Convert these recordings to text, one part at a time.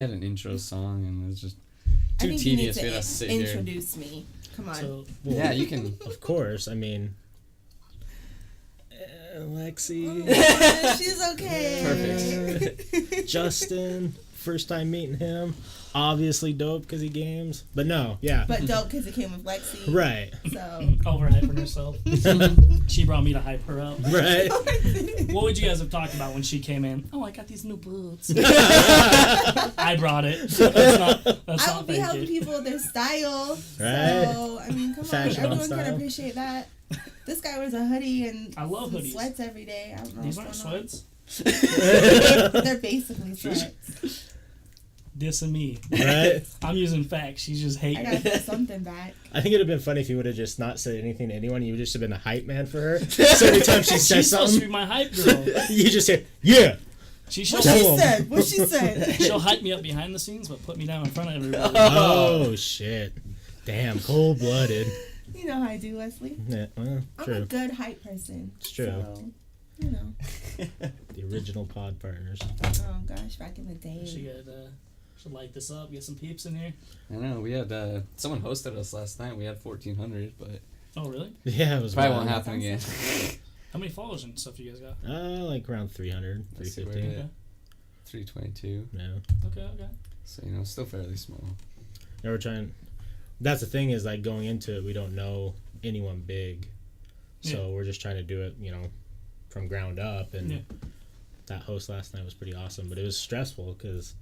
had an intro song, and it was just too tedious. We had to sit here. Introduce me. Come on. So, Well, yeah, you can. Of course. I mean, Lexi. She's okay. Perfect. Justin. First time meeting him. Obviously dope because he games. But no, yeah. But dope because it came with Lexi. Right. So. Overhyping herself. She brought me to hype her up. Right. What would you guys have talked about when she came in? Oh, I got these new boots. I brought it. That's I not will be fake helping it. people with their style. Right. So, I mean, come Fashion on. on Everyone can style. appreciate that. This guy wears a hoodie and I love some hoodies. sweats every day. I don't know These what's aren't going on. sweats. They're basically sweats. Dissing me. Right. I'm using facts. She's just I hating. gotta put something back. I think it would have been funny if you would have just not said anything to anyone. You would just have been a hype man for her. So every time she says She's supposed to be something, my hype girl. you just say, yeah. What She'll she Tell 'em. said? What she said? she'll hype me up behind the scenes, but put me down in front of everybody. Oh, shit. Damn, cold-blooded. You know how I do, Wesley. Yeah, well, I'm a true. good hype person. It's true. So, you know. The original pod partners. Oh gosh, back in the day. Should light this up. Get some peeps in here. I know we had someone hosted us last night. We had 1,400, but Oh, really? Yeah, it was probably wild. won't happen again. How many followers and stuff you guys got? Like around 300, Let's see 350. where it- 322. No. Okay. So still fairly small. Yeah, we're trying. That's the thing is like going into it, we don't know anyone big, so we're just trying to do it, from ground up. And that host last night was pretty awesome, but it was stressful because,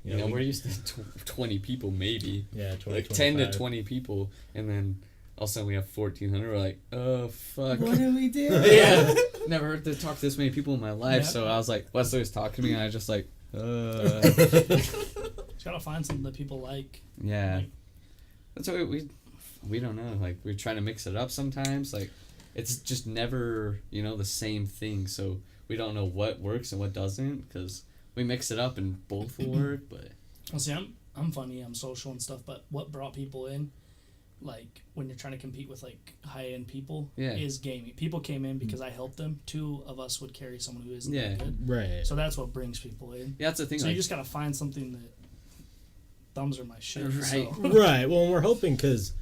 we're used to 20 people maybe. Yeah, 20, Like 10 to 25. 20 people, and then all of a sudden we have 1,400. We're like, oh fuck. What do we do? Yeah, never heard to talk to this many people in my life. Yeah. So I was like, Wesley was talking to me, and I was just like, Just gotta find something that people like. yeah. Like, That's why we don't know. Like we're trying to mix it up sometimes. Like it's just never the same thing. So we don't know what works and what doesn't because we mix it up and both will work. But well, see, I'm funny. I'm social and stuff. But what brought people in, like when you're trying to compete with like high end people, is gaming. People came in because I helped them. Two of us would carry someone who isn't that good. Right. So that's what brings people in. yeah, that's the thing. So like, you just gotta find something that thumbs are my shit. Right. So. Right. Well, and we're hoping because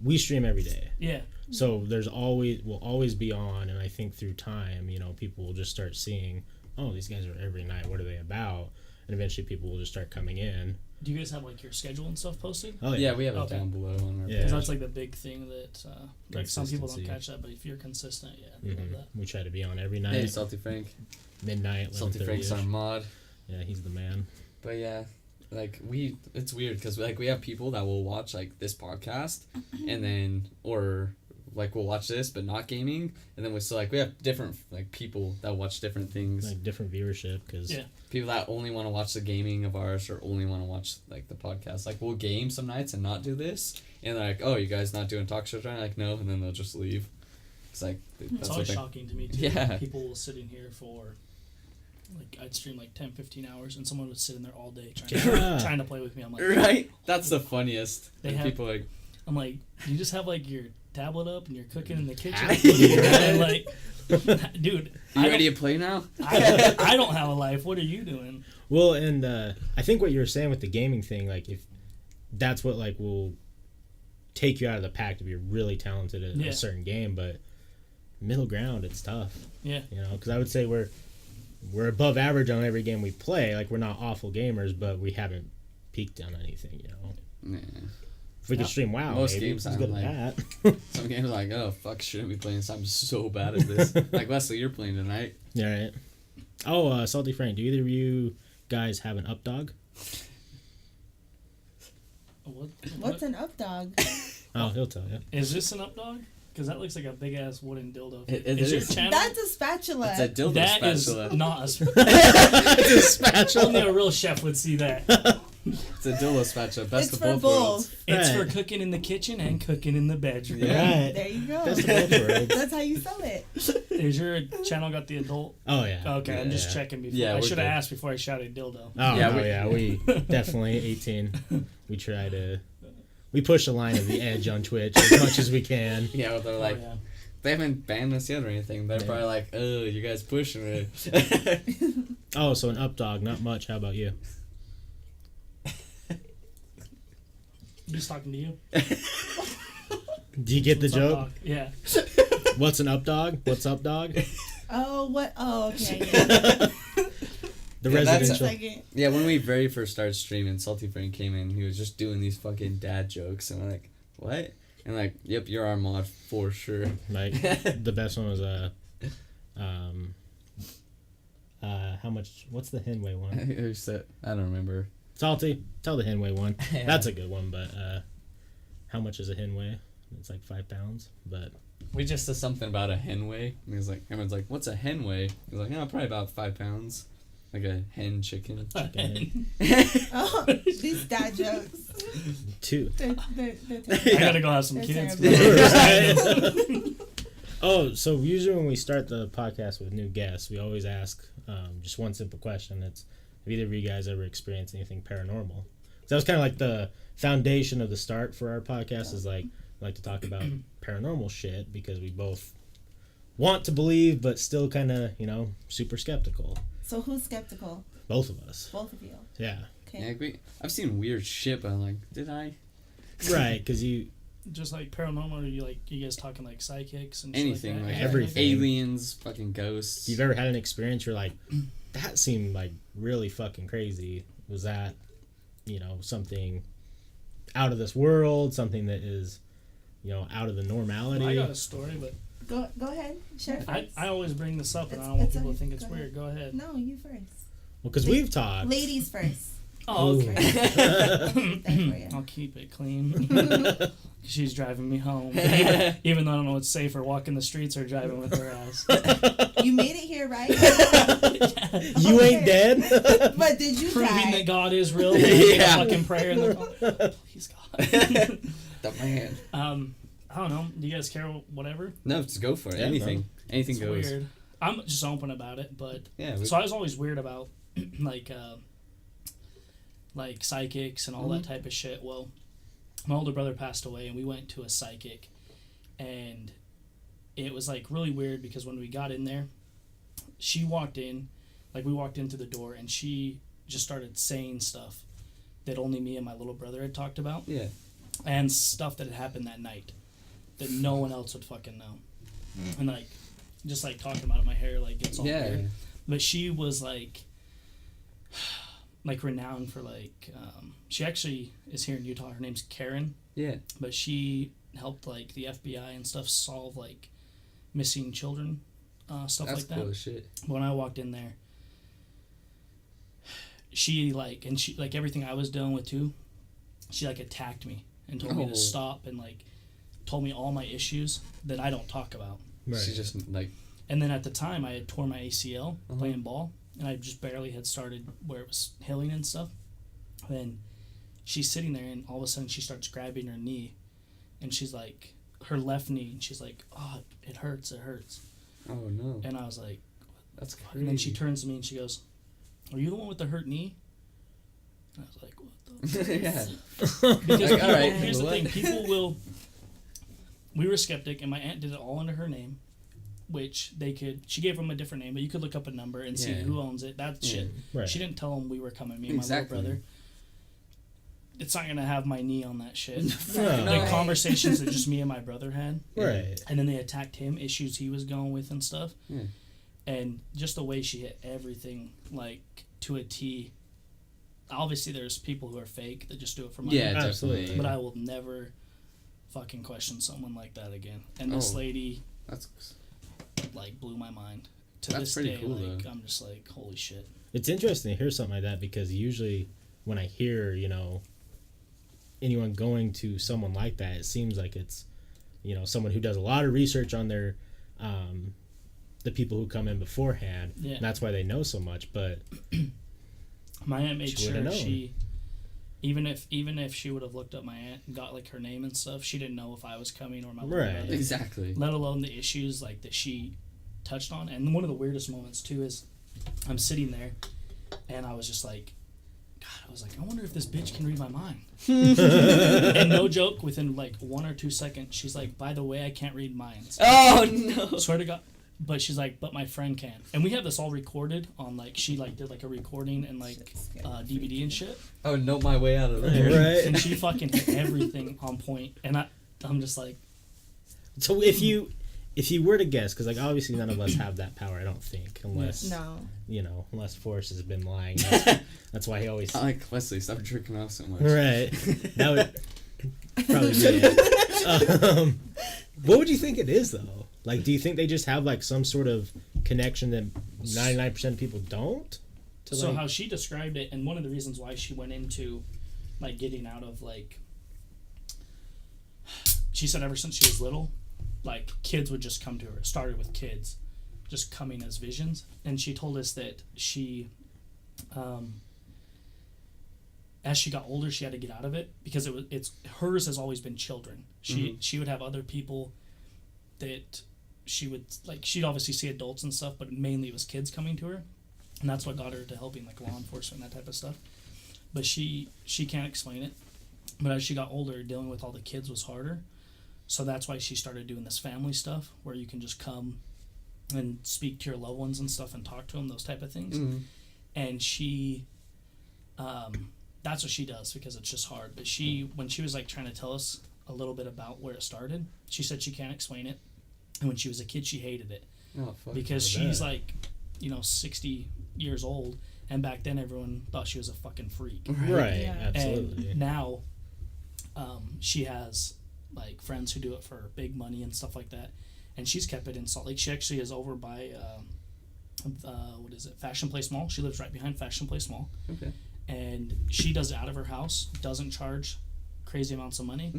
we stream every day. Yeah. So we'll always be on, and I think through time, people will just start seeing, oh, these guys are every night. What are they about? And eventually, people will just start coming in. Do you guys have like your schedule and stuff posted? Oh yeah, we have it Okay. down below on our Yeah. Because page. that's like the big thing that like some people don't Consistency. catch that, but if you're consistent, I love that. We try to be on every Hey, night, Salty Frank. midnight, Salty Frank's our 11:30. mod. Yeah, he's the man. But yeah, like it's weird because like we have people that will watch like this podcast, and then or like we'll watch this but not gaming, and then we have different like people that watch different things. Like different viewership because People that only want to watch the gaming of ours or only want to watch like the podcast. Like we'll game some nights and not do this, and they're like, oh, you guys not doing talk shows right? Like no, and then they'll just leave. It's like It's that's always what shocking to me too. Yeah. People will sit in here for like I'd stream like 10, 15 hours and someone would sit in there all day trying to play with me. I'm like, right. That's the funniest. They When have- people like I'm like, you just have like your tablet up and you're cooking in the kitchen. Yeah. And like, dude, you ready to play now? I don't have a life. What are you doing? Well, and I think what you were saying with the gaming thing, like if that's what like will take you out of the pack to be really talented at a certain game, but middle ground, it's tough. Yeah. Because I would say we're above average on every game we play. Like we're not awful gamers, but we haven't peaked on anything. Yeah. If we could stream WoW, Most maybe games it's I'm good like- at that. Some games are like, oh fuck, shouldn't be playing this. I'm so bad at this. Like Wesley, you're playing tonight. Yeah, right. Oh, Salty Frank, do either of you guys have an up dog? What's an up dog? Oh, he'll tell you. Is this an up dog? Because that looks like a big ass wooden dildo. It is your is. channel? That's a spatula. It's a dildo That is spatula. not a It's a spatula. Only a real chef would see that. It's a dildo spatula. Best It's of for both both. worlds. It's Right. for cooking in the kitchen and cooking in the bedroom. Yeah. Right. There you go. Best of both worlds. That's how you sell it. Is your channel got the adult? Oh, yeah. Okay, I'm just Yeah. checking before. Yeah, I we're should have good. asked before I shouted dildo. Oh, Yeah, yeah, we definitely 18. We try to... We push the line of the edge on Twitch as much as we can. Yeah, they're like, yeah. they haven't banned us yet or anything. They're Yeah. probably like, oh, you guys pushing it. Oh, so an up dog, not much. How about you? He's talking to you. Do you get the What's up, joke? dog? Yeah. What's an up dog? What's up, dog? Oh, what? Oh, okay. The Yeah, that's residential. Yeah, when we very first started streaming, Salty Frank came in. He was just doing these fucking dad jokes, and I'm like, what? And like, yep, you're our mod for sure. Like the best one was how much? What's the Henway one? Who said? I don't remember. Salty, tell the Henway one. That's a good one, but how much is a Henway? It's like 5 pounds, but We just said something about a henway. And he's like, everyone's like, what's a henway? He's like, oh, probably about 5 pounds. Like a hen chicken. Oh, these dad jokes. 2. I gotta go have some They're kids. terrible. Oh, so usually when we start the podcast with new guests, we always ask just one simple question. It's, have either of you guys ever experienced anything paranormal? So that was kind of like the foundation of the start for our podcast, is like, we like to talk about paranormal shit because we both want to believe but still kind of, super skeptical. So who's skeptical? Both of us. Both of you. Yeah. Okay. Yeah, I've seen weird shit, but I'm like, did I? Right, because you... Just like paranormal, or you guys talking like psychics and Anything, shit like that? everything. aliens, fucking ghosts. You've ever had an experience you're like, that seemed like really fucking crazy. Was that, something out of this world, something that is, out of the normality? I got a story, but Go ahead. Share first. I always bring this up, and I It's- don't want it's people okay. to think it's Go weird. Go ahead. No, you first. Well, because we've talked. Ladies first. Oh, okay. That for you. I'll keep it clean. She's driving me home. Even though I don't know it's safer walking the streets or driving with her ass. You made it here, right? You ain't Okay. dead? But did you Proving die? that God is real. Yeah. Yeah. Fucking prayer in the car. Please God. The man. I don't know. Do you guys care? Whatever. No, just go for it. Yeah, Anything. bro. Anything It's goes. weird. I'm just open about it, but Yeah. so I was always weird about like psychics and all that type of shit. Well, my older brother passed away, and we went to a psychic, and it was like really weird because when we got in there, she walked in, like we walked in through the door, and she just started saying stuff that only me and my little brother had talked about, Yeah. and stuff that had happened that night that no one else would fucking know, and like just like talking about it, my hair like gets all Yeah. weird. But she was like renowned for she actually is here in Utah. Her name's Karen, Yeah. but she helped like the FBI and stuff solve like missing children, stuff That's like that. cool as shit. When I walked in there, she everything I was dealing with too, she like attacked me and told me Oh. to stop and like told me all my issues that I don't talk about. Right. She just like. And then at the time, I had tore my ACL Uh-huh. playing ball, and I just barely had started where it was healing and stuff. Then she's sitting there, and all of a sudden she starts grabbing her knee, and she's like, her left knee, and she's like, oh, it hurts, it hurts. Oh no. And I was like, That's crazy. and then she turns to me and she goes, are you the one with the hurt knee? And I was like, what the? Yeah. Because Like, all right, here's the what? thing, people will. We were skeptic, and my aunt did it all under her name, which she gave them a different name, but you could look up a number and see Yeah. who owns it. That shit. Right. She didn't tell them we were coming, me and Exactly. my little brother. It's not gonna have my knee on that shit. No. The conversations that just me and my brother had, Right. and then they attacked him, issues he was going with and stuff, Yeah. and just the way she hit everything like to a T. Obviously, there's people who are fake that just do it for money. Yeah, Absolutely. definitely. But I will never fucking question someone like that again. And this Oh. lady That's like blew my mind. To That's this pretty day, cool, like though. I'm just like, holy shit. It's interesting to hear something like that because usually when I hear, anyone going to someone like that, it seems like it's, someone who does a lot of research on their, the people who come in beforehand. Yeah. And that's why they know so much. But My aunt made She would've sure known. she, even if she would have looked up my aunt and got like her name and stuff, she didn't know if I was coming or my little Right. brother. exactly. Let alone the issues like that she touched on. And one of the weirdest moments too is I'm sitting there and I was just like, God, I was like, I wonder if this bitch can read my mind. And no joke, within like 1 or 2 seconds, she's like, by the way, I can't read minds. Oh no. Swear to God. But she's like, but my friend can. And we have this all recorded on, like, she, like, did, like, a recording and, like, DVD and shit. I would know my way out of there. Right. And she fucking hit everything on point. And I'm just like... So if you were to guess, because, like, obviously none of us have that power, I don't think, unless, unless Forrest has been lying. That's why he always... I like Wesley, stop jerking off so much. Right. That would probably be it. What would you think it is, though? Like, do you think they just have, like, some sort of connection that 99% of people don't? So how she described it, and one of the reasons why she went into, like, getting out of, like... She said ever since she was little, like, kids would just come to her. It started with kids just coming as visions. And she told us that she... as she got older, she had to get out of it because hers has always been children. She would have other people that she would, like, she'd obviously see adults and stuff, but mainly it was kids coming to her, and that's what got her to helping, like, law enforcement and that type of stuff. But she can't explain it. But as she got older, dealing with all the kids was harder, so that's why she started doing this family stuff where you can just come and speak to your loved ones and stuff and talk to them, those type of things. And she that's what she does because it's just hard. But when she was, like, trying to tell us a little bit about where it started, she said she can't explain it. And when she was a kid, she hated it. Oh, fuck. Because she's, like, 60 years old, and back then everyone thought she was a fucking freak. Right, Yeah. absolutely. And now she has, like, friends who do it for big money and stuff like that. And she's kept it in Salt Lake. She actually is over by, Fashion Place Mall. She lives right behind Fashion Place Mall. Okay. And she does it out of her house, doesn't charge crazy amounts of money.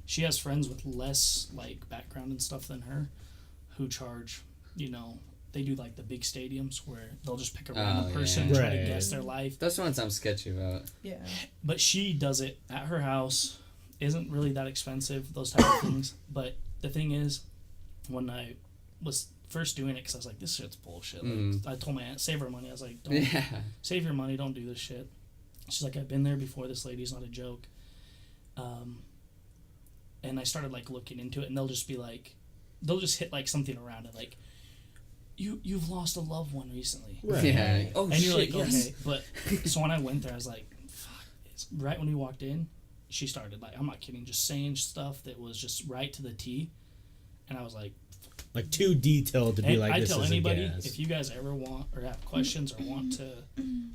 She has friends with less, like, background and stuff than her who charge, they do, like, the big stadiums where they'll just pick a random person and try to guess their life. That's the ones I'm sketchy about. Yeah. But she does it at her house. Isn't really that expensive, those type of things. But the thing is, when I was first doing it, because I was like, this shit's bullshit. Like, I told my aunt, save her money. I was like, don't save your money, don't do this shit. She's like, I've been there before. This lady's not a joke. And I started, like, looking into it, and they'll just be like, they'll just hit, like, something around it, like, you've lost a loved one recently. Right. Yeah. Oh, and shit, you're like, yes. okay. But so when I went there, I was like, fuck. Right when we walked in, she started, like, I'm not kidding, just saying stuff that was just right to the T. And I was like too detailed to be like, this is a gas. I tell anybody, if you guys ever want or have questions or want to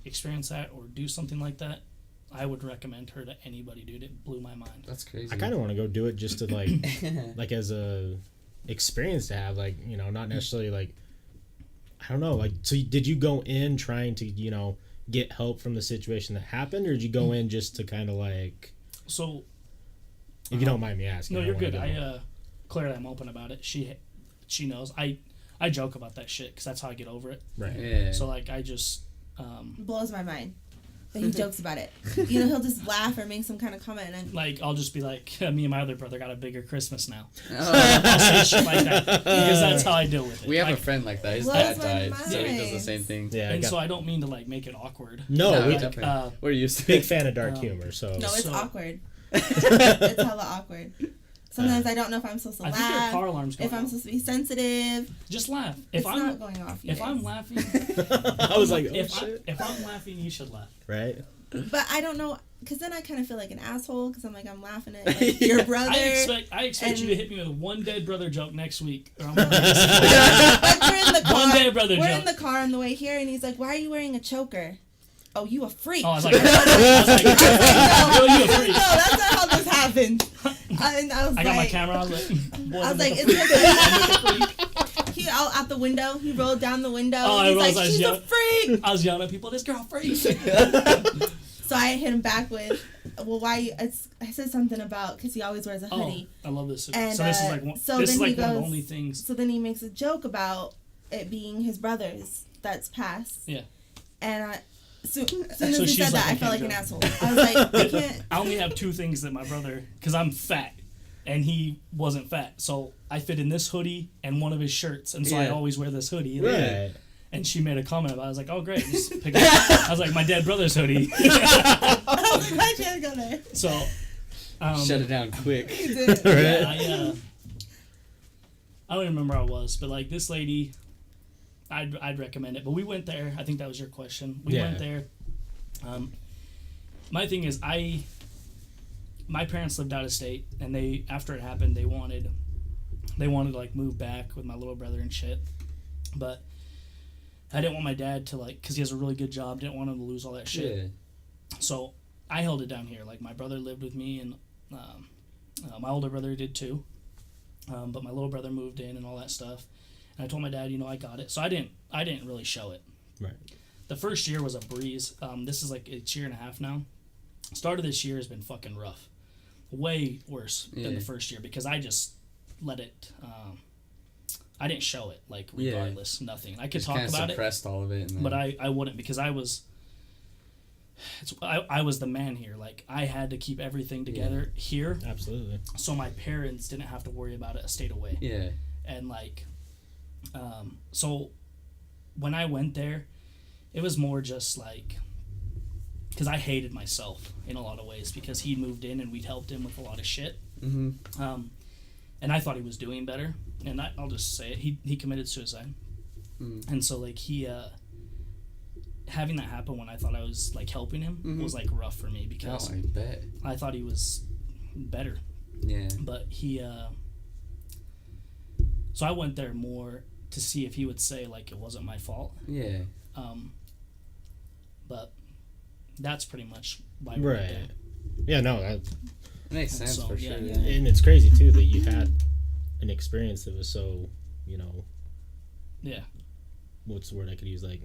experience that or do something like that, I would recommend her to anybody, dude. It blew my mind. That's crazy. I kind of want to go do it just to, like, like, as a experience to have, like, not necessarily, like, I don't know, like, so did you go in trying to, get help from the situation that happened, or did you go in just to kind of, like... So... If you don't mind me asking. No, you're good. Clearly I'm open about it. She knows. I joke about that shit because that's how I get over it. Right. Yeah. So, like, I just... blows my mind that he jokes about it. He'll just laugh or make some kind of comment. And like, I'll just be like, me and my other brother got a bigger Christmas now. I'll say shit like that because that's how I deal with it. We have like, a friend like that. His blows dad my died, mind. so he does the same thing. Yeah. And so I don't mean to, like, make it awkward. No, we definitely. We're used to big it. fan of dark humor, so... no, it's So- awkward. It's hella awkward. Sometimes I don't know if I'm supposed to I think your laugh, car alarm's going if I'm off. supposed to be sensitive. Just laugh. It's not going off. You if guys. I'm laughing, I was like, oh, if shit. if I'm laughing, you should laugh. Right? But I don't know, because then I kind of feel like an asshole, because I'm like, I'm laughing at, like, your brother. I expect you to hit me with one dead brother joke next week. Or I'm gonna Like, we're in the car. One dead brother We're joke. in the car on the way here, and he's like, why are you wearing a choker? Oh, you a freak. Oh, I was like, you a freak. No, that's not how this happened. And I was I like, got my camera. I was like, boy, I was I'm like, a it's freak. because he out the window. He rolled down the window. Oh, I he's realized like, I was she's a yelling. freak. I was yelling at people. This girl freak. So I hit him back with, well, why? I said something about because he always wears a hoodie. I love this. And, so this is like one, so this is then he like one of the goes- only things. So then he makes a joke about it being his brother's that's passed. Yeah. And as soon as So he she's said like, that, I I felt like can't an joke. asshole. I was like, I can't. I only have two things that my brother, because I'm fat, and he wasn't fat, so I fit in this hoodie and one of his shirts, and so I Yeah. always wear this hoodie. Right. And she made a comment about it. I was like, oh, great. Just pick it up. I was like, my dead brother's hoodie. I was like, why can't I go there? So, Shut it down quick. yeah, I don't even remember where I was, but, like, this lady, I'd recommend it. But we went there. I think that was your question. We went there. My thing is, my parents lived out of state, and they, after it happened, they wanted to like move back with my little brother and shit. But I didn't want my dad to, like, because he has a really good job, didn't want him to lose all that shit. Yeah. So I held it down here. Like, my brother lived with me, and my older brother did too. But my little brother moved in and all that stuff. And I told my dad, I got it. So I didn't really show it. Right. The first year was a breeze. This is like it's 1.5 years now. Start of this year has been fucking rough. Way worse than the first year because I just let it. I didn't show it, like, regardless, nothing. I could just talk about suppressed all of it. And then... But I wouldn't because I was the man here. Like, I had to keep everything together here. Absolutely. So my parents didn't have to worry about it. I stayed away. Yeah. And, like, so when I went there, it was more just, like, because I hated myself in a lot of ways because he moved in and we'd helped him with a lot of shit. Mm-hmm. And I thought he was doing better. And I'll just say it. He committed suicide. Mm. And so, like, he... having that happen when I thought I was, like, helping him was, like, rough for me because... Oh, I bet. I thought he was better. Yeah. But he... So I went there more to see if he would say, like, it wasn't my fault. Yeah. But that's pretty much why we went there. Yeah, no, that makes sense for sure. Yeah. And it's crazy, too, that you had an experience that was so, Yeah. What's the word I could use? Like...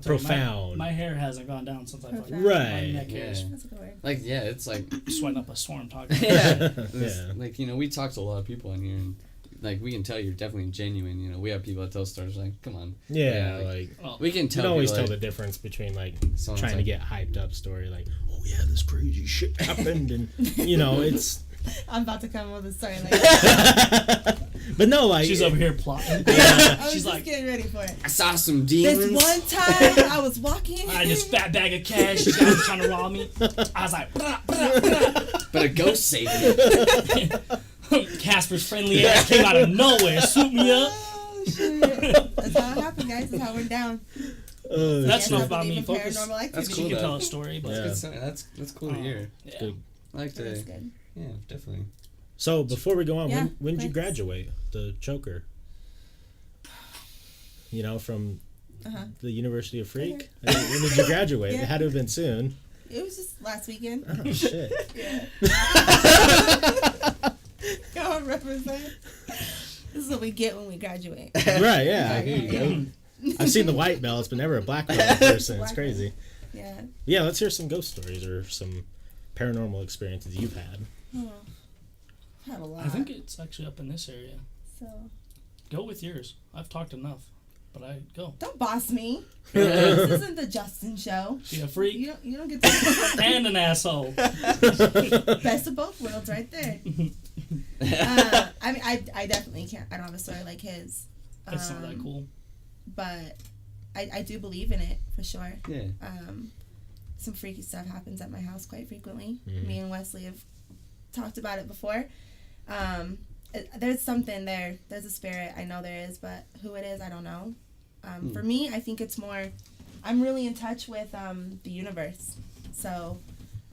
profound. My hair hasn't gone down since I fucking right. My neck hairs. That's a good word. Like, yeah, it's like sweating up a storm talking. Like, we talk to a lot of people in here, and like we can tell you're definitely genuine. We have people that tell stories like, come on. Yeah, we can tell. You can always tell the difference between like trying to get hyped up story, like, oh yeah, this crazy shit happened, and it's. I'm about to come with a story like that. But no, like... She's over here plotting. She's like... getting ready for it. I saw some demons. This one time, I was walking... I had this fat bag of cash. She was trying to rob me. I was like... Blah, blah, blah. But a ghost saved me. Casper's friendly ass came out of nowhere. Swooped me up. Oh, shit. That's how it happened, guys. That's how we're down. That's enough about me. Focus. That's cool. You can tell a story. But That's cool to hear. Yeah. Good. I like to... That's good. Yeah, definitely. So, before we go on, when did you graduate the choker? From the University of Freak? When did you graduate? It had to have been soon. It was just last weekend. Oh, shit. Yeah. Go on, represent. This is what we get when we graduate. Right, yeah. Here you go. I've seen the white belts, but never a black belt person. It's crazy. Yeah. Yeah, let's hear some ghost stories or some paranormal experiences you've had. Oh, I've had a lot. I think it's actually up in this area. So. Go with yours. I've talked enough, but go. Don't boss me. This isn't the Justin show. She a freak. You don't get to. And an asshole. Best of both worlds, right there. I mean, I definitely can't. I don't have a story like his. That's not that cool. But I do believe in it for sure. Yeah. Some freaky stuff happens at my house quite frequently. Mm-hmm. Me and Wesley have talked about it before. There's something there. There's a spirit. I know there is, but who it is, I don't know. For me, I think it's more... I'm really in touch with the universe. So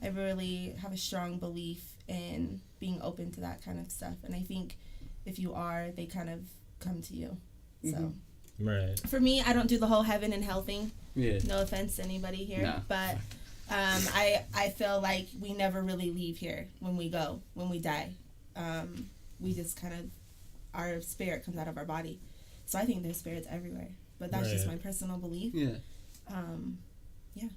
I really have a strong belief in being open to that kind of stuff. And I think if you are, they kind of come to you. Mm-hmm. So right. For me, I don't do the whole heaven and hell thing. Yeah. No offense to anybody here. Nah. But I feel like we never really leave here when we die. We just kind of, our spirit comes out of our body. So I think there's spirits everywhere. But that's just my personal belief. Yeah. Yeah.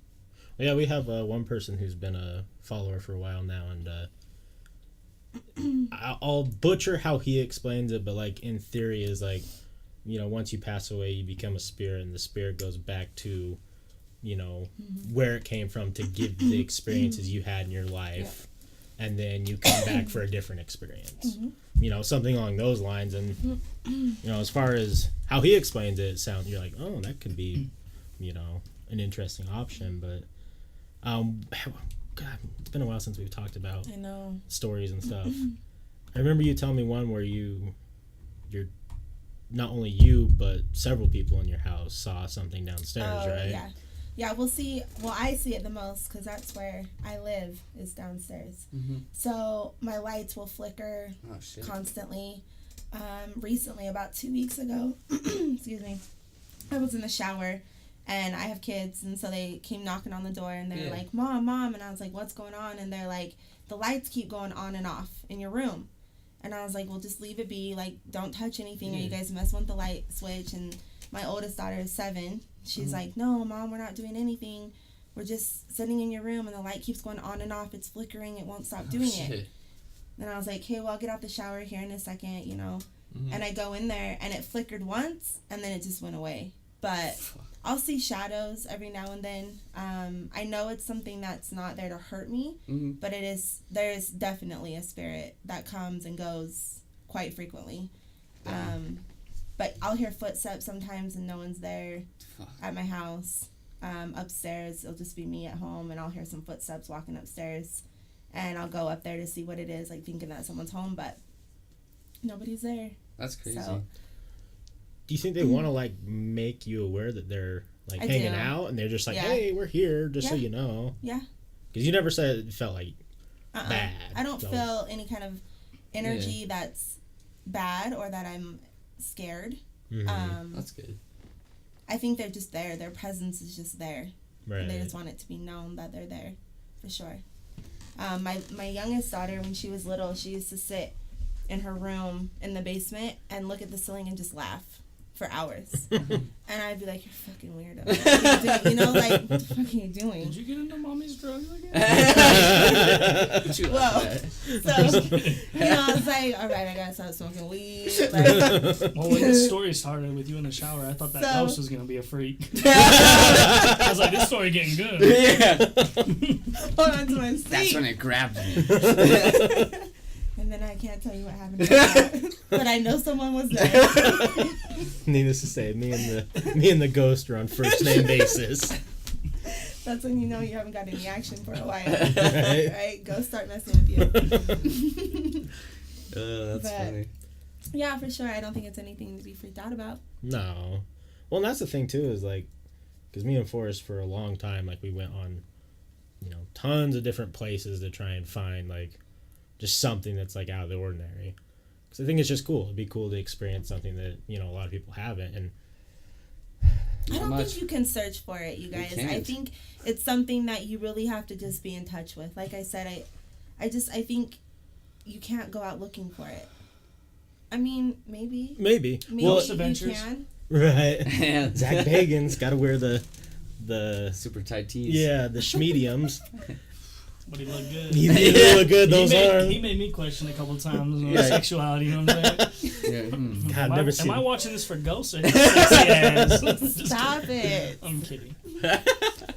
Yeah, we have one person who's been a follower for a while now, and I'll butcher how he explains it, but like in theory is like, once you pass away, you become a spirit, and the spirit goes back to, where it came from to give the experiences you had in your life, and then you come back for a different experience. Something along those lines. And as far as how he explains it, you're like, oh, that could be, an interesting option. But God, it's been a while since we've talked about stories and stuff. I remember you telling me one where your not only you but several people in your house saw something downstairs, right? Yeah, we'll see. Well, I see it the most because that's where I live, is downstairs. Mm-hmm. So my lights will flicker constantly. Recently, about 2 weeks ago, excuse me, I was in the shower, and I have kids, and so they came knocking on the door, and they're like, Mom, and I was like, what's going on? And they're like, the lights keep going on and off in your room. And I was like, well, just leave it be. Like, don't touch anything, or you guys mess with the light switch. And my oldest daughter is 7. She's like, no, Mom, we're not doing anything. We're just sitting in your room, and the light keeps going on and off. It's flickering. It won't stop doing it. And I was like, hey, well, I'll get out the shower here in a second, you know. Mm-hmm. And I go in there, and it flickered once, and then it just went away. But I'll see shadows every now and then. I know it's something that's not there to hurt me, but there is definitely a spirit that comes and goes quite frequently. But I'll hear footsteps sometimes, and no one's there at my house. Upstairs, it'll just be me at home, and I'll hear some footsteps walking upstairs. And I'll go up there to see what it is, like thinking that someone's home, but nobody's there. That's crazy. So, do you think they want to like make you aware that they're like hanging out, and they're just like, hey, we're here, just so you know? Yeah. Because you never said it felt like bad. I don't feel any kind of energy that's bad or that I'm scared. Mm-hmm. That's good. I think they're just there. Their presence is just there. Right. And they just want it to be known that they're there, for sure. My youngest daughter, when she was little, she used to sit in her room in the basement and look at the ceiling and just laugh for hours. And I'd be like, you're fucking weirdo. What are you doing? You know, like, what the fuck are you doing? Did you get into mommy's drugs again? Whoa. So, you know, I was like, all right, I gotta start smoking weed. Like, well, when this story started with you in the shower, I thought that ghost was gonna be a freak. I was like, this story getting good. Yeah. Hold on to my seat. That's when it grabbed me. And then I can't tell you what happened after that. But I know someone was there. Needless to say, me and the ghost are on first name basis. That's when you know you haven't got any action for a while. Right? Ghosts start messing with you. That's funny. Yeah, for sure. I don't think it's anything to be freaked out about. No. Well, and that's the thing, too, is like, because me and Forrest, for a long time, like, we went on, you know, tons of different places to try and find, like, just something that's like out of the ordinary, because I think it's just cool. It'd be cool to experience something that, you know, a lot of people haven't. And I don't think you can search for it, you guys. I think it's something that you really have to just be in touch with. Like I said, I think you can't go out looking for it. I mean, maybe well, adventures. Can. Right. Zach Bagans got to wear the super tight tees. Yeah, the schmediums. But he looked good. He did look good. He made me question a couple times sexuality. You know what I'm saying? God, am I watching this for ghosts or his sexy ass? Stop it. I'm kidding.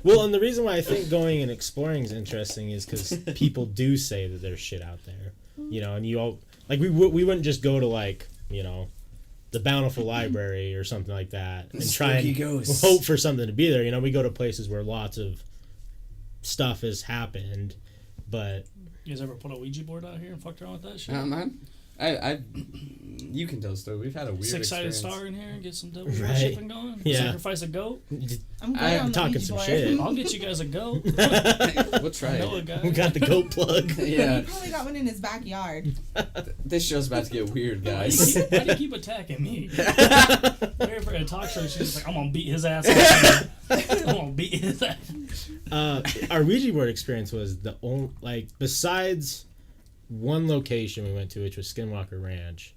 Well, and the reason why I think going and exploring is interesting is because people do say that there's shit out there. You know, and you all like we wouldn't just go to like, you know, the Bountiful Library or something like that and try and hope for something to be there. You know, we go to places where lots of stuff has happened, but you guys ever put a Ouija board out here and fucked around with that shit? You can tell the story. We've had a weird six-sided experience. star in here and get some devil worshiping going. Yeah. Sacrifice a goat. I'm talking some shit. I'll get you guys a goat. We'll try. I know a guy. We got the goat plug. Yeah. He probably got one in his backyard. This show's about to get weird, guys. Why do you keep attacking me? We're for a talk show. She's just like, I'm gonna beat his ass. I'm gonna beat his ass. Our Ouija board experience was the only, like, besides one location we went to, which was Skinwalker Ranch.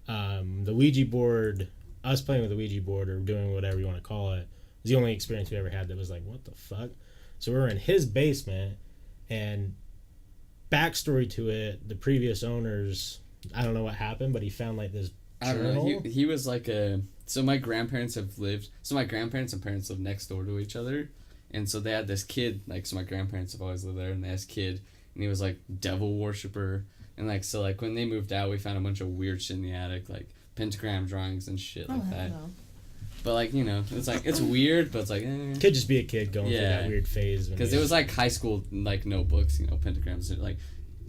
The Ouija board, us playing with the Ouija board or doing whatever you want to call it, was the only experience we ever had that was like, what the fuck? So we were in his basement, and backstory to it, the previous owners, I don't know what happened, but he found like this journal. I don't know. He was like so my grandparents and parents live next door to each other, and so they had this kid, like, so my grandparents have always lived there, and they had this kid, and he was like devil worshiper, and like, so like when they moved out, we found a bunch of weird shit in the attic, like pentagram drawings and shit like that. No. But like, you know, it's like, it's weird, but it's like, Could just be a kid going through that weird phase. Because it was like high school, like, notebooks, you know, pentagrams, like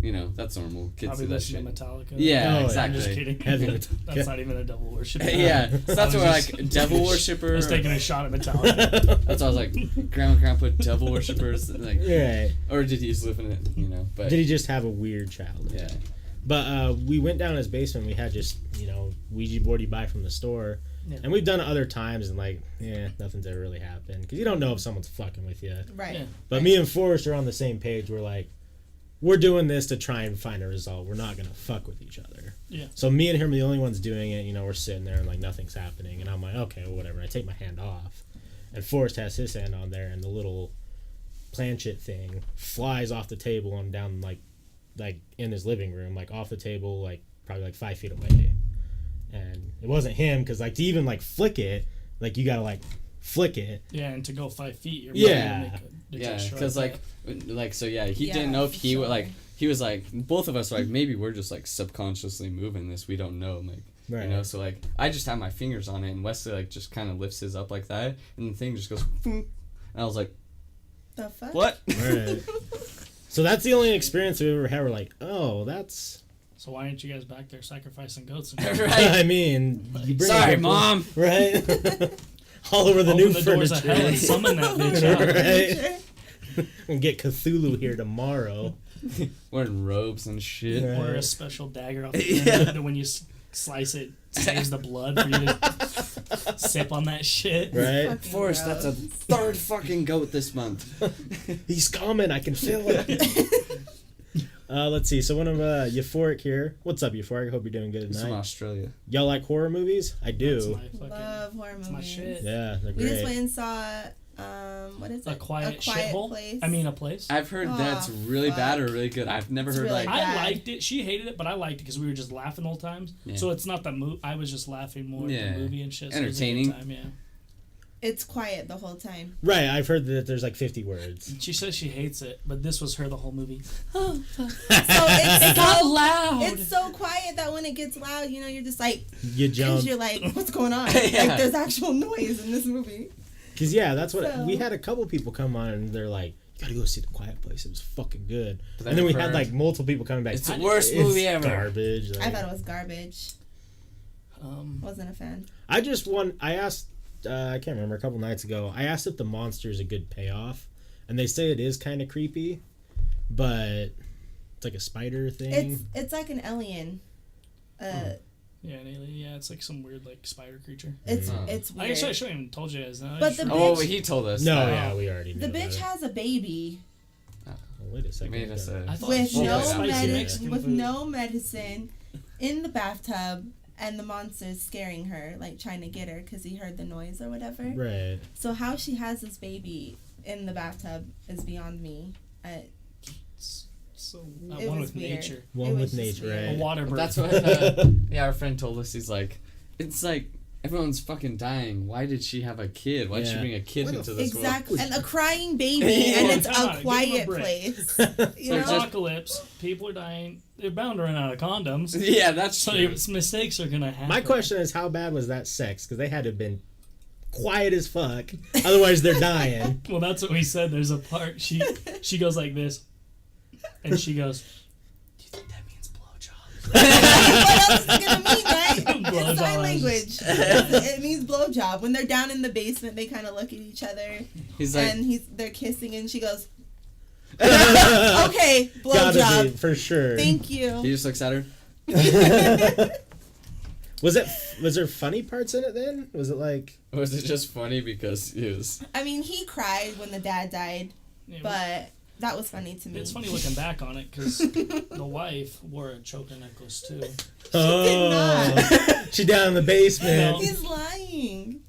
you know, that's normal. Kids Probably do that listen shit. to Metallica. Yeah, Oh, exactly. I'm just kidding. Heavy Metallica. That's not even a devil worshiper. Yeah, so that's I where was like devil worshiper. I was taking a shot at Metallica. That's why I was like, grandpa, devil worshippers, like, Right. or did he just live in it? You know, but Did he just have a weird childhood? yeah, But we went down his basement. We had just, you know, Ouija board you buy from the store. Yeah. And we've done it other times, and like, nothing's ever really happened. Because you don't know if someone's fucking with you. Right. Yeah. But me and Forrest are on the same page. We're like, we're doing this to try and find a result. We're not going to fuck with each other. Yeah. So me and him are the only ones doing it. You know, we're sitting there and like nothing's happening. And I'm like, okay, well, whatever. And I take my hand off. And Forrest has his hand on there, and the little planchette thing flies off the table and down like in his living room, like off the table, like probably like 5 feet away. And it wasn't him, because like to even like flick it, like you gotta like flick it. Yeah, and to go 5 feet, you're Yeah. because like so yeah, he Yeah, didn't know if he sure. would like. He was like, both of us were like, maybe we're just like subconsciously moving this. We don't know, like, Right. you know. So like, I just have my fingers on it, and Wesley like just kind of lifts his up like that, and the thing just goes, and I was like, The fuck? what? Right. So that's the only experience we've ever had. We're like, oh, that's. So why aren't you guys back there sacrificing goats? And Right. I mean, you bring Sorry, a good Mom. point, right? All over the Open new the doors of hell furniture. and summon that bitch out. Right. And get Cthulhu here tomorrow. Wearing robes and shit. Right. Or a special dagger off the end Yeah. that when you slice it, saves the blood for you to sip on that shit. Right? Fucking Forrest, that's a gross. third fucking goat this month. He's coming. I can feel it. Let's see. So one of Euphoric here. What's up, Euphoric? Hope you're doing good He's from tonight. Australia. Y'all like horror movies? I That's do. my fucking, Love horror that's movies. my shit. Yeah, they're We just went great. and saw, what is it? A quiet Quiet shithole. Place. I mean, a place. I've heard Oh, that's really bad or fuck. really good. I've never It's heard really like. bad. I liked it. She hated it, but I liked it because we were just laughing the whole time. Yeah. So it's not the movie. I was just laughing more Yeah. at the movie and shit. So it was a good Entertaining. time, yeah. It's quiet the whole time. Right, I've heard that there's like 50 words. She says she hates it, but this was her the whole movie. So it's got so loud. It's so quiet that when it gets loud, you know, you're just like, You jump. because you're like, what's going on? Yeah. Like, there's actual noise in this movie. Because, yeah, that's what. So- We had a couple people come on and they're like, you gotta go see The Quiet Place. It was fucking good. But And then we I've had heard- like multiple people coming back. It's the worst movie ever. Garbage. I Like, thought it was garbage. Wasn't a fan. I asked, I can't remember, a couple nights ago, I asked if the monster is a good payoff. And they say it is kind of creepy, but it's like a spider thing. It's like an alien. Yeah, an alien. Yeah, it's like some weird like spider creature. It's Oh. it's I weird. guess I shouldn't even told you guys. But the Oh, bitch- he told us. No, that. yeah, we already knew The about bitch it. has a baby Oh, wait a second. Made us I thought with she no was spicy medi- Mexican with food. no medicine in the bathtub, and the monster's scaring her, like trying to get her because he heard the noise or whatever. Right. So how she has this baby in the bathtub is beyond me. So It one was with weird. nature. One It with was just nature, weird. A right? water bird. That's what. Yeah, our friend told us. He's like, it's like everyone's fucking dying. Why did she have a kid? Why did she Yeah. bring a kid What the into this Exactly, world? and a crying baby, Yeah. and it's Come on, a give him a quiet break. place. You So know, just- Apocalypse. People are dying. They're bound to run out of condoms. Yeah, that's So true. mistakes are gonna happen. My question is, how bad was that sex? Because they had to have been quiet as fuck. Otherwise, they're dying. Well, that's what we said. There's a part she goes like this, and she goes, "Do you think that means blowjob?" what else is it gonna mean, right? It's Blowjob. sign language. It means blowjob. When they're down in the basement, they kind of look at each other, He's like, and they're kissing, and she goes, "Okay, Gotta be, blowjob. for sure. Thank you." he just looks at her. Was there funny parts in it then? Was it like... Or was it just funny because it was? I mean, he cried when the dad died, Yeah, but that was funny to me. it's funny looking back on it because the wife wore a choker necklace too. did not. She down in the basement. No. He's lying.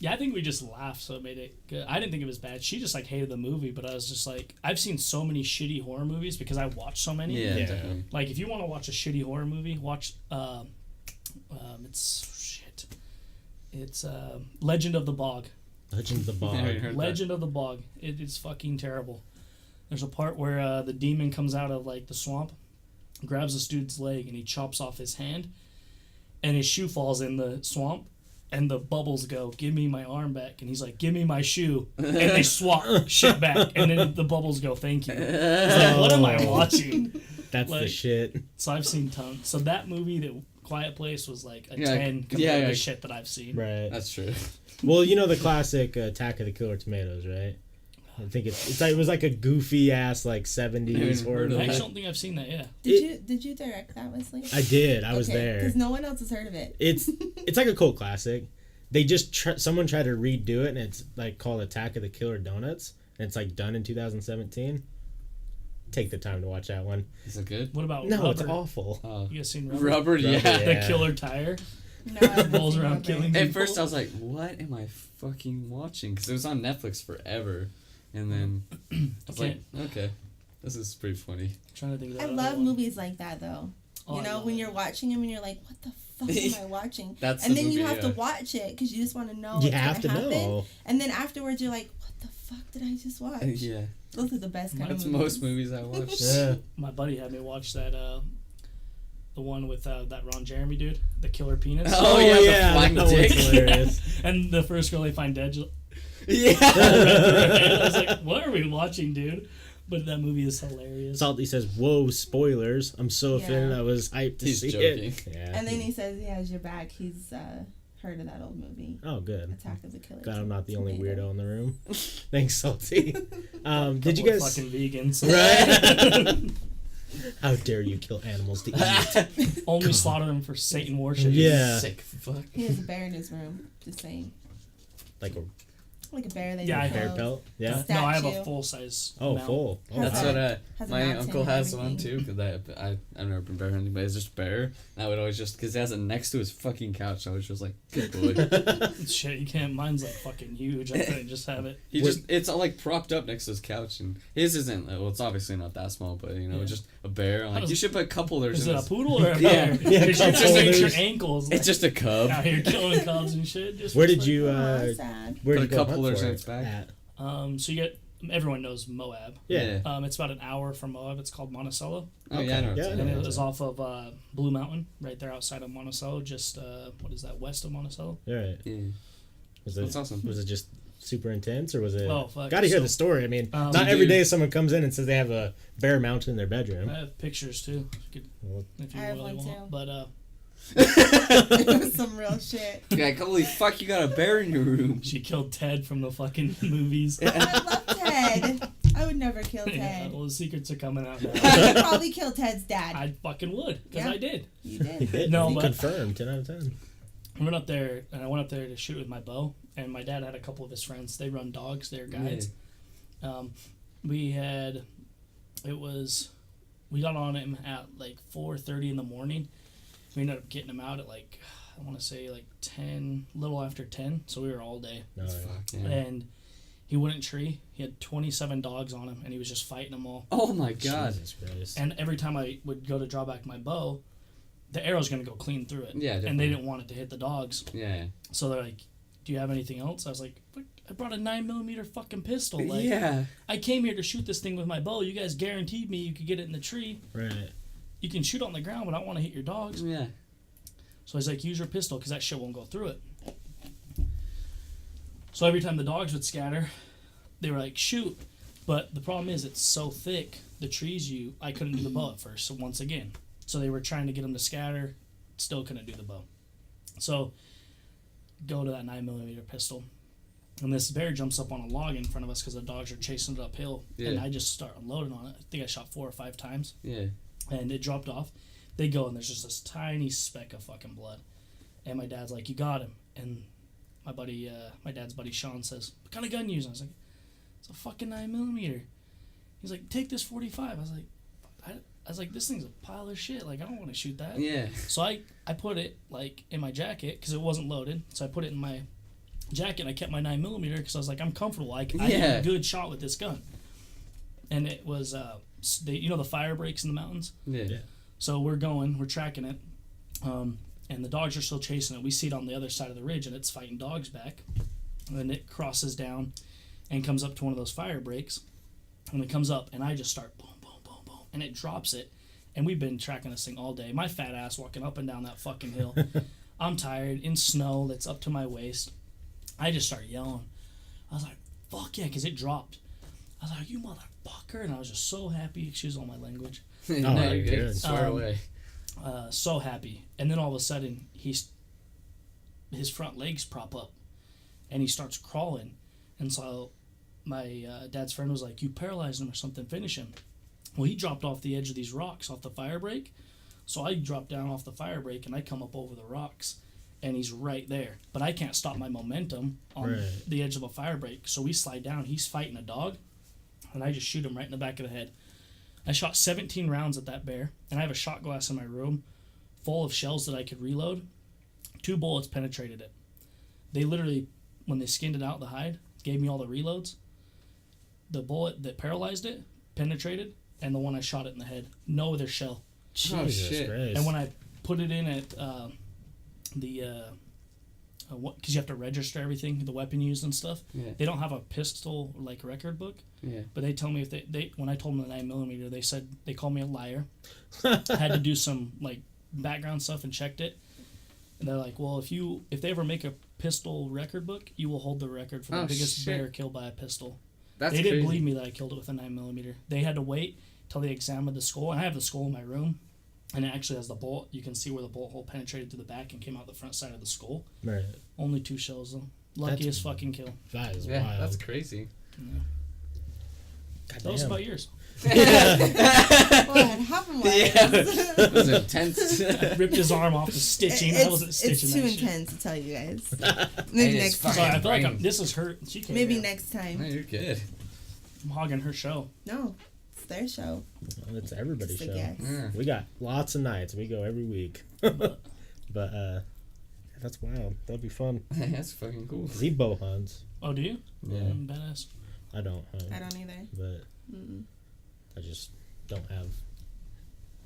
Yeah, I think we just laughed, so it made it good. I didn't think it was bad. She just like hated the movie, but I was just like, I've seen so many shitty horror movies because I watch so many. Yeah, Yeah. definitely. Like if you want to watch a shitty horror movie, watch it's Legend of the Bog. Legend of the Bog. Yeah, I heard Legend of the Bog. It is fucking terrible. There's a part where the demon comes out of like the swamp, grabs this dude's leg, and he chops off his hand, and his shoe falls in the swamp, and the bubbles go, "Give me my arm back," and he's like, "Give me my shoe," and they swap shit back, and then the bubbles go, "Thank you." It's like, what am I watching? That's the shit. So I've seen tons. So that movie, The Quiet Place, was like a 10 compared to the shit that I've seen. Right. That's true. Well, you know the classic Attack of the Killer Tomatoes, right? I think it's like, it was like a goofy ass like 70s horror I movie. actually don't think I've seen that. Yeah. Did you direct that, Wesley? I did. I was there. Because no one else has heard of it. It's like a cult classic. They just someone tried to redo it, and it's like called Attack of the Killer Donuts, and it's like done in 2017. Take the time to watch that one. Is it good? What about No, Rubber? it's awful. You guys seen Rubber? Rubber, yeah. The killer tire. No, I haven't Rolls seen around Rubber. killing people. At first, I was like, "What am I fucking watching?" Because it was on Netflix forever, and then I was like, "Okay, this is pretty funny." I'm trying to think of I that love other one. movies like that, though. Oh, You I know, love when it. you're watching them and you're like, what the fuck am I watching? That's and the then you movie, have to yeah. watch it because you just want to know You what's have to gonna happen. know. And then afterwards, you're like, what the fuck did I just watch? Yeah, Those are the best kind that's of movies. most movies I watched. Yeah. My buddy had me watch that, the one with that Ron Jeremy dude, the killer penis. Oh, yeah, the flying that was dick. hilarious. And the first girl they find dead. Yeah. I was like, what are we watching, dude? But that movie is hilarious. Salty says, "Whoa, spoilers! I'm so offended. Yeah. I was hyped to He's see joking. it." Yeah. And then he says he has your back. He's heard of that old movie, Oh, good. Attack of the Killer. Glad I'm not the only Tomato. weirdo in the room. Thanks, Salty. Did you Couple of guys? fucking vegans? Right? How dare you kill animals to eat? Only slaughter them for Satan worship. Yeah. Sick fuck. He has a bear in his room. Just saying. Like a Like a bear that Yeah, I you bear killed. pelt? Yeah. No, I have a Statue. full size. Oh, mount. full. Oh, Has That's a- what has a my mountain uncle and has one everything. too. Because I've never been bear hunting, but it's just bear. And I would always just because he has it next to his fucking couch. I was just like, good boy. Shit, you can't. Mine's like fucking huge. I couldn't just have it. It's all like propped up next to his couch, and his isn't. Well, it's obviously not that small, but you know, Yeah. just a bear. I'm like, does- you should put couplers. Is in it a his- poodle or a Yeah. bear? Yeah, Because you couple just make your holders. ankles. It's just a cub. out here killing cubs and shit. Just Where for did fun. you? Aw, sad. Where Put did a you go couple hunt others for in it its back. at? So you get. Everyone knows Moab. Yeah. It's about an hour from Moab. It's called Monticello. Oh yeah, I know. Yeah, what I you're And talking it was about. off of Blue Mountain, right there outside of Monticello, just, what is that, west of Monticello? All right. Yeah. Was That's it? awesome. Was it just super intense, or was it? Oh, fuck. Gotta hear So- the story. I mean, Um, not every dude. day someone comes in and says they have a bear mounted in their bedroom. I have pictures, too, Well, if you I have really one, want. too. But, It was some real shit. Yeah, holy fuck, you got a bear in your room. she killed Ted from the fucking movies. I love Ted. I would never kill Yeah, Ted. well, the secrets are coming out now. I would probably kill Ted's dad. I fucking would, because Yeah. I did. You he did. did. No, He but- confirmed. 10 out of 10. I went up there, and I went up there to shoot with my bow, and my dad had a couple of his friends. They run dogs. They're guides. We got on him at like 4:30 in the morning. We ended up getting him out at like, I want to say like 10, little after 10. So we were all day. No, yeah. Fuck yeah. And he wouldn't tree. He had 27 dogs on him, and he was just fighting them all. Oh my god. Jesus Christ. And every time I would go to draw back my bow, the arrow's going to go clean through it. Yeah, And definitely. they didn't want it to hit the dogs. Yeah. So they're like, do you have anything else? I was like, "Fuck, I brought a 9mm fucking pistol. Like, Yeah. I came here to shoot this thing with my bow. You guys guaranteed me you could get it in the tree. Right. You can shoot on the ground, but I don't want to hit your dogs. Yeah. So he's like, use your pistol because that shit won't go through it. So every time the dogs would scatter, they were like, shoot. But the problem is it's so thick, the trees I couldn't do the bow at first, so once again. So they were trying to get them to scatter, still couldn't do the bow. So go to that 9mm pistol. And this bear jumps up on a log in front of us because the dogs are chasing it uphill. Yeah. And I just start unloading on it. I think I shot 4 or 5 times. Yeah. And it dropped off. They go, and there's just this tiny speck of fucking blood. And my dad's like, you got him. And my dad's buddy Sean says, what kind of gun you using? I was like, it's a fucking 9mm. He's like, take this 45. I was like, this thing's a pile of shit. Like, I don't want to shoot that. Yeah. So I put it, like, in my jacket, because it wasn't loaded. So I put it in my jacket, and I kept my 9mm, because I was like, I'm comfortable. I get a good shot with this gun. And it was, the fire breaks in the mountains? Yeah. So we're tracking it, and the dogs are still chasing it. We see it on the other side of the ridge, and it's fighting dogs back. And then it crosses down and comes up to one of those fire breaks. And it comes up, and I just start boom, boom, boom, boom, and it drops it. And we've been tracking this thing all day. My fat ass walking up and down that fucking hill. I'm tired, in snow that's up to my waist. I just start yelling. I was like, fuck yeah, because it dropped. I was like, you motherfucker. And I was just so happy. Excuse all my language. No, you're good. Swear away. So happy. And then all of a sudden, his front legs prop up. And he starts crawling. And so my dad's friend was like, you paralyzed him or something, finish him. Well, he dropped off the edge of these rocks off the fire break. So I drop down off the fire break and I come up over the rocks. And he's right there. But I can't stop my momentum on the edge of a fire break. So we slide down. He's fighting a dog. And I just shoot him right in the back of the head. I shot 17 rounds at that bear. And I have a shot glass in my room full of shells that I could reload. 2 bullets penetrated it. They literally, when they skinned it out, the hide, gave me all the reloads. The bullet that paralyzed it penetrated. And the one I shot it in the head. No other shell. Jesus Christ. And when I put it in at because you have to register everything, the weapon used and stuff. Yeah. They don't have a pistol like record book. Yeah. But they tell me if they when I told them the 9mm, they said they called me a liar. I had to do some like background stuff and checked it. And they're like, well, if they ever make a pistol record book, you will hold the record for the biggest bear killed by a pistol. They didn't believe me that I killed it with a 9mm. They had to wait till they examined the skull, and I have the skull in my room. And it actually has the bolt. You can see where the bolt hole penetrated through the back and came out the front side of the skull. Right. Only 2 shells, though. Luckiest fucking kill. That is wild. That's crazy. Yeah. Tell us about yours. What happened was... It was intense. I ripped his arm off the stitching. I wasn't stitching that shit. It's too intense to tell you guys. Maybe next time. Sorry, I feel like this is her. Maybe next time. No, you're good. I'm hogging her show. No. Their show. Well, it's everybody's show. Yeah. We got lots of nights. We go every week. But that's wild. That'd be fun. That's fucking cool. Cause he bow hunts. Oh, do you? Yeah. Badass. I don't hunt. I don't either. But I just don't have.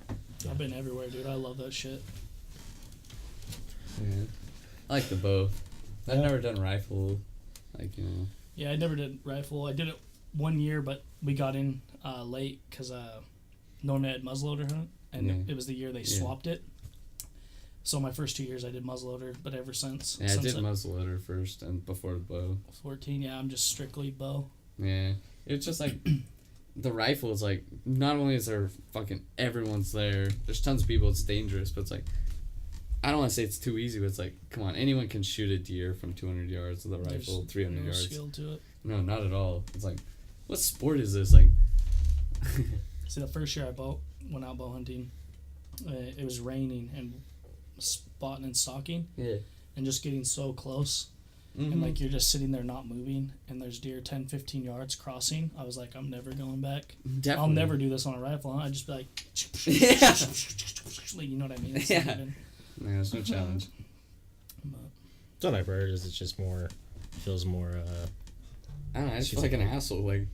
Yeah. I've been everywhere, dude. I love that shit. Yeah. I like the bow. I've never done rifle. Yeah, I never did rifle. I did it 1 year, but we got in late because Norman had muzzleloader hunt, and it was the year they swapped it. So my first 2 years I did muzzleloader, but ever since... Yeah, I did muzzleloader first and before the bow. 14, yeah, I'm just strictly bow. Yeah. It's just like... the rifle is like... Not only is there fucking... Everyone's there. There's tons of people. It's dangerous, but it's like... I don't want to say it's too easy, but it's like... Come on, anyone can shoot a deer from 200 yards with a rifle, 300 yards. Skill to it. No, not at all. It's like... What sport is this? Like... See, the first year I went out bow hunting, it was raining and spotting and stalking, and just getting so close, and like you're just sitting there not moving, and there's deer 10, 15 yards crossing. I was like, I'm never going back. Definitely. I'll never do this on a rifle. I'd just be like, you know what I mean? It's not even, there's no challenge. It's what I've heard is it's just feels more. I don't know. I just feel like an asshole. Like.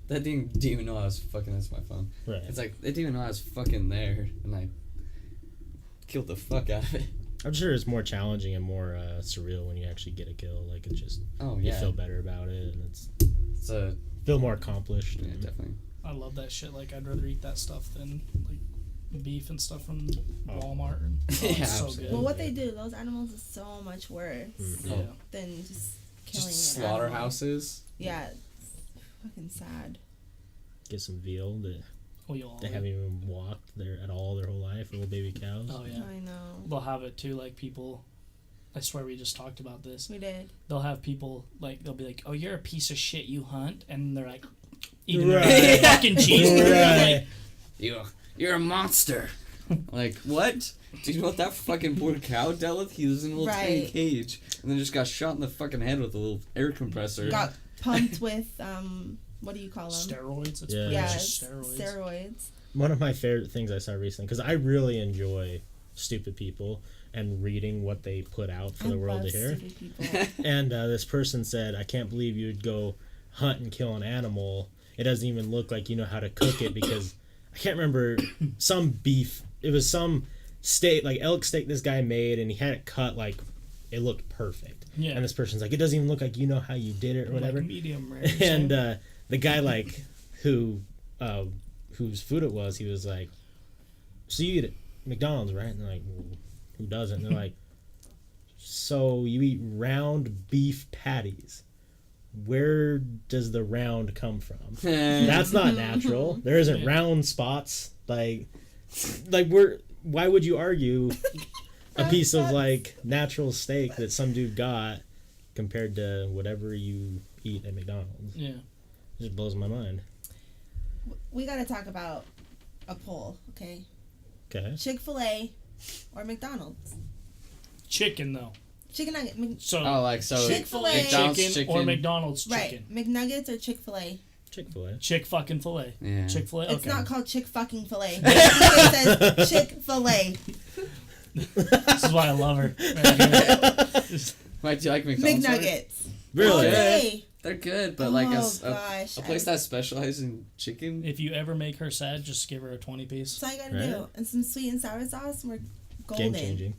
That thing didn't even know I was fucking... That's my phone. Right. It's like, they didn't even know I was fucking there, and I killed the fuck out of it. I'm sure it's more challenging and more surreal when you actually get a kill. Like, it's just... Oh, yeah. You feel better about it, and it's a... Feel more accomplished. Yeah, definitely. I love that shit. Like, I'd rather eat that stuff than, like, beef and stuff from Walmart. Yeah, so good. Well, what they do, those animals is so much worse than just killing slaughterhouses. Yeah. Fucking sad. Get some veal that they haven't even walked there at all their whole life, little baby cows. Oh yeah, I know. They'll have it too. Like people, I swear we just talked about this. We did. They'll have people like they'll be like, "Oh, you're a piece of shit. You hunt," and they're like, eating their fucking cheese. Right. Like, you're a monster. Like what? Do you know what that fucking poor cow dealt with? He was in a little tiny cage, and then just got shot in the fucking head with a little air compressor. Got pumped with what do you call them? Steroids. It's steroids. One of my favorite things I saw recently, because I really enjoy stupid people and reading what they put out for the world to hear. And this person said, "I can't believe you would go hunt and kill an animal. It doesn't even look like you know how to cook it because I can't remember some beef. It was some steak, like elk steak this guy made, and he had it cut like it looked perfect. Yeah. And this person's like, it doesn't even look like you know how you did it or whatever. Like medium rare. And the guy like whose food it was, he was like, so you eat at McDonald's, right? And they're like, well, who doesn't? And they're like, So you eat round beef patties. Where does the round come from? That's not natural. There isn't round spots. Like why would you argue a piece of like natural steak that some dude got compared to whatever you eat at McDonald's? Yeah. It just blows my mind. We got to talk about a poll, okay? Okay. Chick-fil-A or McDonald's? Chicken though. Chicken nugget. So Chick-fil-A chicken or McDonald's chicken. Right. McNuggets or Chick-fil-A? Chick-fil-A. Chick-fucking-fil-A. Yeah. Chick-fil-A. It's Okay. not called Chick-fucking-fil-A. It says Chick-fil-A. This is why I love her. Why do you like McDonald's? McNuggets. Really? Okay. They're good, but like a gosh, place that specializes in chicken. If you ever make her sad, just give her a 20 piece. That's all you gotta do. And some sweet and sour sauce, we're golden. Game changing.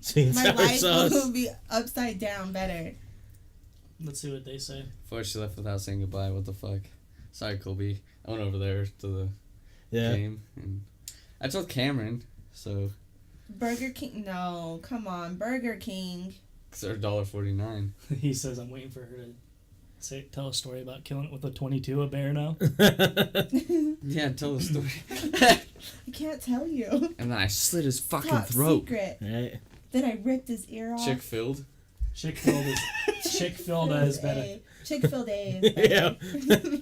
Sweet and My sour life sauce. will be upside down better. Let's see what they say. Before she left without saying goodbye, what the fuck? Sorry, Colby. I went over there to the game, and I told Cameron, so... Burger King? No, come on. Burger King. Because they're $1.49. He says I'm waiting for her to tell a story about killing it with a 22, a bear now. Yeah, tell the story. I can't tell you. And then I slit his fucking Top throat. secret. Right. Then I ripped his ear off. Chick-filled. Chick-fil-A is better. Chick-fil-A is better. Yeah.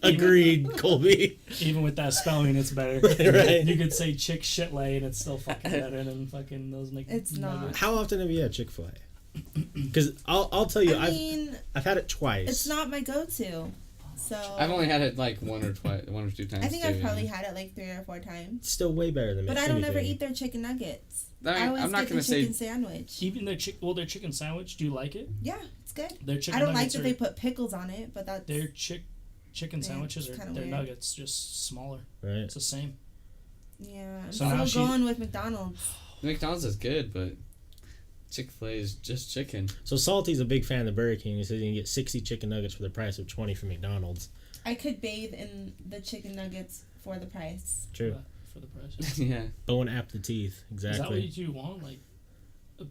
Agreed, Colby. Even with that spelling, it's better. Right. You could say chick shitlay and it's still fucking better than fucking those It's not. How often have you had Chick-fil-A? Because I'll tell you, I mean, I've had it twice. it's not my go-to. So I've only had it like one or 2 times. I think I've probably had it like 3 or 4 times. It's still way better than But I don't ever eat their chicken nuggets. I always I'm not get gonna the say chicken sandwich. Even their chicken sandwich, do you like it? Yeah, it's good. Their chicken I don't like nuggets that they put pickles on it, but that's... Their chicken sandwiches it's are kinda their weird. nuggets, just smaller. Right. It's the same. Yeah, I'm So now still going with McDonald's. McDonald's is good, but Chick-fil-A is just chicken. So Salty's a big fan of the Burger King. He says you can get 60 chicken nuggets for the price of 20 from McDonald's. I could bathe in the chicken nuggets for the price. True. For the price. Yeah. Bone ap the teeth. Exactly. Is that what you want? Like,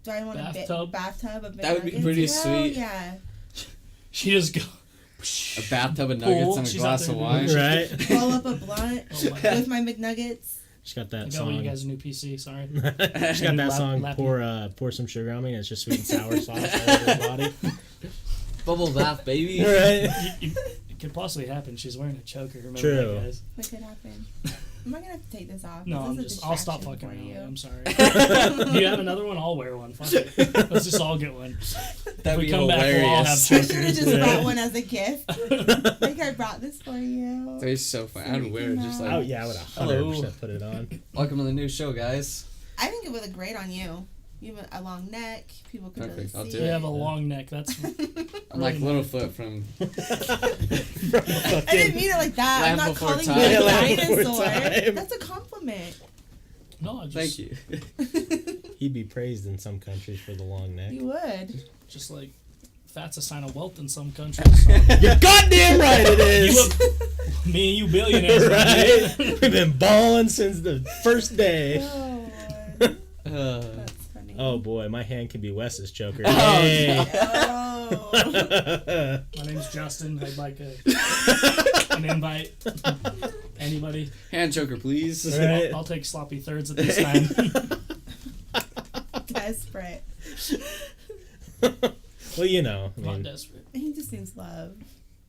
Do I want bathtub? a bathtub of That would be McNuggets? pretty Hell sweet. Yeah. she just go. A bathtub of nuggets and a She's glass out of there wine. doing Right. Roll up a blunt Oh my God. with my McNuggets. She's got that I got song. you guys a new PC. Sorry. She's got that song. Lap- Pour some sugar on me, and it's just sweet and sour sauce all over her body. Bubble bath, baby. Right. It could possibly happen. She's wearing a choker. Remember True. that, guys? What could happen? Am I gonna have to take this off? No, This is a I'll stop distraction fucking for around. you. I'm sorry. You have another one? I'll wear one. Fuck it. Let's just all get one. That'd we be come back, we'll all have hilarious. I should have just Yeah. brought one as a gift. I think I brought this for you. That'd be so fun. I'd wear it just like. Oh yeah, I would 100% put it on. Welcome to the new show, guys. I think it would look great on you. You have a long neck. People could Perfect, I'll really do see You it. have a long neck. That's I'm like Littlefoot from. I didn't mean it like that. Land I'm not Before calling you Time. a Land Before dinosaur. Time. That's a compliment. no. Just, Thank you. He'd be praised in some countries for the long neck. You would. Just like fat's a sign of wealth in some countries. So. You're goddamn right it is. Me and you billionaires. Right? We've been balling since the first day. Oh, Lord. That's funny. Oh boy, my hand can be Wes's choker. Oh, Hey. Oh. My name's Justin. I'd like an invite. Anybody? Hand choker, please. Right. I'll take sloppy thirds at this time. Desperate. Well, you know, I Not mean, desperate. He just needs love.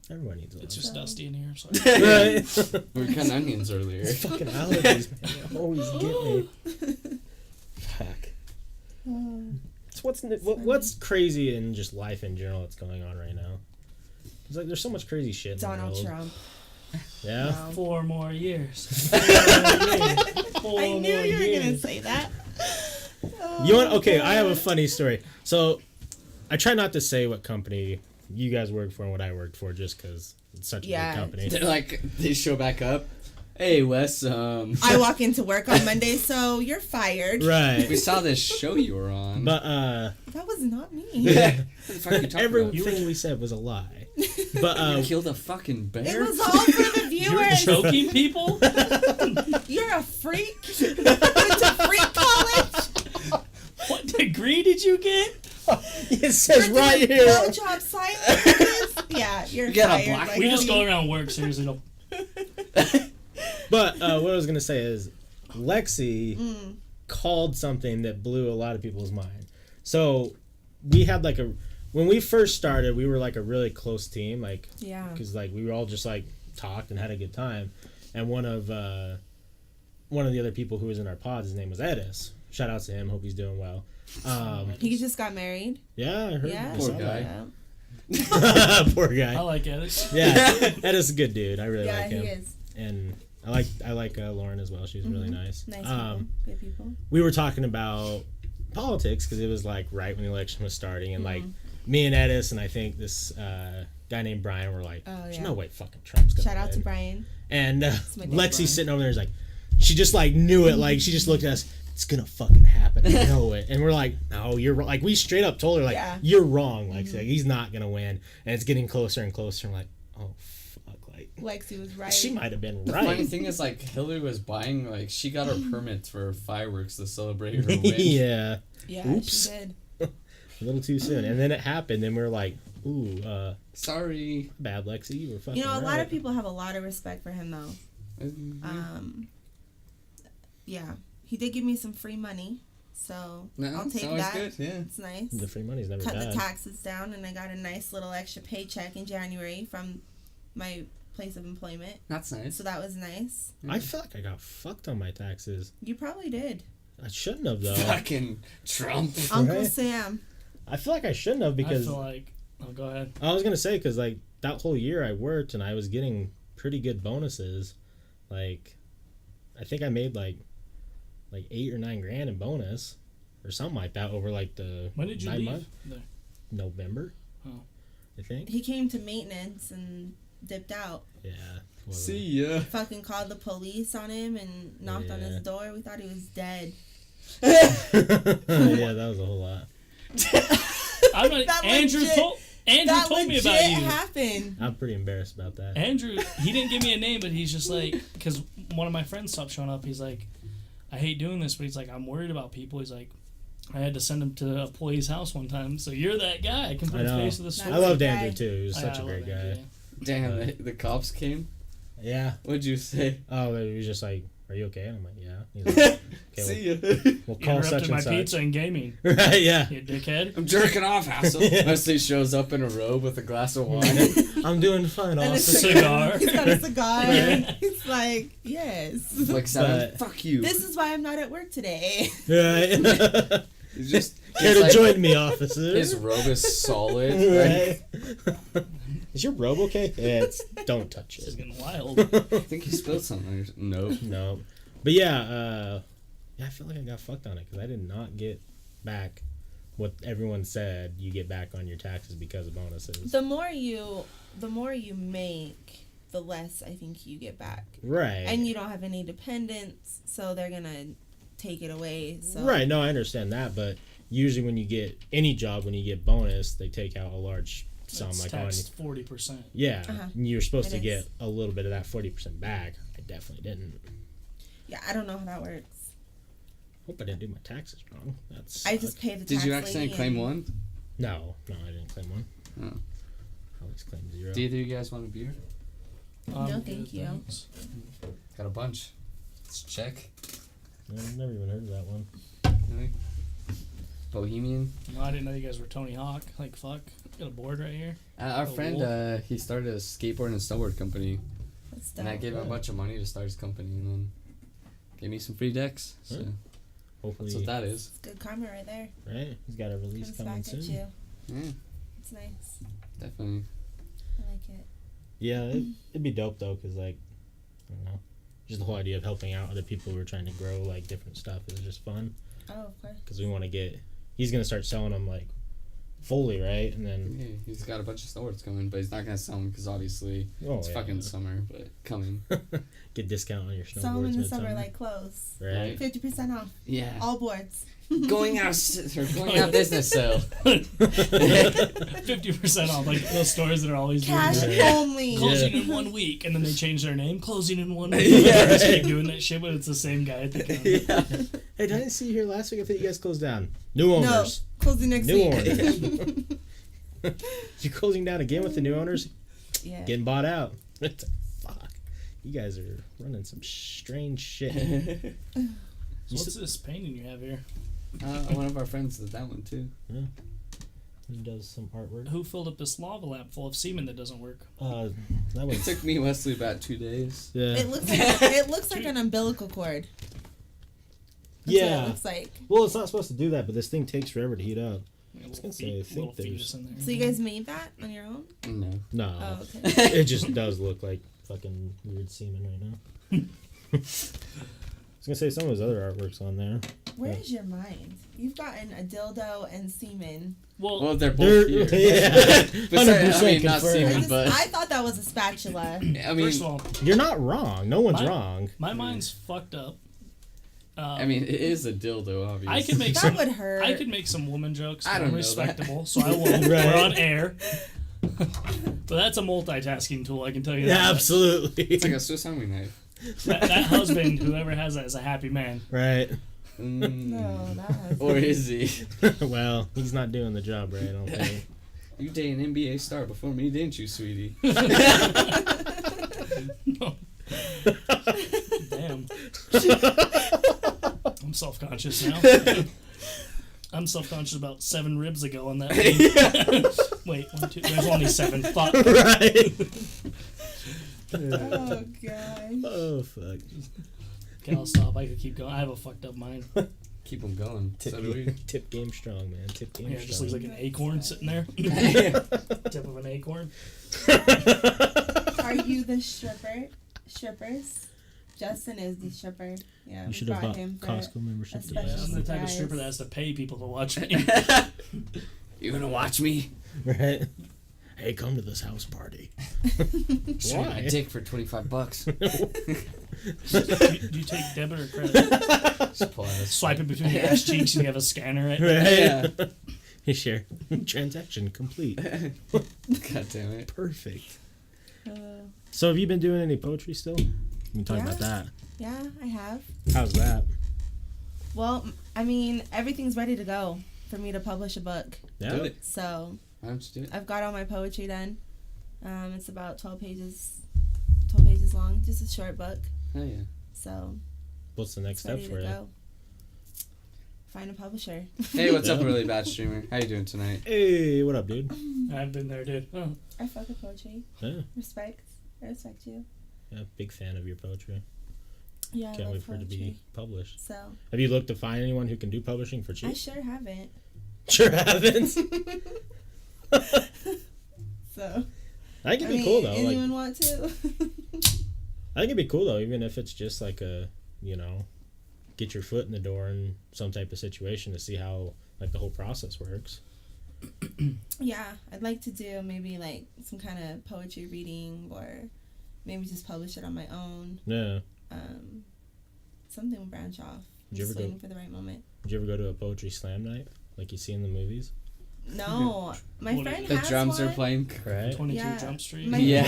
everyone needs love. It's just dusty in here. So. Right. We were cutting onions earlier. Fucking allergies, man. They always get me. Fuck. Oh. So what's crazy in just life in general that's going on right now? It's like there's so much crazy shit in Donald the world. Trump. Yeah. No. 4 more years. I knew you were gonna say that. Oh, You want? Okay, I have a funny story. So, I try not to say what company you guys work for and what I worked for, just because it's such a Yeah. big company. They're like, they show back up. Hey, Wes, I walk into work on Monday, so you're fired. we Right. saw this show you were on. But That was not me. What the fuck are you talking about? everything we said was a lie. But You killed a fucking It bear? was all for the You're viewers. choking people? You're a freak. You went to freak college. What degree did you get? It says right here. Blowjob silence. Yeah, you're fired. Like, we just go around work, seriously. No. But what I was gonna say is, Lexi called something that blew a lot of people's mind. So we had like when we first started, we were like a really close team, like because like we were all just like talked and had a good time. And one of the other people who was in our pod, his name was Edis. Shout out to him. Hope he's doing well. He just got married. Yeah, I heard. Yeah, poor guy. Poor guy. I like Edis. Yeah, Edis is a good dude. I really like him. Yeah, he is. And I like Lauren as well. She's really nice. Nice people. Good people. We were talking about politics because it was like right when the election was starting, and like me and Edis and I think this guy named Brian were like, "There's no way fucking Trump's gonna Shout out win." to Brian. And Lexi's sitting over there is like, she just like knew it. Like she just looked at us. It's gonna fucking happen. I know it. And we're like, no, you're wrong. Like we straight up told her like, you're wrong. Like, like he's not gonna win. And it's getting closer and closer. I'm like, oh fuck. Like Lexi was right. She might have been The right. funny thing is, like, Hillary was buying, like, she got her permits for fireworks to celebrate her win. Yeah. Yeah, Oops. she did. A little too soon. And then it happened, and we were like, ooh, sorry. bad Lexi, you were fucking You know, a right. lot of people have a lot of respect for him, though. Yeah. He did give me some free money, so I'll take that. Good, yeah. It's nice. The free money's never Cut bad. the taxes down, and I got a nice little extra paycheck in January from my place of employment. That's nice. So that was nice. I feel like I got fucked on my taxes. You probably did. I shouldn't have, though. Fucking Trump. Uncle Right? Sam. I feel like I shouldn't have because... I feel like... Oh, go ahead. I was going to say, because, like, that whole year I worked and I was getting pretty good bonuses. Like, I think I made, like 8 or 9 grand in bonus or something like that over, like, the When did you 9 leave? months. There. November. Oh. I think. He came to maintenance and dipped out. Yeah. Whatever. See ya. Fucking called the police on him and knocked on his door. We thought he was dead. Yeah, that was a whole lot. I'm not, Andrew told me about you. That happened. I'm pretty embarrassed about that. Andrew, he didn't give me a name, but he's just like, because one of my friends stopped showing up. He's like, I hate doing this, but he's like, I'm worried about people. He's like, I had to send him to a employee's house one time. So you're that guy. I can put his face to the story. I loved Andrew too. He was such a great guy. Andrew, Damn, the cops came? Yeah. What'd you say? Oh, he was just like, "Are you okay?" And I'm like, "Yeah." He's like, okay, See ya. We'll You call interrupted such my and such. pizza and gaming. Right? Yeah. You dickhead. I'm jerking off, asshole. Wesley shows up in a robe with a glass of wine. I'm doing fine. And a Awesome. cigar. He's got a cigar. And he's like, yes. Like, fuck you. This is why I'm not at work today. Right. He's just Care to join me, officer? His robe is solid. Right. Is your robe okay? Yeah, don't touch This is it. getting wild. I think he spilled something. Nope. No. But yeah, I feel like I got fucked on it because I did not get back what everyone said you get back on your taxes because of bonuses. The more you make, the less I think you get back. Right. And you don't have any dependents, so they're gonna take it away. So. Right. No, I understand that, but usually when you get any job, when you get bonus, they take out a large sum, It's like taxed 40%. Yeah, and you're supposed to It get is. a little bit of that 40% back. I definitely didn't. Yeah, I don't know how that works. Hope I didn't do my taxes wrong. I just pay the tax. Did you accidentally claim one? No, I didn't claim one. Oh. I always claim 0. Do either of you guys want a beer? No, Good, thank you. thanks. Got a bunch. Let's check. I've never even heard of that one. Really? Bohemian. No, I didn't know you guys were Tony Hawk. Like, fuck. Got a board right here. Our friend, he started a skateboard and snowboard company. That's And I dope. gave him a bunch of money to start his company, and then gave me some free decks. So Hopefully, that's what that is. It's good karma right there. right? He's got a release Comes coming back soon. at you. Yeah, It's nice. definitely. I like it. Yeah, it'd be dope though, cause like, I don't know, just the whole idea of helping out other people who are trying to grow like different stuff is just fun. Oh, of course. Cause we want to get. He's gonna start selling them like fully, right? And then Yeah, he's got a bunch of snowboards coming, but he's not gonna sell them because obviously it's yeah, fucking summer. But coming. get discount on your snowboards. Sell them in the summer midsummer. like clothes. Right. 50% off. Yeah. All boards. Going out business sale. 50% off. Like those stores that are always Cash doing only. closing in 1 week, and then they change their name. Closing in 1 week. Yeah. They just keep doing that shit, but it's the same guy at the counter. Hey, did I see you here last week? I thought you guys closed down. New owners. No, Closing next New week. owners. You closing down again with the new owners? Yeah. Getting bought out. Fuck. You guys are running some strange shit. So what's this painting you have here? One of our friends did that one too. Yeah. He does some artwork. Who filled up this lava lamp full of semen that doesn't work? That It was. took me Wesley about 2 days. Yeah. It looks like an umbilical cord. That's Yeah. what it looks like. Well, it's not supposed to do that, but this thing takes forever to heat up. I was gonna say, I think there's- in there. So you guys made that on your own? No. No. Oh, okay. It just does look like fucking weird semen right now. I was gonna say some of his other artwork's on there. Where is your mind? You've gotten a dildo and semen. Well, they're both here. Yeah. Besides, I mean, not confirmed. semen, but I thought that was a spatula. I mean, First of all, You're not wrong. No one's My- wrong. my mind's fucked up. I mean, it is a dildo, obviously. I can make That some. would hurt. I could make some woman jokes. I But don't I'm know respectable, so I won't. Right. We're on air. But that's a multitasking tool. I can tell you Yeah, that. much. absolutely. It's like a Swiss Army knife. That husband, whoever has that, is a happy man. Right. No, that has Or is he? Well, he's not doing the job right, I don't think. You dated an NBA star before me, didn't you, sweetie? No. Damn. I'm self-conscious now. I'm self-conscious about 7 ribs ago on that. Wait, 1, 2. There's only 7. Fuck. Right. Oh, God. Oh, fuck. Okay, I'll stop. I could keep going. I have a fucked up mind. Keep them going. Tip, So do we. tip game strong, man. Tip game Yeah, it just strong. looks like an acorn sitting there. Tip of an acorn. Are you the stripper? Strippers? Justin is the stripper. Yeah, You we should have brought bought him for Costco membership. a Yeah, special I'm the type of surprise. stripper that has to pay people to watch me. You gonna watch me? Right? Hey, come to this house party. Show you my dick for $25. Do you take debit or credit? Just pull out a Swipe it between your ass cheeks and you have a scanner, right? Right? Yeah. Hey, share. Transaction complete. God damn it. Perfect. Uh, So, have you been doing any poetry still? You can talk Yeah. about that. yeah, I have. How's that? Well, I mean, everything's ready to go for me to publish a book. Yeah. Do it. So Why don't you do it? I've got all my poetry done. It's about 12 pages long, just a short book. Oh yeah. So What's the next it's ready step for to you? go. Find a publisher. Hey, what's up, Yeah. really bad streamer? How you doing tonight? Hey, what up, dude? I've been there, dude. Oh. I fuck with poetry. Yeah. Respect. I respect you. Yeah, big fan of your poetry. Yeah, I Can't love wait for it to be poetry. published. So Have you looked to find anyone who can do publishing for I cheap? sure haven't. Sure haven't. So That could I be mean, cool though. anyone Like, want to? I think it'd be cool though, even if it's just like a, you know, get your foot in the door in some type of situation to see how like the whole process works. Yeah, I'd like to do maybe like some kind of poetry reading or maybe just publish it on my own. Yeah. Something will branch off. I'm Did you just ever go- waiting for the right moment. Did you ever go to a poetry slam night like you see in the movies? No, my Well, friend The has drums one. are playing. Right. 22 Yeah. Jump Street. My- Yeah.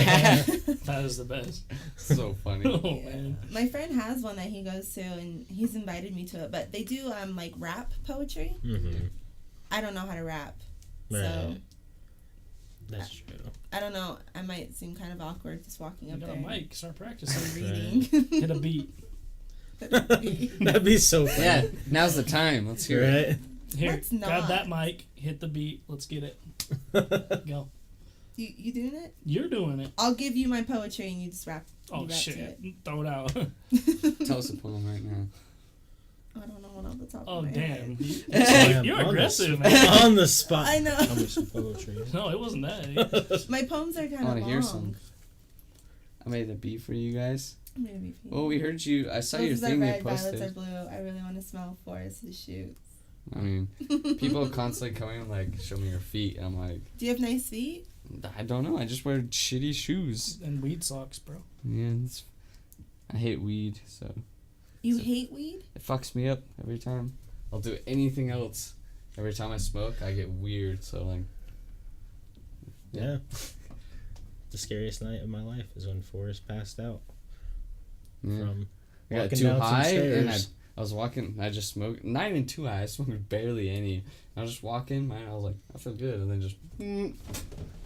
That is the best. So funny. Oh, Yeah. man. My friend has one that he goes to, and he's invited me to it. But they do like rap poetry. Mm-hmm. I don't know how to rap, so Right. That's true. I don't know. I might seem kind of awkward just walking You up got there a mic. Start practicing. and Hit a beat. reading. That'd be so funny. Yeah, now's the time. Let's hear it. Right? Here, Let's grab that not. mic. Hit the beat. Let's get it. Go. You doing it? You're doing it. I'll give you my poetry and you just rap. Oh, you rap to shit. it. Throw it out. Tell us a poem right now. I don't know what off the top Oh, of my damn. head. You're On the aggressive, spot. man. On the spot. I know. Tell me some poetry. No, it wasn't that. My poems are kind I of want long. to hear some. I made a beat for you guys. Maybe. Well, we heard you. I saw your Roses are thing you red, violets are posted. blue. I really want to smell forests and shoots. I mean, people constantly coming and like, show me your feet. And I'm like, Do you have nice feet? I don't know. I just wear shitty shoes. And weed socks, bro. Yeah, I hate weed, so You So- hate weed? it fucks me up every time. I'll do anything else. Every time I smoke, I get weird. So like, Yeah. The scariest night of my life is when Forrest passed out yeah. from I got walking too down some high and I stairs. I was walking. I just smoked. Not even 2 high. I smoked barely any. I was just walking. I was like, I feel good, and then just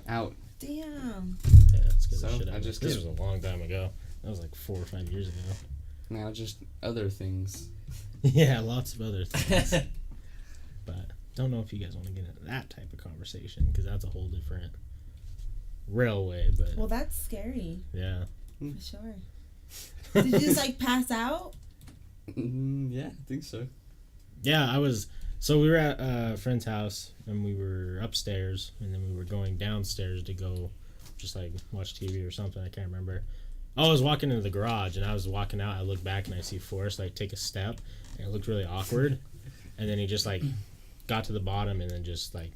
out. Damn. Yeah, that's good. So, Shit, this was a long time ago. That was like 4 or 5 years ago. Now just other things. Yeah, lots of other things. But don't know if you guys want to get into that type of conversation because that's a whole different railway. But Well, that's scary. yeah. For sure. Did you just like pass out? Yeah, I think so. Yeah, so we were at a friend's house and we were upstairs and then we were going downstairs to go just like watch TV or something. I can't remember. Oh, I was walking into the garage and I was walking out. I look back and I see Forrest like take a step and it looked really awkward. And then he just like got to the bottom and then just like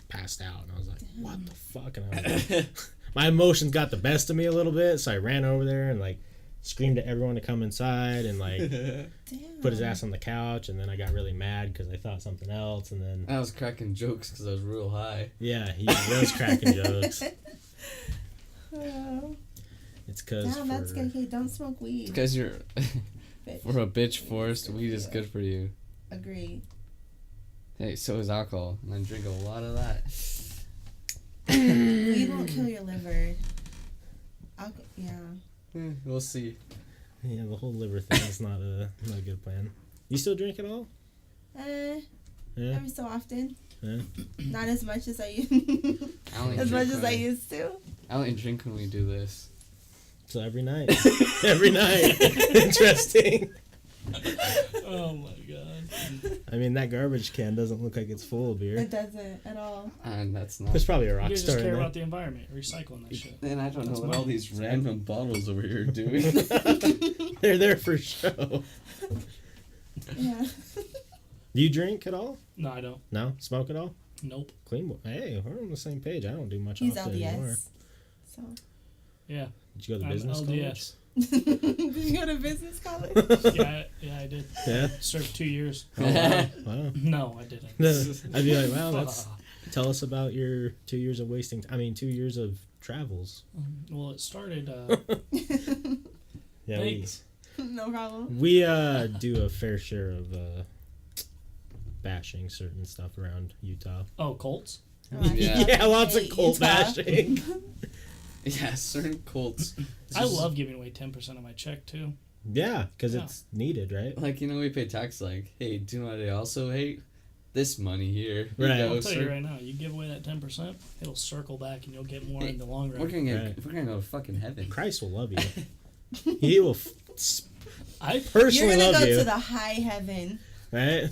passed out. And I was like, what the fuck? And I was like, my emotions got the best of me a little bit. So I ran over there and like screamed at everyone to come inside and like put his ass on the couch. And then I got really mad because I thought something else. And then I was cracking jokes because I was real high. yeah, he was cracking jokes. Oh. It's because Damn, that's good. Hey, don't smoke weed. Because you're Bitch. for a bitch Forrest, weed is good for you. Agree. Hey, so is alcohol, and I drink a lot of that. Weed won't kill your liver. Yeah. We'll see. Yeah, the whole liver thing is not a good plan. You still drink at all? Yeah. Every so often. Yeah. Not as much as I used to. I only drink when we do this. So every night. Every night. Interesting. Oh my god. I mean, that garbage can doesn't look like it's full of beer. It doesn't at all. And that's not. There's probably a You rock guys star just in care there. about the environment, recycling that shit. And I don't know That's what mine. all these random bottles over here are doing. They're there for show. Yeah. Do you drink at all? No, I don't. No? Smoke at all? Nope. Clean boy. Hey, we're on the same page. I don't do much He's often anymore. LDS. So. Yeah. Did you go to I'm business college? LDS. Did you go to business college? Yeah, I did. Yeah? Served 2 years. Oh, wow. Wow. No, I didn't. I'd be like, wow, tell us about your 2 years of 2 years of travels. Well, it started. Yeah, Thanks. No problem. we do a fair share of bashing certain stuff around Utah. Oh, Colts. Oh, I Yeah. Yeah, lots of hate cult Utah. bashing. Yeah, certain cults. It's I just- love giving away 10% of my check too. Yeah, because Yeah. it's needed, right? Like, we pay tax, like, hey, do you know what I also hate? This money here. You Right. go, I'll tell you sir. right now, you give away that 10%, it'll circle back and you'll get more Hey, in the long We're run. gonna go to fucking heaven. Christ will love you. He will I You're personally gonna love go you, to the high heaven. right?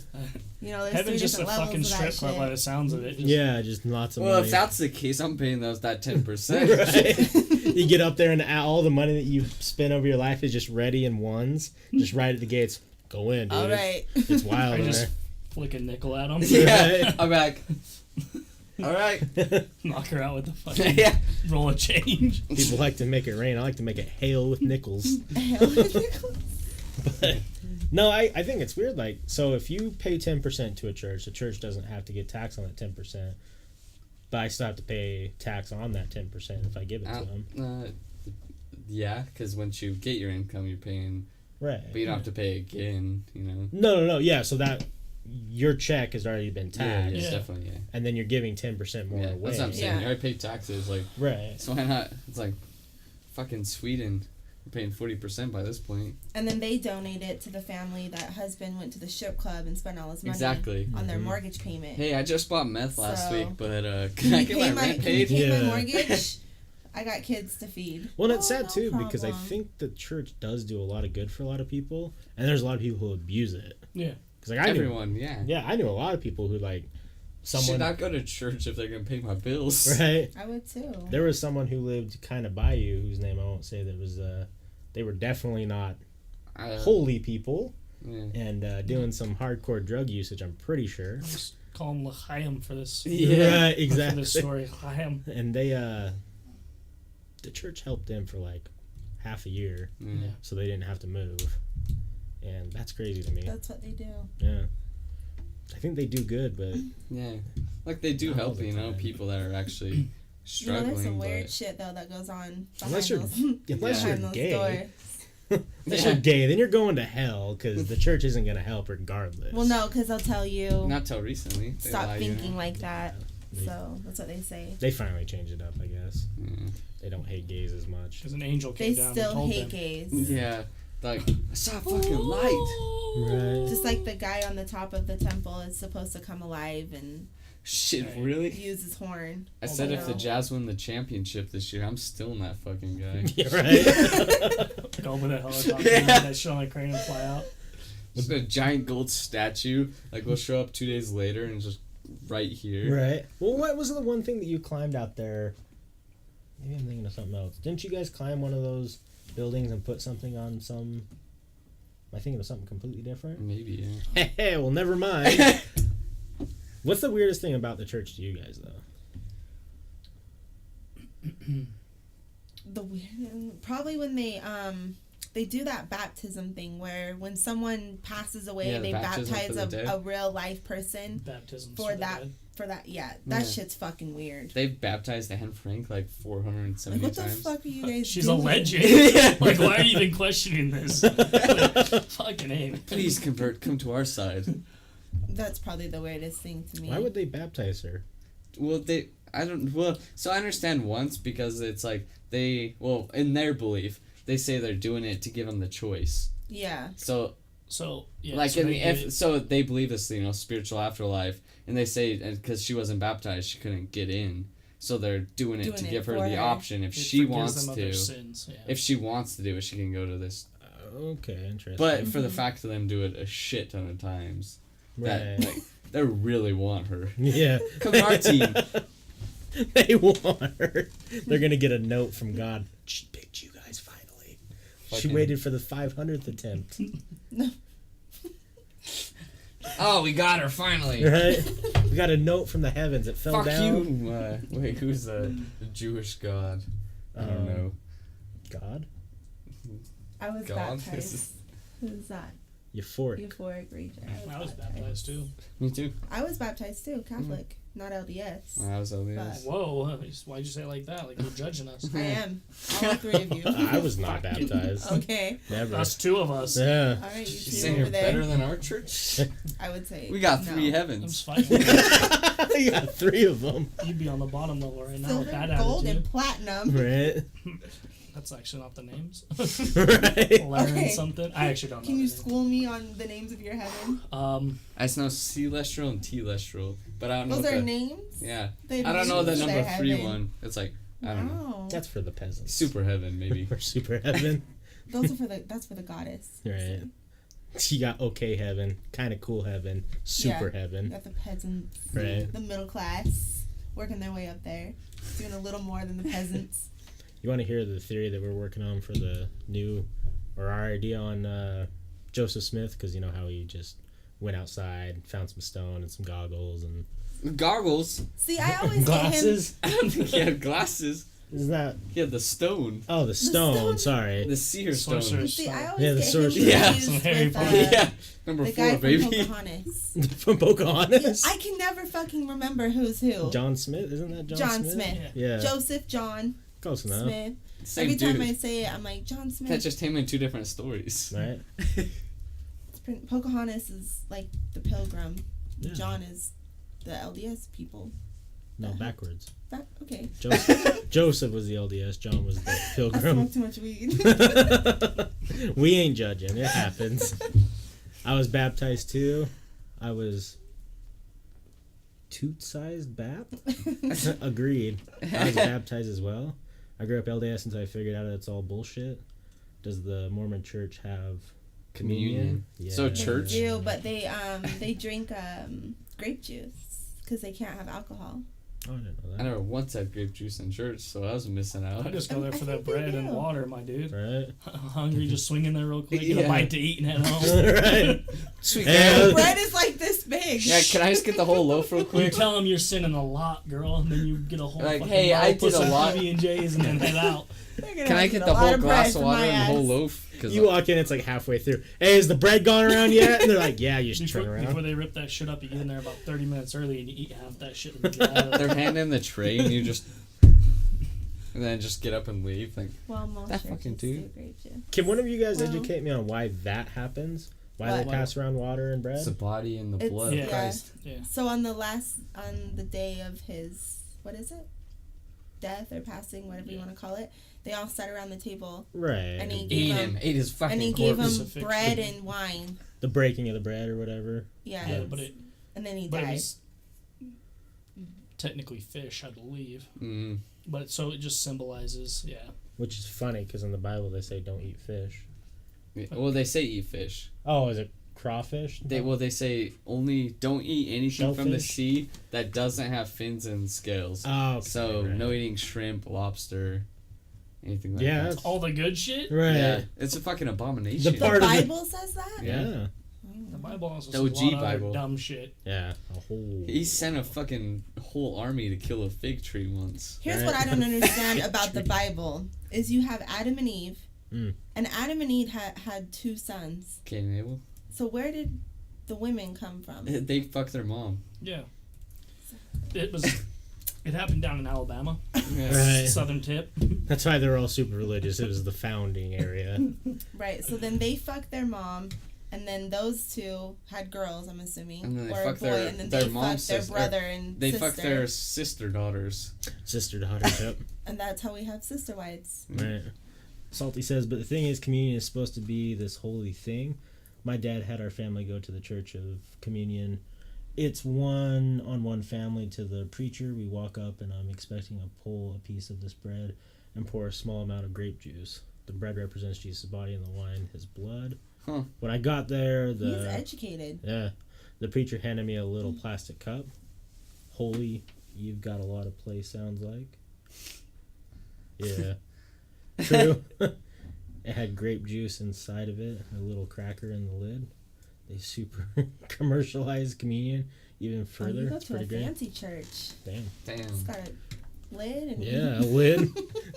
You know, there's Heaven's 3 just a different levels fucking of that strip club by shit. the sounds of it. Just, Yeah, just lots of Well, money. if that's the case, I'm paying that 10%. Right. You get up there and all the money that you spend over your life is just ready in ones, just right at the gates. Go in, dude. All right. It's wild I in just there. flick a nickel at them, Yeah, Right. I'm back. All right. knock her out with the fucking Yeah. roll of change. People like to make it rain. I like to make it hail with nickels. But, no, I think it's weird. Like, so if you pay 10% to a church, the church doesn't have to get taxed on that 10%. But I still have to pay tax on that 10% if I give it to them. Yeah, because once you get your income, you're paying, Right. but you don't have to pay again, No. Yeah, so that your check has already been Yeah, taxed, Yeah. definitely, yeah. and then you're giving 10% more Yeah, away. that's what I'm saying. Yeah. I pay taxes, like, Right. so why not? It's like fucking Sweden. We're paying 40% by this point. And then they donate it to the family that husband went to the strip club and spent all his money Exactly. on their Mhm. mortgage payment. Hey, I just bought meth last So- week, but can I get my rent Can you paid? pay my Yeah. mortgage? I got kids to feed. Well, and it's Oh, sad no too because I problem. think the church does do a lot of good for a lot of people, and there's a lot of people who abuse it. Yeah. Because like Everyone, yeah. I knew a lot of people who like Should someone not go to church if they're gonna pay my bills. right. I would too. There was someone who lived kind of by you, whose name I won't say. That was they were definitely not holy people, Yeah. and doing some hardcore drug usage. I'm pretty sure. Just call him L'chaim for this. Yeah. Right, For exactly. this story, L'chaim. And they the church helped them for like half a year, Yeah. so they didn't have to move, and that's crazy to me. That's what they do. Yeah, I think they do good, but Yeah. Like they do Not all help, the time. people that are actually You know, struggling. there's some but weird shit though that goes on behind Unless you're- those, unless behind you're those gay. doors. Unless you're gay, then you're going to hell because the church isn't going to help regardless. Well, no, because they'll tell you. Not till recently. Stop thinking like that. So that's what they say. They finally changed it up, I guess. Mm. They don't hate gays as much. Because an angel came down and told them. They still hate gays. Yeah. Like, I saw a fucking light. Right. Just like the guy on the top of the temple is supposed to come alive and Shit, really? use his horn. I said if the Jazz win the championship this year, I'm still that fucking guy. You're right. Go with a helicopter and that shit on a crane and fly out. Just a giant gold statue. Like, we'll show up 2 days later and just right here. Right. Well, what was the one thing that you climbed out there? Maybe I'm thinking of something else. Didn't you guys climb one of those buildings and put something on some... Am I thinking of something completely different? Maybe, yeah. Hey, well, never mind. What's the weirdest thing about the church to you guys, though? The weird, probably when they do that baptism thing where when someone passes away, they baptize a real life person. Baptism for that. That shit's fucking weird. They've baptized Anne Frank like 470 like, what times. the fuck are you guys She's doing? a legend. Like, why are you even questioning this? Like, fucking A. Please convert, come to our side. That's probably the weirdest thing to me. Why would they baptize her? Well, so I understand once because it's like in their belief, they say they're doing it to give them the choice. Yeah. So yeah. like so they believe this, spiritual afterlife, and they say because she wasn't baptized, she couldn't get in. So they're doing it to give her the option if she wants to. Sins, yeah. If she wants to do it, she can go to this. Okay, interesting. But for the fact of them do it a shit ton of times, right. that like they really want her. Yeah. Come to our team. They want her. They're gonna get a note from God. She picked you guys finally. She waited for the 500th attempt. Oh, we got her finally. Right? We got a note from the heavens. It fell Fuck down. you. Wait, who's the Jewish god? I don't know. God? I was baptized. Who's that? Euphoric region. I was baptized too. Me too. I was baptized too, Catholic, not LDS. I was LDS. Whoa, why'd you say it like that? Like you're judging us. I am. All three of you. I was not baptized. Okay. Never. Us two of us. Yeah. All right, you She's two saying over you're there. better than our church? I would say. We got 3 I'm heavens. fine. You got 3 of them. You'd be on the bottom level right now Silver, with that gold, attitude. and platinum. Right? That's actually not the names. Right. Learn something. I actually don't know. Can you school me on the names of your heaven? I just know Celestial and Telestial, but I don't know. Those are names? Yeah. They I don't know the names number for 3 heaven. one. It's like, I don't know. That's for the peasants. Super heaven, maybe. Or super heaven. Those are that's for the goddess. Right. You got okay heaven, kind of cool heaven, super You heaven. got the peasants, Right. the middle class, working their way up there, doing a little more than the peasants. You want to hear the theory that we're working on for the our idea on Joseph Smith? Because you know how he just went outside, found some stone and some goggles and... Goggles? See, I always glasses? I don't think he had glasses. Is that... He had the stone. Oh, the stone. Sorry. The seer stone. Sorcerer's See, I stone. always Yeah, the get him sorcerer. Yeah. confused Harry with, Potter. Yeah. Number the 4, guy baby. from Pocahontas. From Pocahontas? I can never fucking remember who's who. John Smith? Isn't that John Smith? Smith. Yeah. Joseph John Close enough. Smith. Same Every dude. time I say it, I'm like, John Smith. That's just him in 2 different stories. Right? Pocahontas is like the pilgrim. Yeah. John is the LDS people. No, backwards. Okay. Joseph was the LDS. John was the I pilgrim. smoke too much weed. We ain't judging. It happens. I was baptized too. I was toot-sized bap. Agreed. I was baptized as well. I grew up LDS until I figured out it's all bullshit. Does the Mormon Church have communion? Yeah. So church? They do, but they drink grape juice because they can't have alcohol. Oh, I didn't know I that. never once had grape juice in church, so I was missing out. I just go there for that think they bread and do. water, my dude. Right? Hungry, just swing in there real quick, get Yeah. a bite to eat and head home. Right. Sweet Yeah. God. Bread is like this big. Yeah, can I just get the whole loaf real You quick? tell them you're sinning a lot, girl, and then you get a whole Like, fucking hey, I bottle, put did a some lot. PB&Js and then head out. Can I get the whole glass of water and the whole loaf? Cause You walk in, it's like halfway through. Hey, is the bread gone around yet? And they're like, yeah, you should turn Before around. they rip that shit up, you get in there about 30 minutes early and you eat half that shit and get out of they're there. handing the tray and you just... And then just get up and leave. Like, well, most that churches fucking dude. do grape juice. Can one of you guys educate me on why that happens? Why What? they pass around water and bread? it's the body and the It's- blood yeah. of Christ. Yeah. So on the day of his, what is it? Death or passing, whatever you want to call it. They all sat around the table. Right. And he gave Ate his fucking and he gave corpse. him bread and wine. The breaking of the bread or whatever. Yeah. Yeah, but it and then he but it died. was technically fish, I believe. Mm. But so it just symbolizes, yeah. Which is funny because in the Bible they say don't eat fish. Yeah, well, they say eat fish. Oh, is it crawfish? They say only don't eat anything from the Shellfish? sea that doesn't have fins and scales. Oh, okay, So right. no eating shrimp, lobster, anything like Yeah, that. that's- All the good shit? Right. Yeah, it's a fucking abomination. The The part of it- Bible says that? Yeah. The Bible also The says a OG lot of Bible. other dumb shit. Yeah. A whole. He sent a fucking whole army to kill a fig tree once. Here's Right. what I don't understand about the Bible is you have Adam and Eve, Mm. and Adam and Eve had 2 sons. Cain and Abel. So where did the women come from? They fucked their mom. Yeah. It happened down in Alabama. Right. Southern tip. That's why they're all super religious. It was the founding area. Right. So then they fucked their mom, and then those 2 had girls. I'm assuming, And then they or a fucked boy, their- and then their they mom's fucked their sister- brother and They sister, fucked their sister daughters. Sister daughter. Yep. and that's how we have sister wives. Right. Salty says, but the thing is, communion is supposed to be this holy thing. My dad had our family go to the church of communion. It's one-on-one family to the preacher. We walk up, and I'm expecting to pull a piece of this bread and pour a small amount of grape juice. The bread represents Jesus' body, and the wine his blood. Huh. When I got there, He's educated. the preacher handed me a little plastic cup. Holy, you've got a lot of play, sounds like. Yeah. True. It had grape juice inside of it, a little cracker in the lid. They super commercialized communion even further. You go It's to a pretty great. fancy church. Damn. It's got a lid and Yeah, a lid.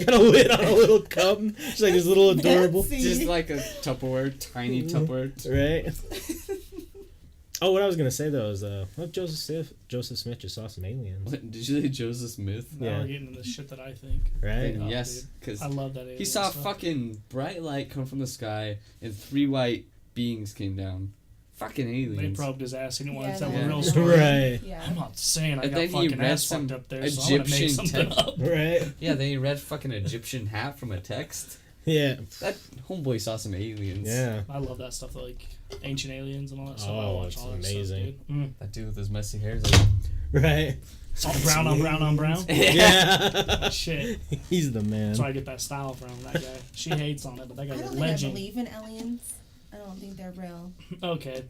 Got a lid on a little cup. It's like this little adorable. Fancy. Just like a Tupperware, tiny Tupperware. Right. Oh, what I was gonna say though is, what Joseph Smith just saw some aliens, What, did you say Joseph Smith? Now Yeah. we're getting into the shit that I think. right? And Oh, yes, dude. because I love that. he alien saw a stuff. fucking bright light come from the sky and 3 white beings came down. Fucking They aliens. probed his ass. He didn't want Yeah, to tell they the real did. story. Right. I'm Yeah. not saying I And got then he fucking read ass some fucked up there, so I'm gonna make Egyptian something text. up. Right. Yeah, then he read fucking Egyptian hat from a text. Yeah. That homeboy saw some aliens. Yeah. I love that stuff, like ancient aliens and all that stuff. I Oh, watch it's all that amazing. Stuff, dude. That dude with his messy hair is like, Right. All brown on brown on brown. Yeah. Shit. He's the man. That's where I get that style from. That guy. She hates on it, but that I guy's don't a think I legend. believe in aliens. I don't think they're real. Okay.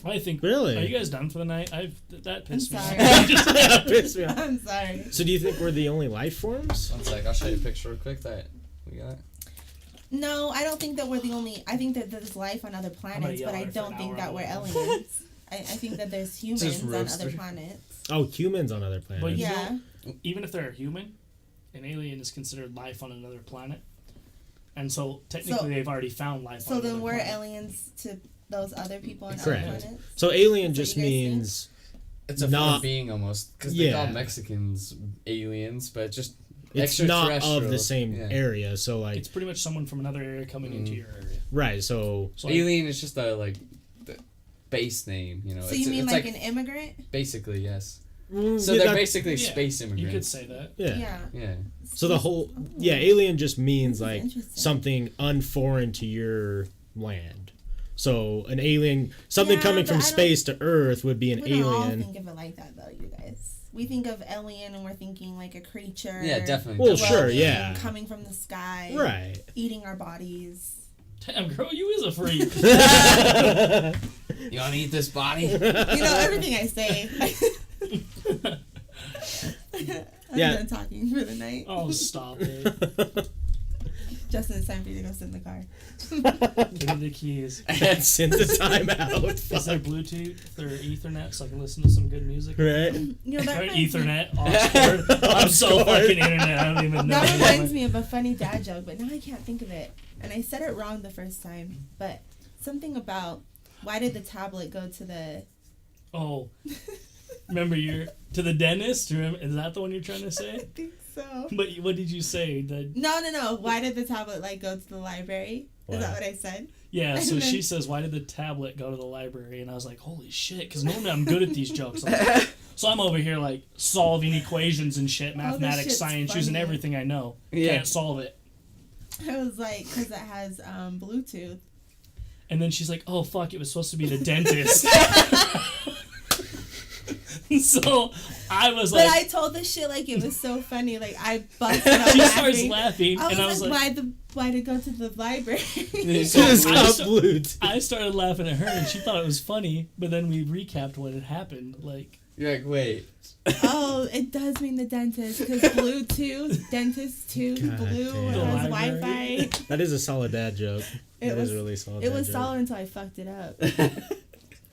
I think. Really? Are you guys done for the night? That pissed me sorry. off. Pissed me off. I'm sorry. So do you think we're the only life forms? one sec, I'll show you a picture real quick that we got. No, I don't think that we're the only. I think that there's life on other planets, yell but I at her for don't an think hour that on we're that. aliens. I think that there's humans on roast other her. planets. Oh, humans on other planets. But Yeah. Even if they're a human, an alien is considered life on another planet. And so technically So- they've already found life So on then another we're planet. aliens to those other people on Correct. other planets. So alien That's what just you guys think? means It's a Not- foreign being almost, because they call Yeah. Mexicans aliens, but just it's not of the extraterrestrial. same Yeah. area. So like, It's pretty much someone from another area coming into your area. right. So So Alien is just the base name, you know. So it's, you mean it's like an immigrant? basically, yes. So yeah, they're that- basically yeah, space you could immigrants. say that. yeah. Yeah. So the whole alien just means This is like interesting. something unforeign to your land. So an alien, something Yeah, coming but from I don't- space to Earth would be an We don't all alien. think of it like that, though, you guys. We think of alien and we're thinking like a creature. Yeah, definitely. Well, definitely. sure, floating, yeah. Coming from the sky. Right. Eating our bodies. Damn, girl, you is a freak. You want to eat this body? You know, everything I say. I'm Yeah. done talking for the night. Oh, stop it. Justin, it's time for you to go sit in the car. Give me the keys. Send the time out. Is there Bluetooth or Ethernet so I can listen to some good music? Right. You know, that Or reminds me- Ethernet, Oxford. I'm so Oxford. fucking internet. I don't even know. That anymore. reminds me of a funny dad joke, but now I can't think of it. And I said it wrong the first time, but something about why did the tablet go to the... Oh, remember you're to the dentist? Remember, is that the one you're trying to I say? think so. But what did you say? No. Why did the tablet go to the library? Is that what I said? Yeah, so she says, why did the tablet go to the library? And I was like, holy shit, because normally I'm good at these jokes. So I'm over here, solving equations and shit, mathematics, science, using everything I know. Yeah. Can't solve it. I was like, because it has Bluetooth. And then she's like, oh, fuck, it was supposed to be the dentist. So I was but I told this shit it was so funny. I busted up She laughing. starts laughing. I was why to go to the library? I started laughing at her, and she thought it was funny. But then we recapped what had happened. You're like, wait. Oh, it does mean the dentist because Bluetooth, dentist too, blue has Wi-Fi. That is a solid dad joke. That is a really solid. It was solid until I fucked it up.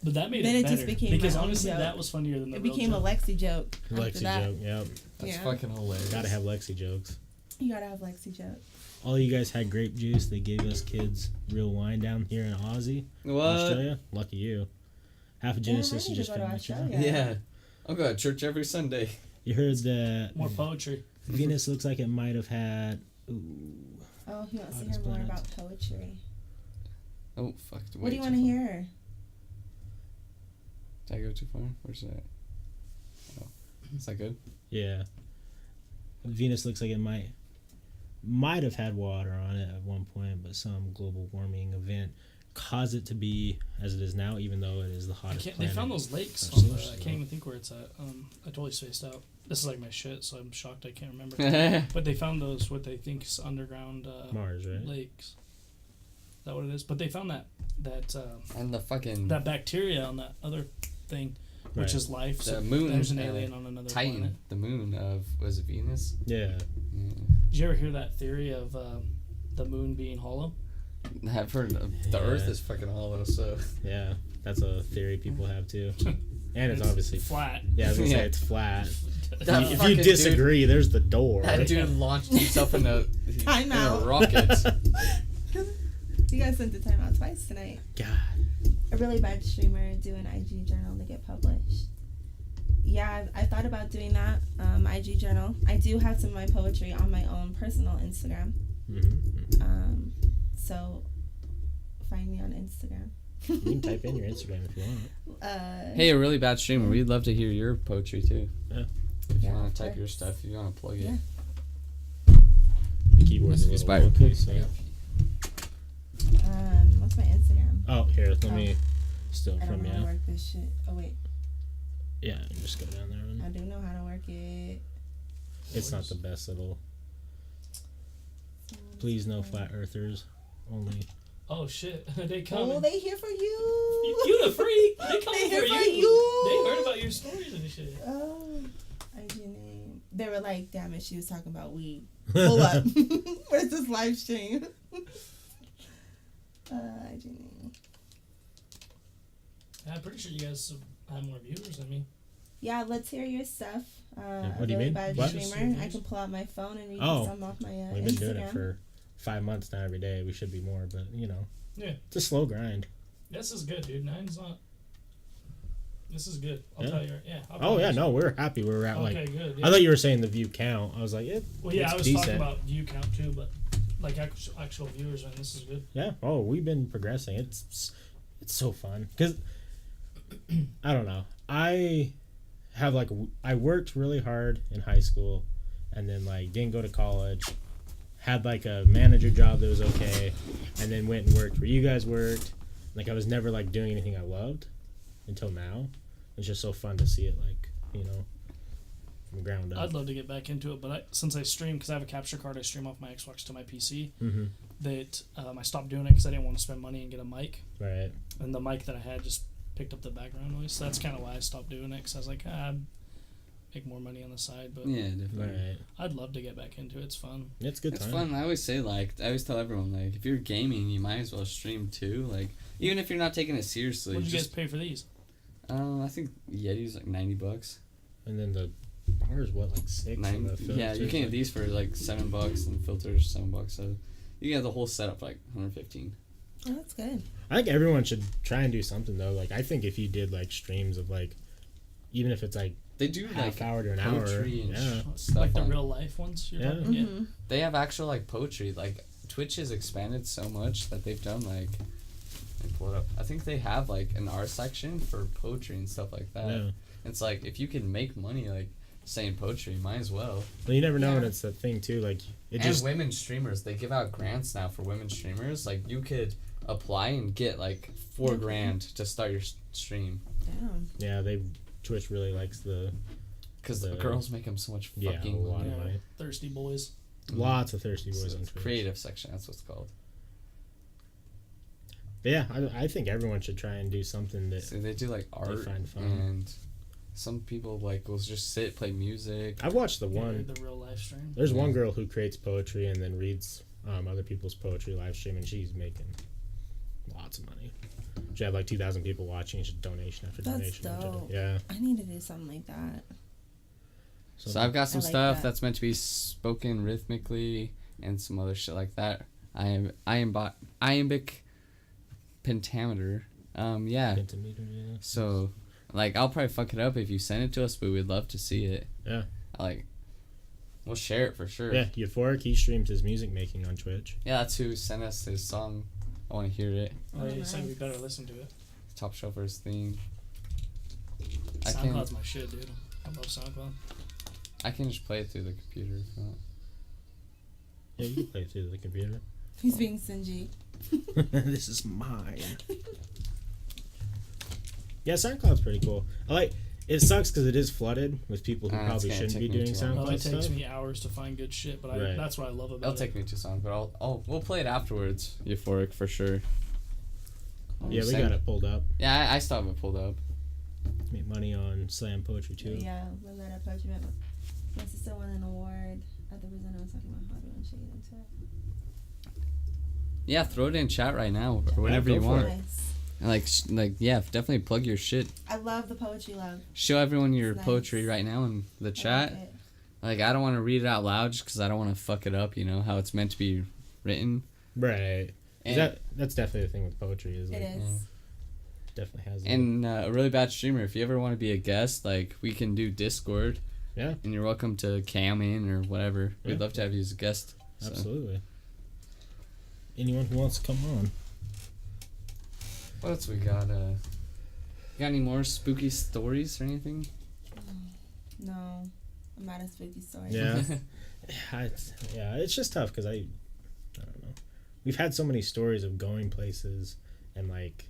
But that made it better. Just became because honestly, that was funnier than the real became joke. a Lexi joke. Lexi joke, yep. That's fucking hilarious. Gotta have Lexi jokes. You gotta have Lexi jokes. All you guys had grape juice. They gave us kids real wine down here in Aussie, Australia. Lucky you. Half of Genesis is just pretty much out. Yeah. I'll go to church every Sunday. You heard that more poetry. Venus looks like it might have had. Ooh. Oh, he wants to hear more about poetry. Oh fuck! What do you want to hear? Did I go too far? Where's that? Oh, is that good? Yeah. Venus looks like it might have had water on it at one point, but some global warming event caused it to be as it is now, even though it is the hottest planet. They found those lakes. I can't even think where it's at. I totally spaced out. This is my shit, so I'm shocked I can't remember. But they found those, what they think is underground Mars, right? Lakes. Is that what it is? But they found that and the fucking that bacteria on that other thing, which is life. The so moon. There's an alien on another Titan, planet. the moon of was it Venus? Yeah. Did you ever hear that theory of the moon being hollow? I've heard the Earth is fucking hollow. So yeah, that's a theory people have too, and it's obviously flat. Yeah, I was gonna say it's flat. If you disagree, there's the door. That dude launched himself in a rocket. You guys sent the timeout twice tonight. God. A really bad streamer do an IG journal to get published. Yeah, I thought about doing that. IG journal. I do have some of my poetry on my own personal Instagram. Mm-hmm. So find me on Instagram. You can type in your Instagram if you want. Hey, a really bad streamer. We'd love to hear your poetry too. Yeah. If you want to type your stuff, if you want to plug it. Yeah. The keyboard's a little wonky, so. What's my Instagram? Oh, here, let me steal I from don't you. know how to work this shit. Oh, wait. Yeah, just go down there. I do know how to work it. It's not the best little. Please, no flat earthers. Only. Oh shit! They come. Oh, they here for you. You the freak. They come They for here you. They heard about your stories and shit. Oh, IG name. They were like, damn it, she was talking about weed. Hold up. Where's this live stream? IG name. Yeah, I'm pretty sure you guys have more viewers than me. Yeah, let's hear your stuff. What do you really mean? bad What? streamer. I can pull out my phone and read some off my We've been Instagram. doing it for 5 months now every day. We should be more, but Yeah. It's a slow grind. This is good, dude. 9's not. This is good. I'll tell you. Yeah. No, we're happy where we're at. Okay, good. Yeah. I thought you were saying the view count. I was like, well, yeah, I was decent. talking about view count too, but actual viewers, man, this is good. Yeah. Oh, we've been progressing. It's so fun because I don't know. I worked really hard in high school, and then didn't go to college. Had a manager job that was okay, and then went and worked where you guys worked. I was never doing anything I loved until now. It's just so fun to see it from the ground up. I'd love to get back into it, but since I stream, because I have a capture card, I stream off my Xbox to my PC. Mm-hmm. That I stopped doing it because I didn't want to spend money and get a mic. Right. And the mic that I had just picked up the background noise. So that's kind of why I stopped doing it, because I was like, I'd make more money on the side. But yeah, definitely. Right. I'd love to get back into it. It's fun. It's good time. It's fun. I always say I always tell everyone if you're gaming, you might as well stream too. Even if you're not taking it seriously. What did you guys pay for these? I think Yeti's $90. And then the bar is what, 6? Yeah, you can get these for $7 and filters $7. So you get the whole setup for $115. Oh, that's good. I think everyone should try and do something though. I think if you did streams of even if it's They do half like hour to an poetry hour. and stuff Like the on- real life ones. You're Yeah. talking? Mm-hmm. They have actual like poetry. Like Twitch has expanded so much that they've done like. Let me pull it up. I think they have like an art section for poetry and stuff like that. Yeah. It's like if you can make money like saying poetry, might as well. Well, you never know, Yeah. and it's that thing too. Like it And just women streamers, they give out grants now for women streamers. Like you could apply and get like $4,000 to start your stream. Damn. Twitch really likes the Because the girls make them so much a fucking lot money. of money. Thirsty boys. Lots of thirsty boys So on it's Twitch. creative section, that's what it's called. But yeah, I think everyone should try and do something that So they do like art find fun. and some people like will just sit, play music. I've watched the Yeah, one. the real live stream. There's one girl who creates poetry and then reads other people's poetry live stream, and she's making lots of money. She had like 2,000 people watching. It's just donation after That's donation. After dope. yeah. I need to do something like that. So I've got some I like stuff that. that's meant to be spoken rhythmically and some other shit like that. Iambic pentameter. Yeah. Pentameter, yeah. So, like, I'll probably fuck it up if you send it to us, but we'd love to see it. Yeah. We'll share it for sure. Yeah, Euphoric, he streams his music making on Twitch. Yeah, that's who sent us his song. I want to hear it. Oh, yeah, you said we nice. better listen to it. Topshelfers theme. I SoundCloud's my shit, dude. I love SoundCloud. I can just play it through the computer if you want. Yeah, you can play it through the computer. He's being stingy. This is mine. Yeah, SoundCloud's pretty cool. It sucks because it is flooded with people who It's probably gonna shouldn't take be me doing too long. SoundCloud Well, it takes stuff. me hours to find good shit, but Right. that's what I love about It'll it. take me 2 songs, but we'll play it afterwards. Euphoric for sure. Yeah, we got it pulled up. Yeah, I still have it pulled up. Make money on slam poetry too. Yeah, we let our poetry. My sister won an award at the reason I was talking about how we want to get into it. Yeah, throw it in chat right now or whatever go you for want. it. Nice. Yeah, definitely plug your shit. I love the poetry love. Show everyone your It's nice. poetry right now in the chat. I like it. Like, I don't want to read it out loud just because I don't want to fuck it up, you know, how it's meant to be written. Right. And, That's definitely the thing with poetry is like It is. definitely has. and a really bad streamer, if you ever want to be a guest, like, we can do Discord. Yeah. And you're welcome to cam in or whatever. Yeah. We'd love to have you as a guest. So. Absolutely. Anyone who wants to come on. What else we got? Got any more spooky stories or anything? No, I'm not a spooky story. Yeah. It's just tough because I don't know. We've had so many stories of going places and like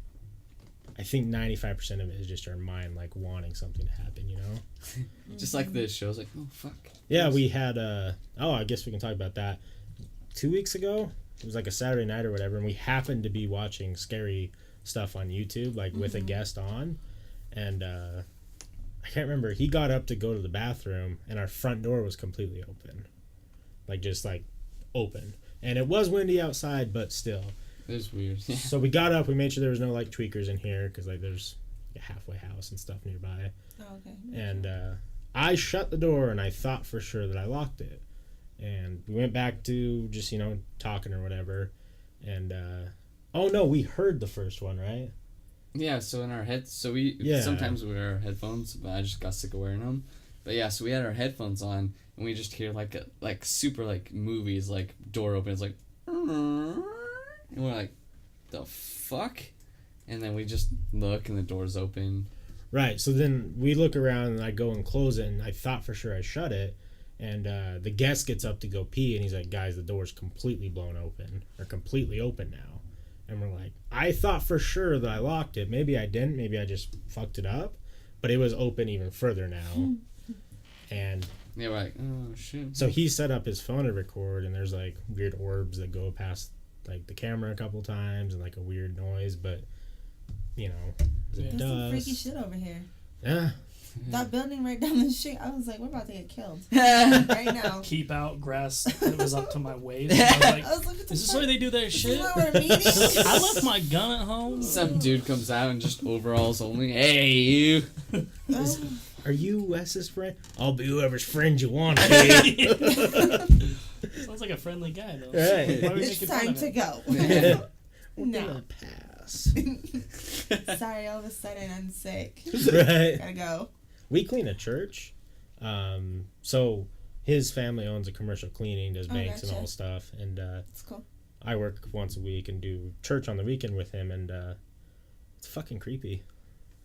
I think 95% of it is just our mind like wanting something to happen, you know? Just like this show's like, oh, fuck. Yeah, we had I guess we can talk about that. 2 weeks ago, it was like a Saturday night or whatever, and we happened to be watching scary stuff on YouTube, like with a guest on, and I can't remember. He got up to go to the bathroom, and our front door was completely open, just open, and it was windy outside, but still. It was weird. So we got up. We made sure there was no like tweakers in here because like there's a halfway house and stuff nearby. Oh, okay. And I shut the door, and I thought for sure that I locked it. And we went back to just, talking or whatever. And, oh no, we heard the first one, right? Yeah, so in our heads, sometimes we wear our headphones, but I just got sick of wearing them. But yeah, so we had our headphones on, and we just hear like super like movies, like door opens, like, and we're like, the fuck? And then we just look, and the door's open. Right, so then we look around, and I go and close it, and I thought for sure I shut it. And the guest gets up to go pee, and he's like, guys, the door's completely blown open, or completely open now. And we're like, I thought for sure that I locked it. Maybe I didn't. Maybe I just fucked it up. But it was open even further now. And yeah, we're like, oh, shit. so he set up his phone to record, and there's like weird orbs that go past like the camera a couple times, and like a weird noise. But, Yeah. There's some freaky shit over here. Yeah. That building right down the street, I was like, we're about to get killed right now. Keep out grass that was up to my waist. I was like, I was like, what the is this fuck? where they do their This shit? is where we're meeting? I left my gun at home. Some dude comes out and just overalls only. Hey, you. Oh. Are you Wes's friend? I'll be whoever's friend you want to be. Sounds like a friendly guy, though. Right. Why are we It's making fun time of to him? go. We're No. gonna pass. Sorry, all of a sudden I'm sick. Right. Gotta go. We clean a church. So his family owns a commercial cleaning, does banks and all stuff, and that's cool. I work once a week and do church on the weekend with him, and it's fucking creepy.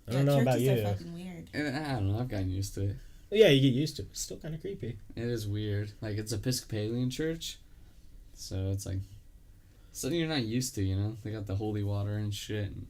I don't know about you. Churches are fucking weird. I don't know. I've gotten used to it. Yeah, you get used to it. It's still kind of creepy. It is weird. Like, it's Episcopalian church, so it's like something you're not used to, you know? They got the holy water and shit. And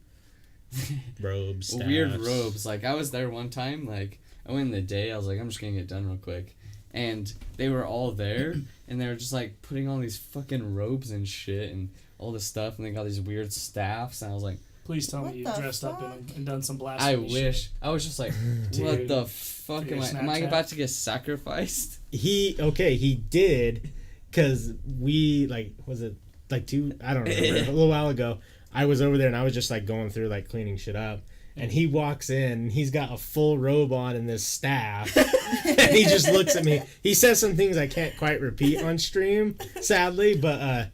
robes, staffs. Weird robes. Like, I was there one time, like, I went in the day, I was like, I'm just gonna get done real quick. And they were all there, and they were just, like, putting all these fucking robes and shit and all this stuff, and they got these weird staffs, and I was like, please tell me you dressed up in them and done some blasphemy. I wish. Shit. I was just like, what the fuck am I about to get sacrificed? He did, because we, like, was it, like, I don't remember, a little while ago, I was over there, and I was just, like, going through, like, cleaning shit up, and he walks in, he's got a full robe on and this staff, and he just looks at me. He says some things I can't quite repeat on stream, sadly, but,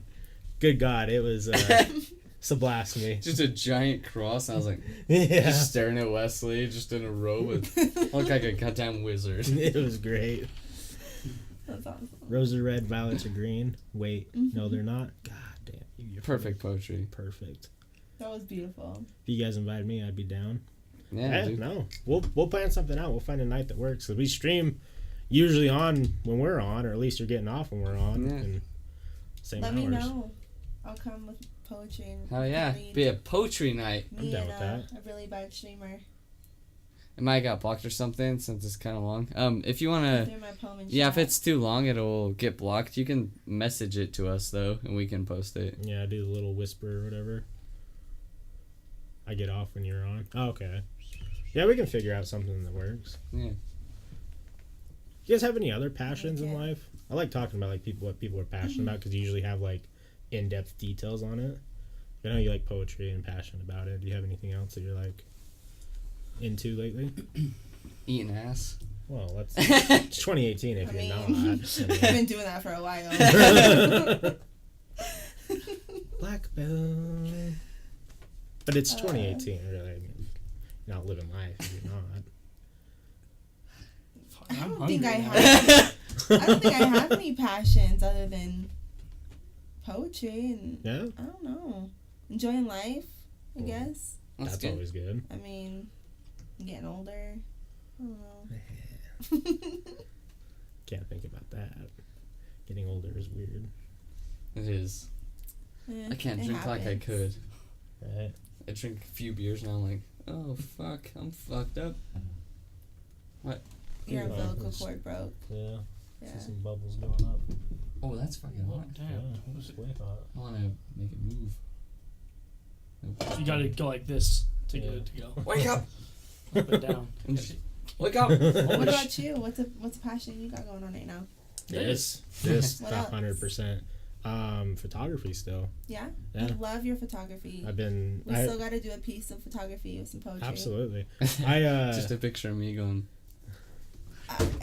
good God, it was, it's a blasphemy. Just a giant cross, and I was like, yeah. Just staring at Wesley, just in a robe. I look like a goddamn wizard. It was great. That's awesome. Roses are red, violets are green. Wait, no, they're not. God damn, you're perfect poetry. Perfect. That was beautiful. If you guys invited me, I'd be down. Yeah, dude. No, we'll plan something out. We'll find a night that works. So we stream usually on when we're on, or at least you're getting off when we're on. Yeah. And same Let hours. me know. I'll come with poetry. And Hell yeah, be a poetry night. I'm down with that. A really bad streamer. It might have got blocked or something since it's kind of long. If you wanna, Through my poem and yeah, chat. if it's too long, it'll get blocked. You can message it to us though, and we can post it. Yeah, I do the little whisper or whatever. I get off when you're on. Oh, okay. Yeah, we can figure out something that works. Yeah. You guys have any other passions in life? I like talking about like what people are passionate about, because you usually have like in-depth details on it. I know you like poetry and passionate about it. Do you have anything else that you're like into lately? Eating ass. Well, it's 2018 if you're not. I've been doing that for a while. Black belt. But it's 2018, really. I mean, you're not living life if you're not. I don't think I have any passions other than poetry and I don't know, enjoying life, I guess. That's always good. I mean, I'm getting older. I don't know. Can't think about that. Getting older is weird. It is. Yeah, I can't drink like I could. Right. I drink a few beers now. I'm like, oh fuck, I'm fucked up. What? Your umbilical cord broke. Yeah. Yeah. See some bubbles going up. Oh, that's fucking hot. Damn. Yeah, it's way hot. I want to make it move. Nope. You gotta go like this to get it to go. Wake up! Up and down. Wake up! What about you? What's a passion you got going on right now? This What else? 100%. Photography still. Yeah? Yeah. I love your photography. We still got to do a piece of photography with some poetry. Absolutely. Just a picture of me going.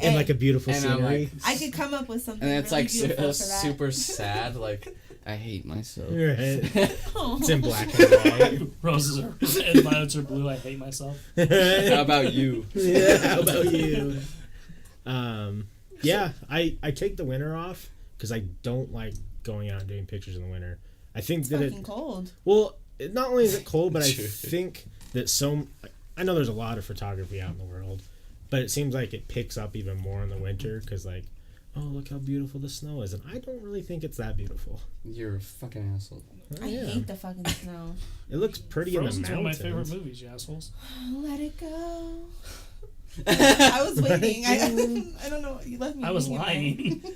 In like a beautiful scenery. I could come up with something. And it's really like beautiful for that. super sad. Like, I hate myself. Right. Oh. It's in black and white. Roses are and violets are blue. I hate myself. How about you? Yeah, how about you? Yeah, I take the winter off because I don't like going out and doing pictures in the winter. I think that fucking cold. Well, not only is it cold, but I True. think that I know there's a lot of photography out in the world, but it seems like it picks up even more in the winter because, like, oh, look how beautiful the snow is. And I don't really think it's that beautiful. You're a fucking asshole. Oh, I hate the fucking snow. It looks pretty Frozen's in the mountains. one of my favorite movies, you assholes. Let it go. I was waiting. I don't know. You left me. I was hanging lying. there.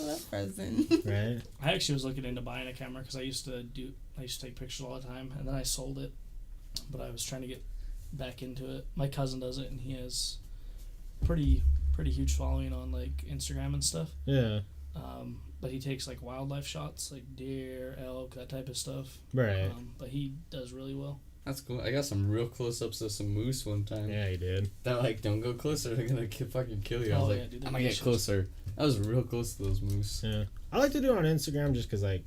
I love Frozen. Right? I actually was looking into buying a camera because I used to take pictures all the time, and then I sold it. But I was trying to get back into it. My cousin does it, and he has pretty huge following on like Instagram and stuff. Yeah. But he takes like wildlife shots, like deer, elk, that type of stuff. Right. But he does really well. That's cool. I got some real close-ups of some moose one time. Yeah, you did. That like, don't go closer. They're gonna fucking kill you. I was like, dude, I'm gonna get closer. I was real close to those moose. Yeah. I like to do it on Instagram just because, like,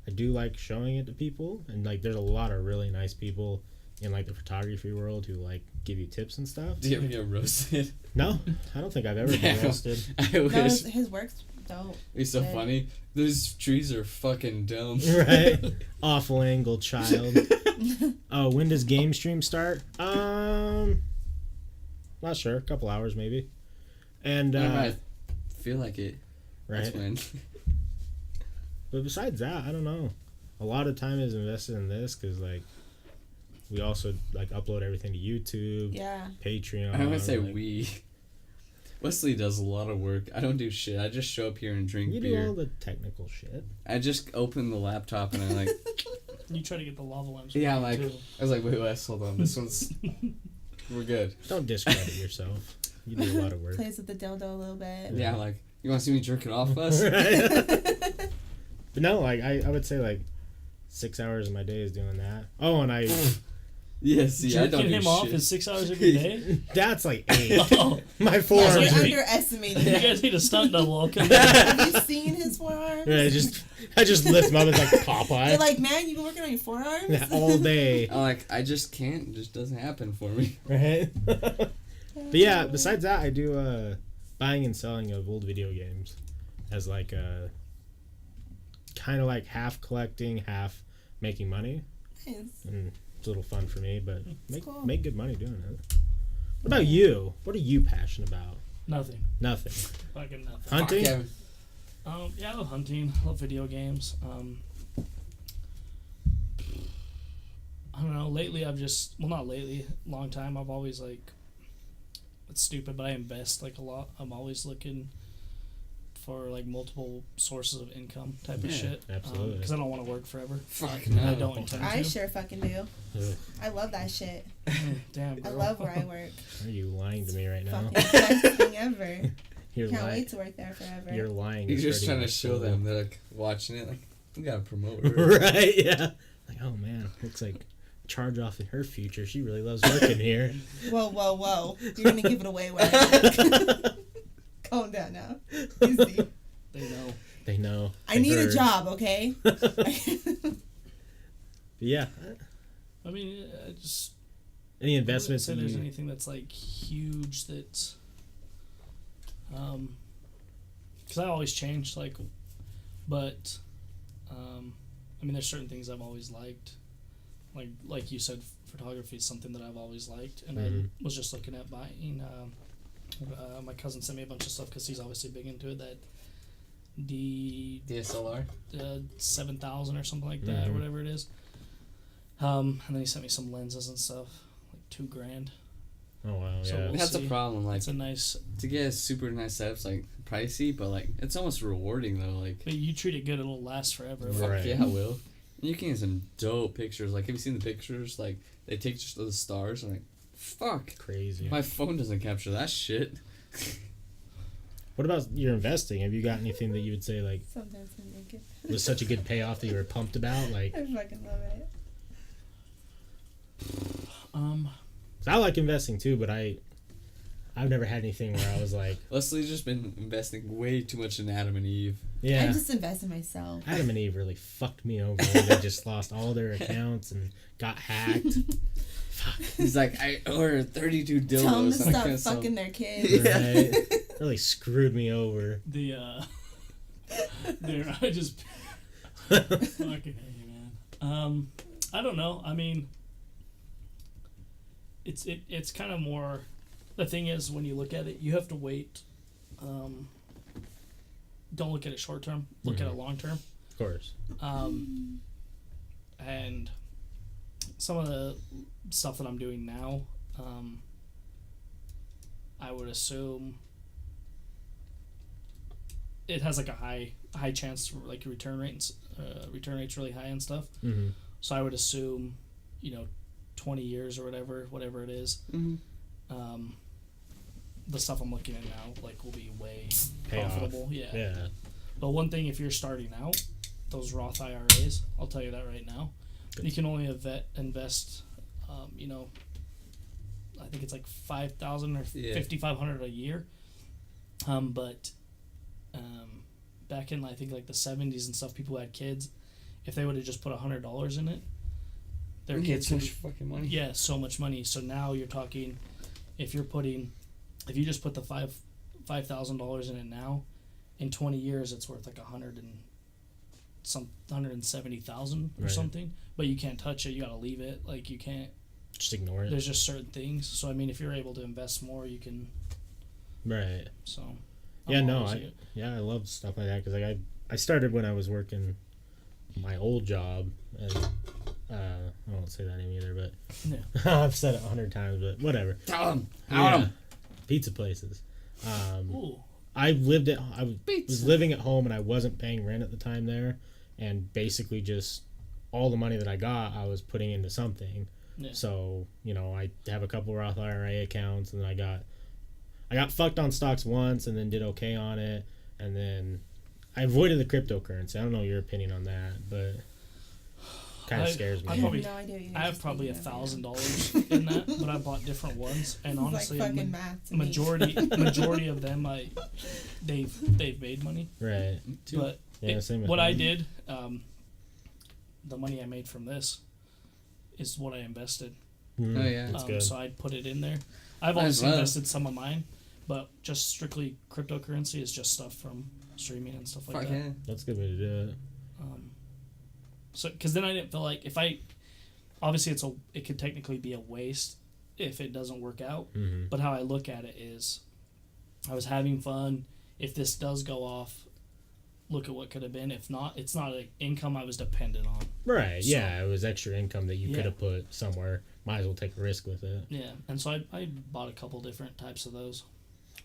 I do like showing it to people. And, like, there's a lot of really nice people in like the photography world who like give you tips and stuff. Do you ever get roasted? No, I don't think I've ever been roasted. I wish. No, his work's dope. It's so funny. Those trees are fucking dumb. Right? Awful angle, child. Oh, when does game stream start? Not sure. A couple hours maybe. And I feel like it. Right. That's when. But besides that, I don't know. A lot of time is invested in this because like we also like upload everything to YouTube. Yeah. Patreon. I would say like, we. Wesley does a lot of work. I don't do shit. I just show up here and drink beer. You do all the technical shit. I just open the laptop and I like. You try to get the lava lamps. Yeah, I too. was like, wait, Wes, hold on. This one's. We're good. Don't discredit yourself. You do a lot of work. Plays with the dildo a little bit. Yeah, like, you want to see me jerking off, Wes? But no, like I would say like 6 hours of my day is doing that. Oh, and I. Yeah, see, I don't jerking do him shit. off is 6 hours of your day. That's like 8. Oh, My forearms. You're Are, underestimating you him. guys need a stunt double. I'll come Have you seen his forearms? I just lift him up as like Popeye. You're like, man, you've been working on your forearms? Yeah, all day. I'm like, I just can't. It just doesn't happen for me. Right? But yeah, besides that, I do buying and selling of old video games as like a kind of like half collecting, half making money. Nice. And it's a little fun for me, but Cool. make good money doing it. What about you? What are you passionate about? Nothing. Nothing. Fucking nothing. Hunting? Fuck, Kevin. Yeah, I love hunting. I love video games. I don't know. Lately, I've just not lately. Long time. I've always like. It's stupid, but I invest like a lot. I'm always looking for like multiple sources of income type of shit. Absolutely. Because I don't want to work forever. Fuck I no. don't intend to. I sure fucking do. Ugh. I love that shit. Damn. I Girl. love where I work. Are you lying to me right now? Fucking best thing ever. You're Can't lying. wait to work there forever. You're lying. He's It's just hurting trying my to show soul. them. They're like watching it. Like, we gotta promote her. Right? Yeah. Like, oh man, looks like charge off in her future. She really loves working here. Whoa, whoa, whoa. You're going to give it away where I work. Calm down now. Easy. They know. They know. I need a job, okay? Yeah. I mean, I just. Any investments? I wouldn't say there's you... anything that's like huge that. Because I always change, like, but, I mean, there's certain things I've always liked, like you said, photography is something that I've always liked, and I was just looking at buying. My cousin sent me a bunch of stuff because he's obviously big into it. That DSLR? 7000 or something like that, or whatever it is. And then he sent me some lenses and stuff, like $2,000. Oh wow, So yeah. we'll That's see. a problem. Like, It's a nice. to get a super nice setup's like pricey, but like it's almost rewarding though. Like, But you treat it good, it'll last forever. Right. fuck yeah, I will. You can get some dope pictures. Like, have you seen the pictures? Like, they take just the stars. I'm like, fuck. Crazy. My phone doesn't capture that shit. What about your investing? Have you got anything that you would say like Sometimes I make it. was such a good payoff that you were pumped about? Like, I fucking love it. 'cause I like investing too, but I've never had anything where I was like, Leslie's just been investing way too much in Adam and Eve. yeah. I just invest in myself. Adam and Eve really fucked me over when they just lost all their accounts and got hacked. Fuck. He's like, I ordered 32 dildos. Tell them to and I stop couldn't sell fucking them." their kids. Right? Really screwed me over. There, I just fucking hate you, man. I don't know. I mean, it's kind of more. The thing is, when you look at it, you have to wait. Don't look at it short term. Look at it long term. Of course. And some of the stuff that I'm doing now, I would assume it has like a high chance for like return rates really high and stuff. Mm-hmm. So I would assume, 20 years or whatever it is. Mm-hmm. The stuff I'm looking at now like will be way Payoff. profitable. Yeah. Yeah. But one thing, if you're starting out, those Roth IRAs, I'll tell you that right now, you can only invest, I think it's like $5,000 or $5,500 a year. But back in I think like the 70s and stuff, people who had kids, if they would have just put $100 in it, their You kids get so can much fucking money. Yeah, so much money. So now you're talking, if you just put the $5,000 in it now, in 20 years it's worth like 170,000 or something. But you can't touch it. You gotta leave it. Like you can't just ignore it. There's just certain things. So I mean, if you're able to invest more, you can. Right. So. I love stuff like that because like I started when I was working my old job, and I won't say that name either, but I've said it 100 times, but whatever. Tell them. Pizza places. Ooh. I was living at home and I wasn't paying rent at the time there, and basically just all the money that I got I was putting into something. Yeah. So I have a couple Roth IRA accounts, and then I got fucked on stocks once and then did okay on it, and then I avoided the cryptocurrency. I don't know your opinion on that, but kind of scares me. I have probably $1,000 in that, but I bought different ones, and honestly, like majority of them, they've made money. Right. But what I did, the money I made from this is what I invested. Mm-hmm. Oh yeah, that's good. So I'd put it in there. I've also invested some of mine, but just strictly cryptocurrency is just stuff from streaming and stuff like that. Yeah. That's a good way to do it. So, because then I didn't feel like obviously it could technically be a waste if it doesn't work out. Mm-hmm. But how I look at it is, I was having fun. If this does go off, look at what could have been. If not, it's not an income I was dependent on. Right. So, yeah, it was extra income that you could have put somewhere. Might as well take a risk with it. Yeah, and so I bought a couple different types of those.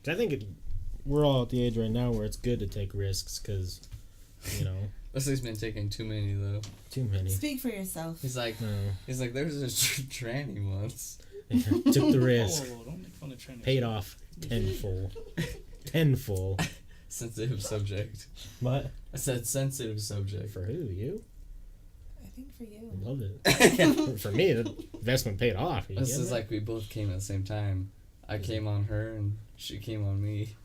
I think we're all at the age right now where it's good to take risks because, Leslie's been taking too many though. Too many. Speak for yourself. He's like, there was a tranny once. Yeah, took the risk. Don't make fun of trannies. Paid off tenfold. Tenfold. Sensitive subject. What? I said sensitive subject. For who? You? I think for you. I love it. For me, the investment paid off. This is like we both came at the same time. I came on her and she came on me.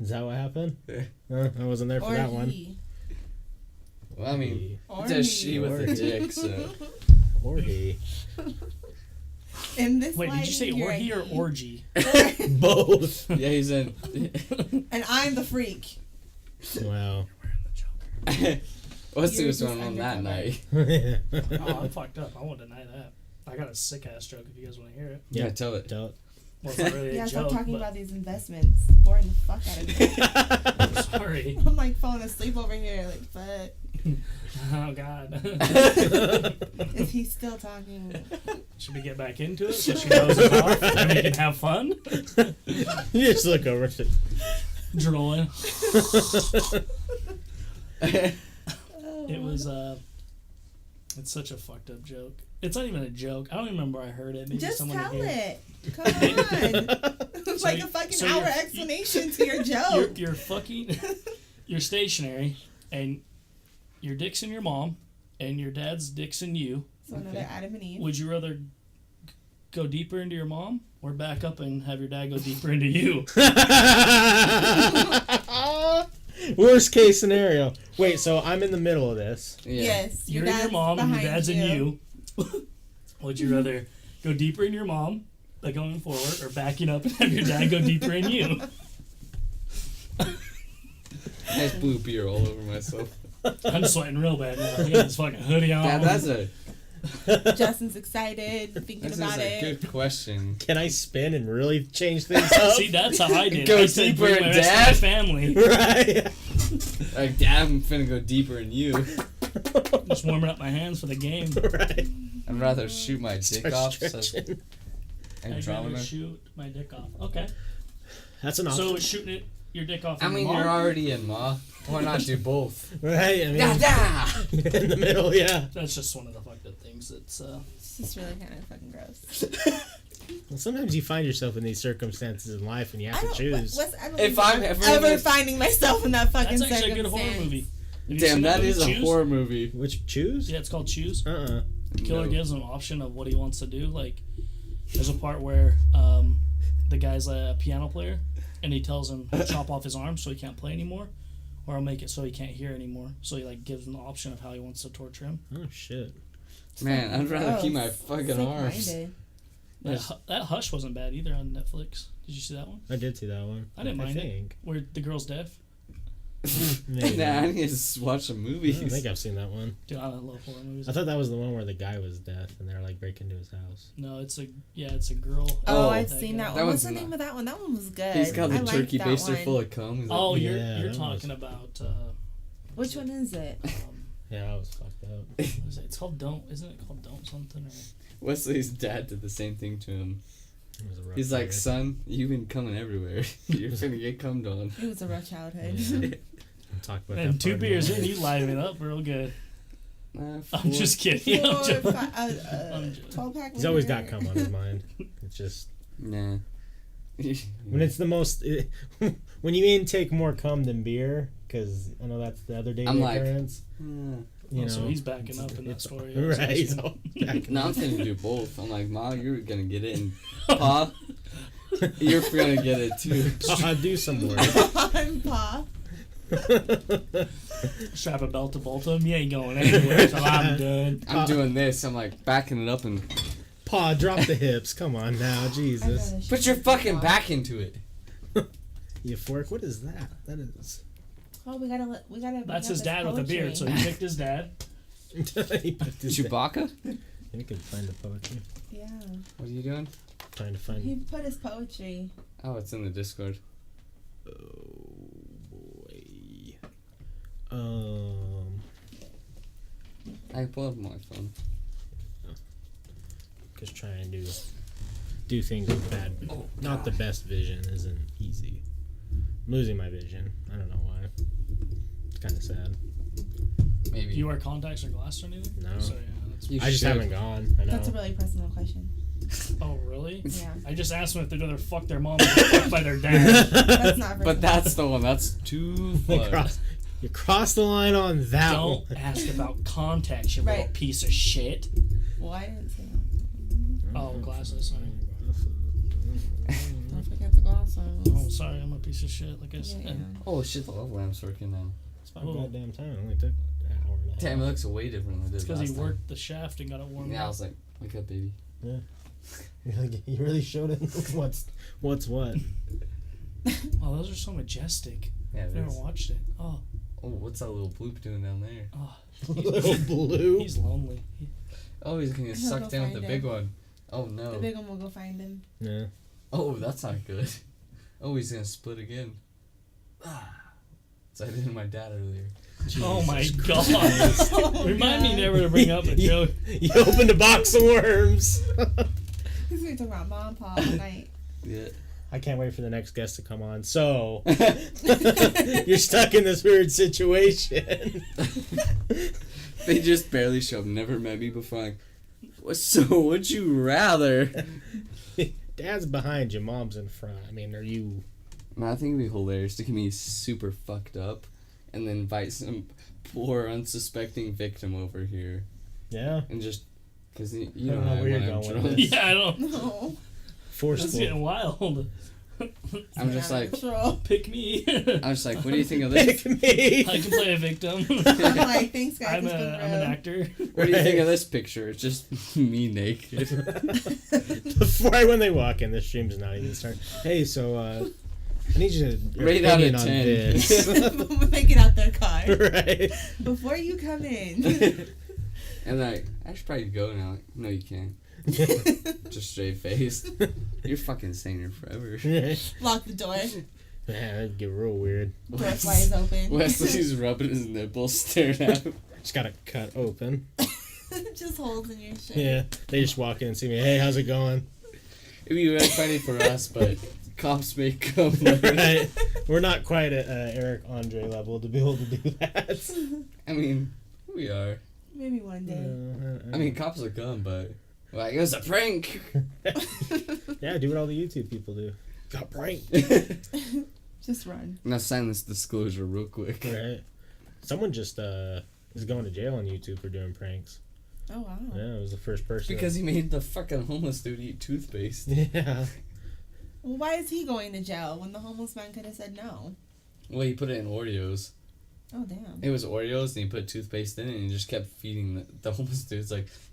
Is that what happened? Yeah. I wasn't there for that one. Well, I mean, it's a she with a dick, so. Or he. In this Wait, did you say orgy or orgy? Both. Yeah, he's in. And I'm the freak. Wow. Wesley was going on that night. Oh, I'm fucked up. I won't deny that. I got a sick ass joke if you guys want to hear it. Yeah, tell it. Tell it. Well, it's not really a joke. Stop talking about these investments. Boring the fuck out of me. I'm sorry. I'm like falling asleep over here. Like, but. Oh God. Is he still talking? Should we get back into it so she knows it's off and we can have fun? You just look over to drooling. It was it's such a fucked up joke. It's not even a joke. I don't even remember where I heard it. Maybe just someone tell here. it. Come on. It's like a fucking hour explanation to your joke. You're stationary and your dick's in your mom and your dad's dick's in you. So another Adam and Eve. Would you rather go deeper into your mom or back up and have your dad go deeper into you? Worst case scenario. Wait, so I'm in the middle of this. Yeah. Yes. You're in your mom and your dad's in you. Would you rather go deeper in your mom, like going forward, or backing up and have your dad go deeper in you? I have blue beer all over myself. I'm sweating real bad now. I got this fucking hoodie on. Yeah, that's a Justin's excited, thinking about it. That's a good question. Can I spin and really change things up? See, that's how I did. Go I deeper in Dad. Dad? Family. Right. Like, Dad, I'm finna go deeper in you. Just warming up my hands for the game. Right. I'd rather shoot my dick off. I'd rather shoot my dick off. Okay. That's an option. So shooting your dick off. I mean, you're already in, Ma. Why not do both? Right. I mean, in the middle, yeah. That's just one of the fucked up things. It's just really kind of fucking gross. Well, sometimes you find yourself in these circumstances in life, and you have to choose. If I'm ever finding myself in that fucking circumstance. That's actually a good horror movie. Damn, that is a horror movie. Which Choose? Yeah, it's called Choose. The killer gives him an option of what he wants to do. Like, there's a part where the guy's a piano player, and he tells him to chop off his arm so he can't play anymore, or I'll make it so he can't hear anymore. So he gives him the option of how he wants to torture him. Oh shit! Man, I'd rather keep my Gross. fucking arms. Sick-minded. That Hush wasn't bad either on Netflix. Did you see that one? I did see that one. I didn't mind it. it. Where the girl's deaf. Nah, I need to watch some I movies. don't think I've seen that one. Dude, I love horror movies. I thought that was the one where the guy was deaf and they're like breaking into his house. No, it's a girl. Oh, Oh, I've that seen guy. that That one. What's one's the name of that one? That one was good. He's got I the liked turkey that baster one. full of cum. He's like, Oh, Yeah, you're that talking was- about. Which one is it? Yeah, I was fucked up. What is it? It's called Don't. Isn't it called Don't something? Or Wesley's dad did the same thing to him. It was a rough He's like, period. son, you've been coming everywhere. You're finna get cummed on. It was a rough childhood. Yeah. Talk about and that 2 part beers more. in, you liven it up real good. Nah, I'm just kidding. I'm 4 joking. 12-pack. He's always got cum on his mind. It's just Nah. when it's the most when you intake more cum than beer, because I know that's the other daily I'm like, occurrence. You know, So he's backing up in that it's- story. right? He's all backing No, I'm up. finna do both. I'm like, Ma, you're gonna get it, and Pa, you're gonna get it too. I'll do some work. I'm Pa. Strap a belt to both of them. You ain't going anywhere till I'm done. I'm doing this. I'm like backing it up and Pa, drop the hips. Come on now, Jesus. put your fucking back into it. You fork. What is that? That is. Oh, we gotta. That's his dad with a beard, so he picked his dad. He picked his Chewbacca? You could find the poetry. Yeah. What are you doing? Trying to find. He put his poetry. Oh, it's in the Discord. Oh boy. I can pull up my phone. Just trying to do things with bad. Oh, not the best vision isn't easy. I'm losing my vision. I don't know why. It's kind of sad. Maybe. Do you wear contacts or glasses or anything? No. So, yeah, that's, You I just should. haven't gone. I know. That's a really personal question. oh, really? Yeah. I just asked them if they're gonna fuck their mom or fucked by their dad. That's not. But that's the one. That's too far. You crossed the line on that Don't one. ask about contacts, you Right. little piece of shit. Well, I didn't say that. Oh, glasses, sorry. Don't forget the glasses. Oh, sorry, I'm a piece of shit, like I said. Yeah. Oh shit, the love lamp's working now. It's about goddamn time. It only took an hour and a half. Damn, it looks way different than it It's did because he last time. worked the shaft and got it warmed Yeah, I up. was like, wake up, baby. Yeah. You really showed it. What's what? Oh, those are so majestic. Yeah, I've it never is. watched it. Oh, Oh, what's that little bloop doing down there? oh, Little blue. he's lonely. Oh, he's gonna get He'll sucked go in with the find big him. one. Oh no. The big one will go find him. Yeah. Oh, that's not good. Oh, he's gonna split again. So I did my dad earlier. Oh my Jesus god. Oh, Remind me God. never to bring up a joke. You opened a box of worms. He's gonna talk about mom and pa all night. Yeah. I can't wait for the next guest to come on. So, you're stuck in this weird situation. They just barely show up. Never met me before. Like, so would you rather? Dad's behind you, mom's in front. I mean, are you... Man, I think it'd be hilarious to get me super fucked up, and then invite some poor unsuspecting victim over here, Yeah? and just because you I know don't know how I where you're when I'm going with drunk. this. Yeah, I don't. No. It's Forceful. getting wild. I'm just like, Control. Pick me. I'm just like, what do you think of this? Pick me! I can play a victim. I'm like, thanks guys. I'm it's been an real. actor. What do you think of this picture? It's just me naked. Before when they walk in, the stream's not even starting. Hey, so, I need you to... your Rate out of opinion on 10. this. Make it out their car Right. before you come in. And like, I should probably go now. Like, no, you can't. Just straight faced. You're fucking staying here forever. Lock the door. Man, that'd get real weird. Door flies open. Wesley's rubbing his nipples, staring at him. Just gotta cut open. Just holes in your shirt. Yeah, they just walk in and see me. Hey, how's it going? It'd be really funny for us, but cops may come later. Right. We're not quite at Eric Andre level to be able to do that. I mean, we are. Maybe one day. I mean, cops will come, but like, it was a prank. Yeah, do what all the YouTube people do. Got pranked. Just run. Now sign this disclosure real quick. Right. Someone just is going to jail on YouTube for doing pranks. Oh wow. Yeah, it was the first person. Because he made the fucking homeless dude eat toothpaste. Yeah. Well, why is he going to jail when the homeless man could have said no? Well, he put it in Oreos. Oh, damn. It was Oreos, and he put toothpaste in it, and he just kept feeding the homeless dude.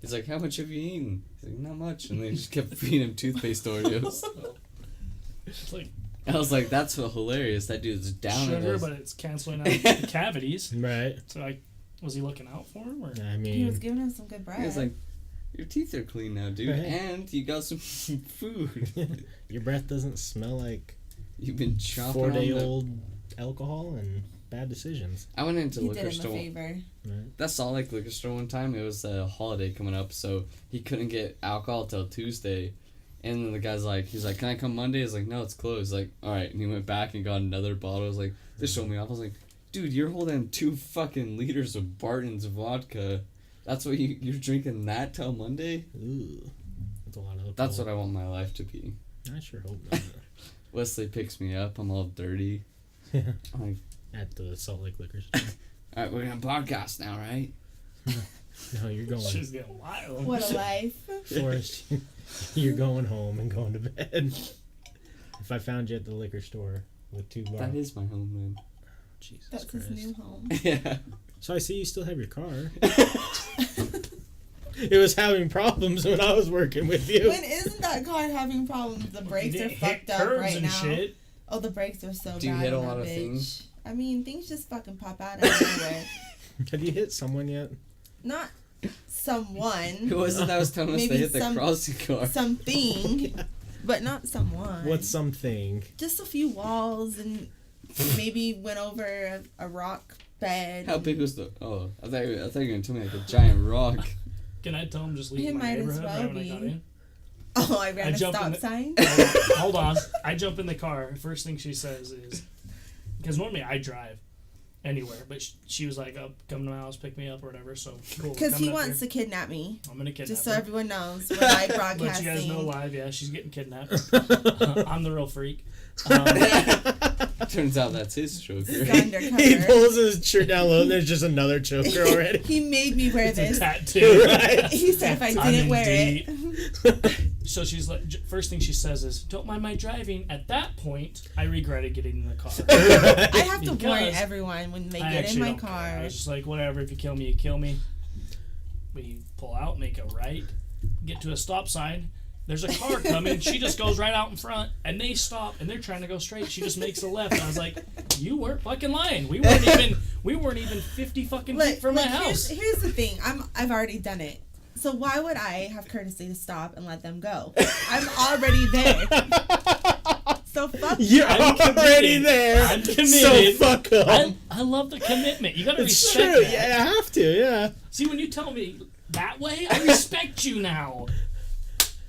He's like, how much have you eaten? He's like, not much. And then he just kept feeding him toothpaste Oreos. It's like, I was like, that's so hilarious. That dude's down sugar, in those. but it's canceling out the cavities. Right. So, like, was he looking out for him? Or? I mean, He was giving him some good bread. He was like, your teeth are clean now, dude, Right. and you got some food. your breath doesn't smell like You've been chomping 4-day-old alcohol and bad decisions. I went into he liquor did him a store. favor. Right. That Salt Lake liquor store one time. It was a holiday coming up, so he couldn't get alcohol till Tuesday. And then the guy's like, he's like, can I come Monday? He's like, no, it's closed. Like, all right. And he went back and got another bottle. I was like, this showed me off. I was like, dude, you're holding 2 fucking liters of Barton's vodka. That's what you're drinking that till Monday? Ooh, that's a lot of alcohol. That's what I want my life to be. I sure hope not. Wesley picks me up. I'm all dirty. I'm like, At the Salt Lake liquor store. all right, we're gonna podcast now, right? No, you're going. She's getting wild. What a life. Forrest, you're going home and going to bed. If I found you at the liquor store with 2 bars. That is my home, man. Jesus That's Christ. his new home. Yeah. So I see you still have your car. It was having problems when I was working with you. When isn't that car having problems? The brakes You are didn't hit fucked up curbs right and now. shit. Oh, the brakes are so Do you bad hit a on lot that of bitch. things? I mean, things just fucking pop out of nowhere. Have you hit someone yet? Not someone. Who was it that was telling us Maybe they hit the some- crossing guard? Something, but not someone. What's something? Just a few walls and maybe went over a rock bed. How big was the? Oh, I thought you were gonna tell me like a giant rock. Can I tell him just It leave my might as neighborhood well right when I got be. in? Oh, I ran I a jumped stop in the- sign. Hold on. I jump in the car. First thing she says is, because normally I drive anywhere, but she was like, "Oh, come to my house, pick me up or whatever." So cool. Because he coming up wants here. to kidnap me. I'm gonna kidnap Just so her. everyone knows, we're live Let you guys broadcasting. know live, yeah, she's getting kidnapped. I'm the real freak. Turns out that's his choker. This is He undercover. pulls his shirt down low and there's just another choker already. He made me wear It's a this. tattoo. Right. He said if I I'm didn't in wear deep. it. So she's like, first thing she says is, "Don't mind my driving." At that point, I regretted getting in the car. I have to warn Because everyone when they I get in actually my don't care. car. I was just like, whatever. If you kill me, you kill me. We pull out, make a right, get to a stop sign. There's a car coming. She just goes right out in front, and they stop, and they're trying to go straight. She just makes a left. I was like, "You weren't fucking lying. We weren't even 50 fucking feet from my house." Here's the thing. I've already done it. So why would I have courtesy to stop and let them go? I'm already there. So fuck You're I'm already committed. there. I'm committed. So fuck up. I love the commitment. You gotta It's respect true. that. Yeah, I have to. Yeah. See, when you tell me that way, I respect you now.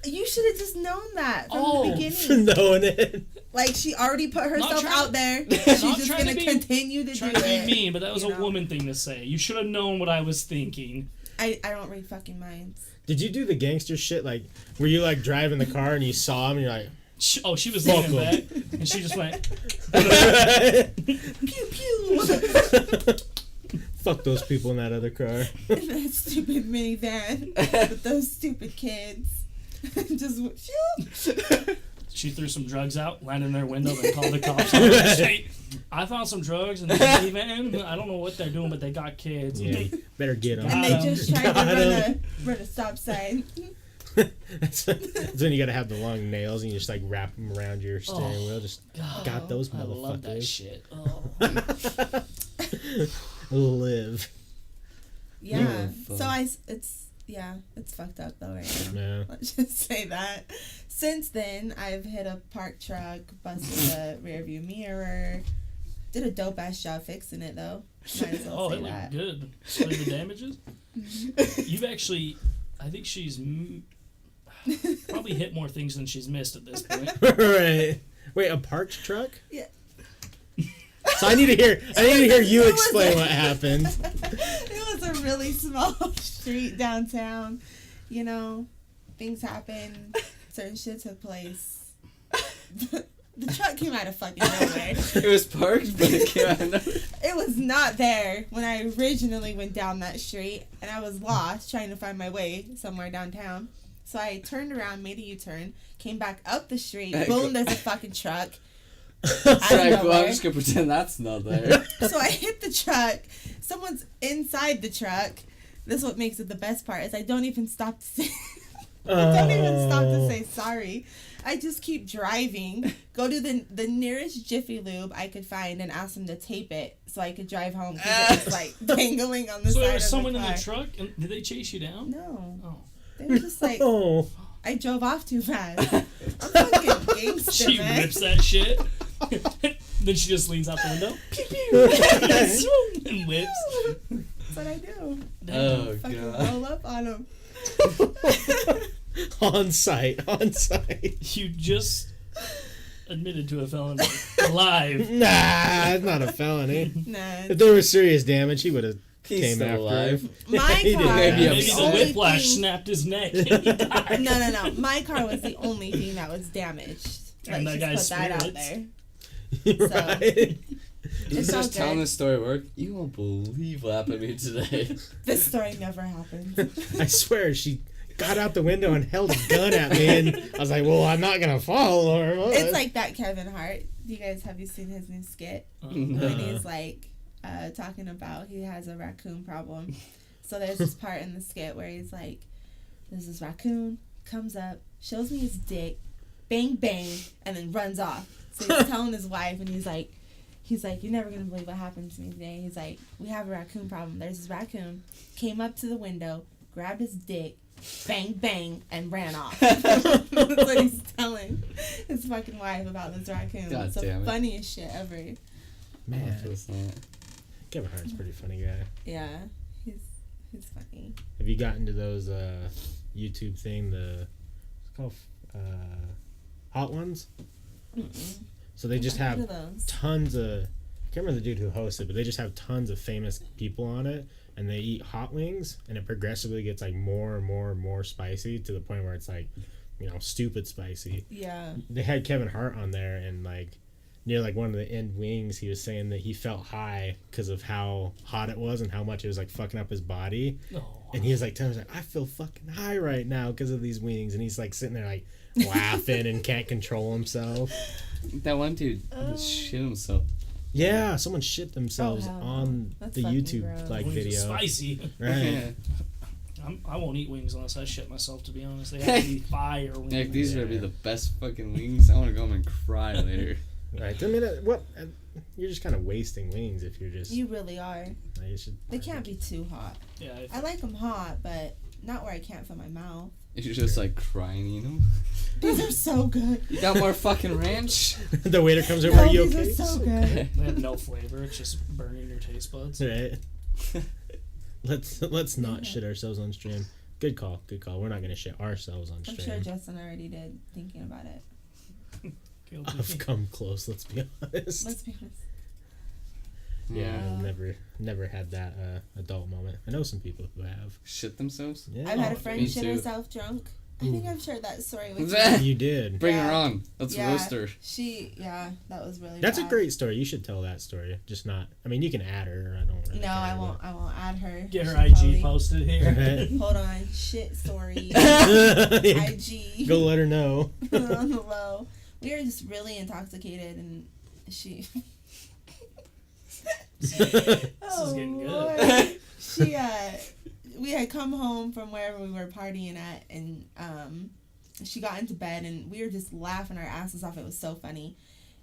You should have just known that from Oh. the For beginning. knowing it. Like she already put herself trying- out there. She's not just trying gonna to be- continue to do Trying to be it. mean, but that was you a know? woman thing to say. You should have known what I was thinking. I don't read fucking minds. Did you do the gangster shit? Like, were you like driving the car and you saw him and you're like, She was Fuck leaning 'em. back, and she just went, Pew pew. fuck those people in that other car. In that stupid minivan with those stupid kids. Just shoot. she threw some drugs out, landed in their window, then called the cops. I was like, "Hey, I found some drugs in the minivan. I don't know what they're doing, but they got kids." Yeah, better get them. And they just tried to Got run a stop sign. that's when you gotta have the long nails and you just like wrap them around your steering wheel. Just God, got those I love that motherfuckers. shit. Oh. Live. Yeah. Oh, So it's fucked up though right now. Yeah. Let's just say that. Since then, I've hit a parked truck, busted a rear view mirror, did a dope ass job fixing it though. Might as well Oh, say it looked that. good. Split the damages. You've actually, I think she's probably hit more things than she's missed at this point. Right. Wait, a parked truck? Yeah. So I need to hear you it was explain a- what happened. It was a really small street downtown. You know, things happen. Certain shit took place. The truck came out of fucking nowhere. It was parked, but it came out of nowhere. It was not there when I originally went down that street, and I was lost trying to find my way somewhere downtown. So I turned around, made a U-turn, came back up the street. Boom, there's a fucking truck. Well, I'm just gonna pretend that's not there. So I hit the truck. Someone's inside the truck. This is what makes it the best part, is I don't even stop to say sorry. I just keep driving, go to the nearest Jiffy Lube I could find and ask them to tape it so I could drive home because it was like dangling on the side of the car. So there was someone in the truck, and did they chase you down? No. Oh. They were just like, I drove off too fast. I'm fucking gangster, She man. rips that shit. Then she just leans out the window. Pew pew. And whips. That's what I do. Oh, fucking God. roll up on them. On site. You just admitted to a felony. Alive. Nah, it's not a felony. Nah. If there was serious damage, he would have came still after alive. him. My He car. did. Maybe the the only whiplash thing- snapped his neck. And he died. No. My car was the only thing that was damaged. And that guy's put that out spirits. there. Right? It's all just telling good. this story at work. You won't believe what happened to me today. This story never happened. I swear, she got out the window and held a gun at me, and I was like, well, I'm not going to follow her. What? It's like that Kevin Hart. Have you seen his new skit? When he's like talking about he has a raccoon problem. So there's this part in the skit where he's like, there's this raccoon, comes up, shows me his dick, bang, bang, and then runs off. So he's telling his wife, and he's like, you're never going to believe what happened to me today. He's like, we have a raccoon problem. There's this raccoon, came up to the window, grabbed his dick, bang, bang, and ran off. That's what he's telling his fucking wife about this raccoon. God it's the damn it. funniest shit ever. Man, It's not. Kevin Hart's a pretty funny guy. Yeah, he's funny. Have you gotten to those YouTube thing, it's called Hot Ones? Mm-mm. So they just have What are those? tons of, I can't remember the dude who hosts it, but they just have tons of famous people on it, and they eat hot wings, and it progressively gets like more and more and more spicy to the point where it's like, stupid spicy. Yeah. They had Kevin Hart on there, and like near like one of the end wings, he was saying that he felt high because of how hot it was and how much it was like fucking up his body. Oh. And he was like telling us, like, I feel fucking high right now because of these wings, and he's like sitting there like laughing and can't control himself. That one dude shit himself. Yeah, someone shit themselves hell no. on That's the fucking YouTube gross. like Wings are video. spicy. Right. I won't eat wings unless I shit myself, to be honest. They have to be fire wings. Like, these are gonna be the best fucking wings. I want to go home and cry later. Right. I mean, you're just kind of wasting wings if you're just. You really are. Like, you should, They can't be too hot. Yeah, I like them hot, but not where I can't feel my mouth. You're just like crying, These are so good. You got more fucking ranch? the waiter comes over. No, Are you these okay? are so good. they have no flavor. It's just burning your taste buds. Right. Let's not shit ourselves on stream. Good call. We're not gonna shit ourselves on I'm stream. sure Justin already did, thinking about it. Guilty. I've come close. Let's be honest. Let's be honest. Yeah, I've never had that adult moment. I know some people who have. Shit themselves? Yeah. I've had a me friend shit too. herself drunk. I think I've shared that story with you. You did. Bring her Yeah. on. Let's roast her. That was really That's a bad. great story. You should tell that story. Just not. I mean, you can add her. I don't. Really No, care, I won't add her. Get her She'll IG probably- posted here. Right. Hold on. Shit story. Go IG. let her know. On the low. We were just really intoxicated and she This is getting good. Lord. She we had come home from wherever we were partying at, and she got into bed, and we were just laughing our asses off. It was so funny.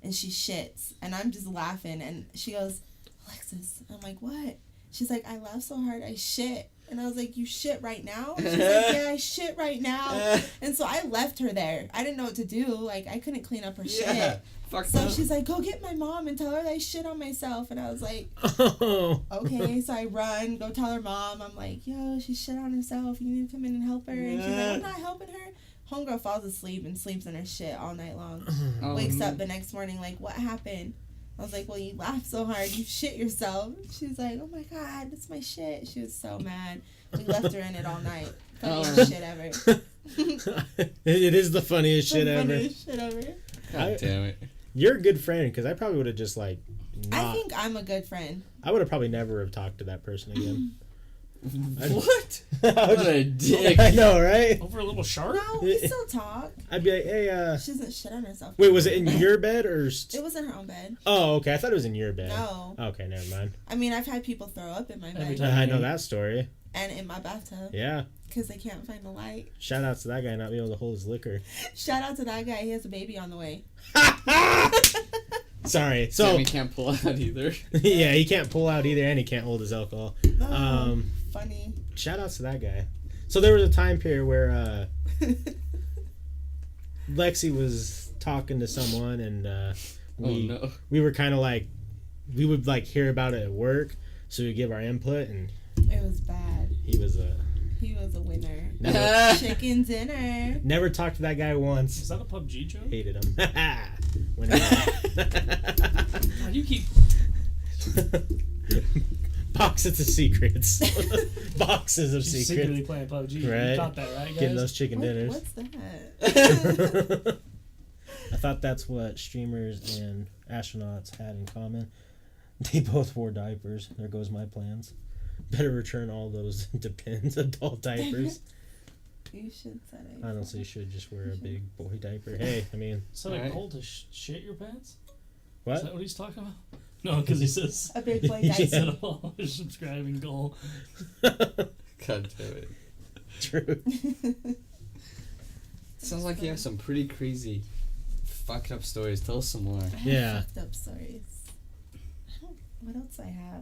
And she shits, and I'm just laughing, and she goes, Alexis. I'm like, what? She's like, I laughed so hard I shit. And I was like, you shit right now? She's like, yeah, I shit right now. And so I left her there. I didn't know what to do. Like, I couldn't clean up her shit. Fuck So no. she's like, go get my mom and tell her that I shit on myself. And I was like, Oh. okay. So I run, go tell her mom. I'm like, yo, she shit on herself. You need to come in and help her. And she's like, I'm not helping her. Homegirl falls asleep and sleeps in her shit all night long. Oh, Wakes no. up the next morning like, what happened? I was like, well, you laughed so hard, you shit yourself. She's like, oh my God, that's my shit. She was so mad. We left her in it all night. Funniest shit ever. It is the funniest shit The ever. funniest shit ever. God damn it. You're a good friend because I probably would have just like. I think I'm a good friend. I would have probably never have talked to that person again. What? What a dick. I know, right? Over a little shark? No, we still talk. I'd be like, hey, She doesn't shit on herself. wait, was it in your bed or? It was in her own bed. Oh, okay. I thought it was in your bed. No. Okay, never mind. I mean, I've had people throw up in my Every bed. time. I know that story. And in my bathtub. Yeah. Because they can't find the light. Shout out to that guy not being able to hold his liquor. Shout out to that guy. He has a baby on the way. Sorry. So he can't pull out either. yeah, he can't pull out either, and he can't hold his alcohol. Oh, funny. Shout out to that guy. So there was a time period where Lexi was talking to someone, and we were kind of like, we would like hear about it at work, so we give our input, and It was bad. he was a winner. Never, Chicken dinner. never talked to that guy once. Is that a PUBG joke? Hated him. God, you keep... Boxes of secrets. Boxes of She's secrets. secretly playing PUBG. Right. You caught that, right, guys? Getting those chicken dinners. What's that? I thought that's what streamers and astronauts had in common. They both wore diapers. There goes my plans. Better return all those Depends adult diapers. You should set it. Honestly, you should just wear a big boy diaper. Hey, I mean, Is that a goal to shit your pants? what? Is that what he's talking about? No, because he says... A big boy Yeah. He said, diaper. oh, subscribing goal. God damn it. True. Sounds like you have some pretty crazy fucked up stories. Tell us some more. I have Yeah. fucked up stories. What else I have?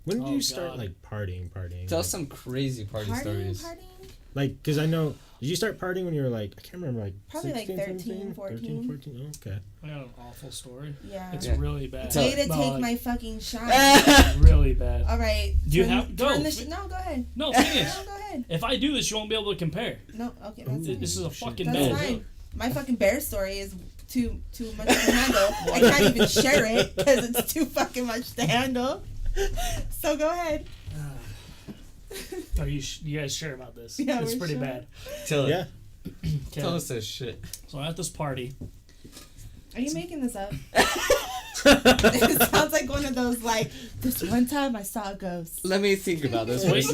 When did Oh, you start God. like partying? Tell Like, us some crazy party stories. Partying? like, because I know, did you start partying when you were like, I can't remember, like Probably like 16, 13, 17? 14. 13, 14? Oh, okay. I got an awful story. Yeah. It's Yeah. really bad. Way to No, take like, my fucking shot. really bad. All right. Do you turn- have- go. turn the no, go ahead. No, finish. No, go ahead. If I do this, you won't be able to compare. No, okay, that's fine. This is a shit. fucking That's bad fine. joke. My fucking bear story is too much to handle. I can't even share it because it's too fucking much to handle. So go ahead. Are you guys sure about this? Yeah, It's we're pretty sure. bad. Tell Yeah. Okay. Tell us this shit. So I'm at this party. Are you making this up? It sounds like one of those like this one time I saw a ghost. Let me think about this. Wait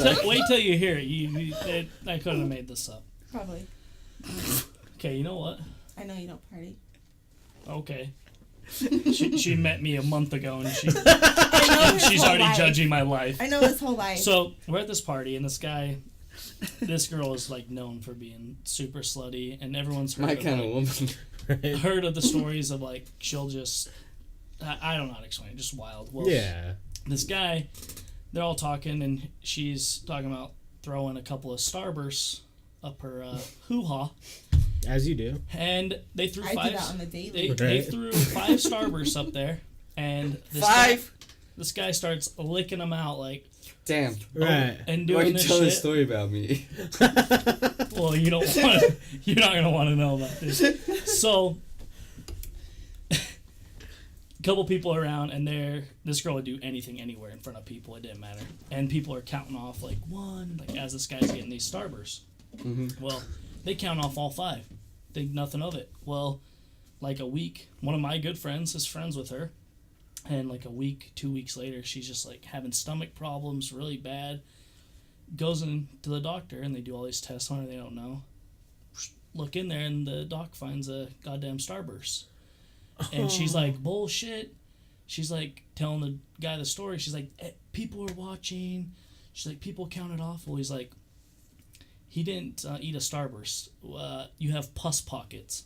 till you hear it. I couldn't have made this up. Probably. Okay, you know what? I know you don't party. Okay. She met me a month ago and I know his she's whole already life. judging my life. I know his whole life. So we're at this party and this girl is like known for being super slutty and everyone's heard My of, kind like, of woman. heard of the stories of like she'll just I don't know how to explain it, just wild. Well, Yeah. this guy, they're all talking and she's talking about throwing a couple of Starbursts up her hoo-ha, As you do. and they threw I do five. that on the daily. They Right. threw 5 Starbursts up there, and this guy starts licking them out like Damn. Right. and Why are doing you this telling a shit. story about me? Well, you don't want. You're not gonna want to know about this. So, a couple people around, and this girl would do anything, anywhere in front of people. It didn't matter, and people are counting off like one, like as this guy's getting these Starbursts. Mm-hmm. Well, they count off all 5. Think nothing of it. Well, like a week, one of my good friends is friends with her. And like a week, 2 weeks later, she's just like having stomach problems really bad. Goes in to the doctor and they do all these tests on her. They don't know. Look in there and the doc finds a goddamn Starburst. And she's like, bullshit. She's like telling the guy the story. She's like, people are watching. She's like, people counted off. Well, he's like, he didn't eat a Starburst. You have pus pockets.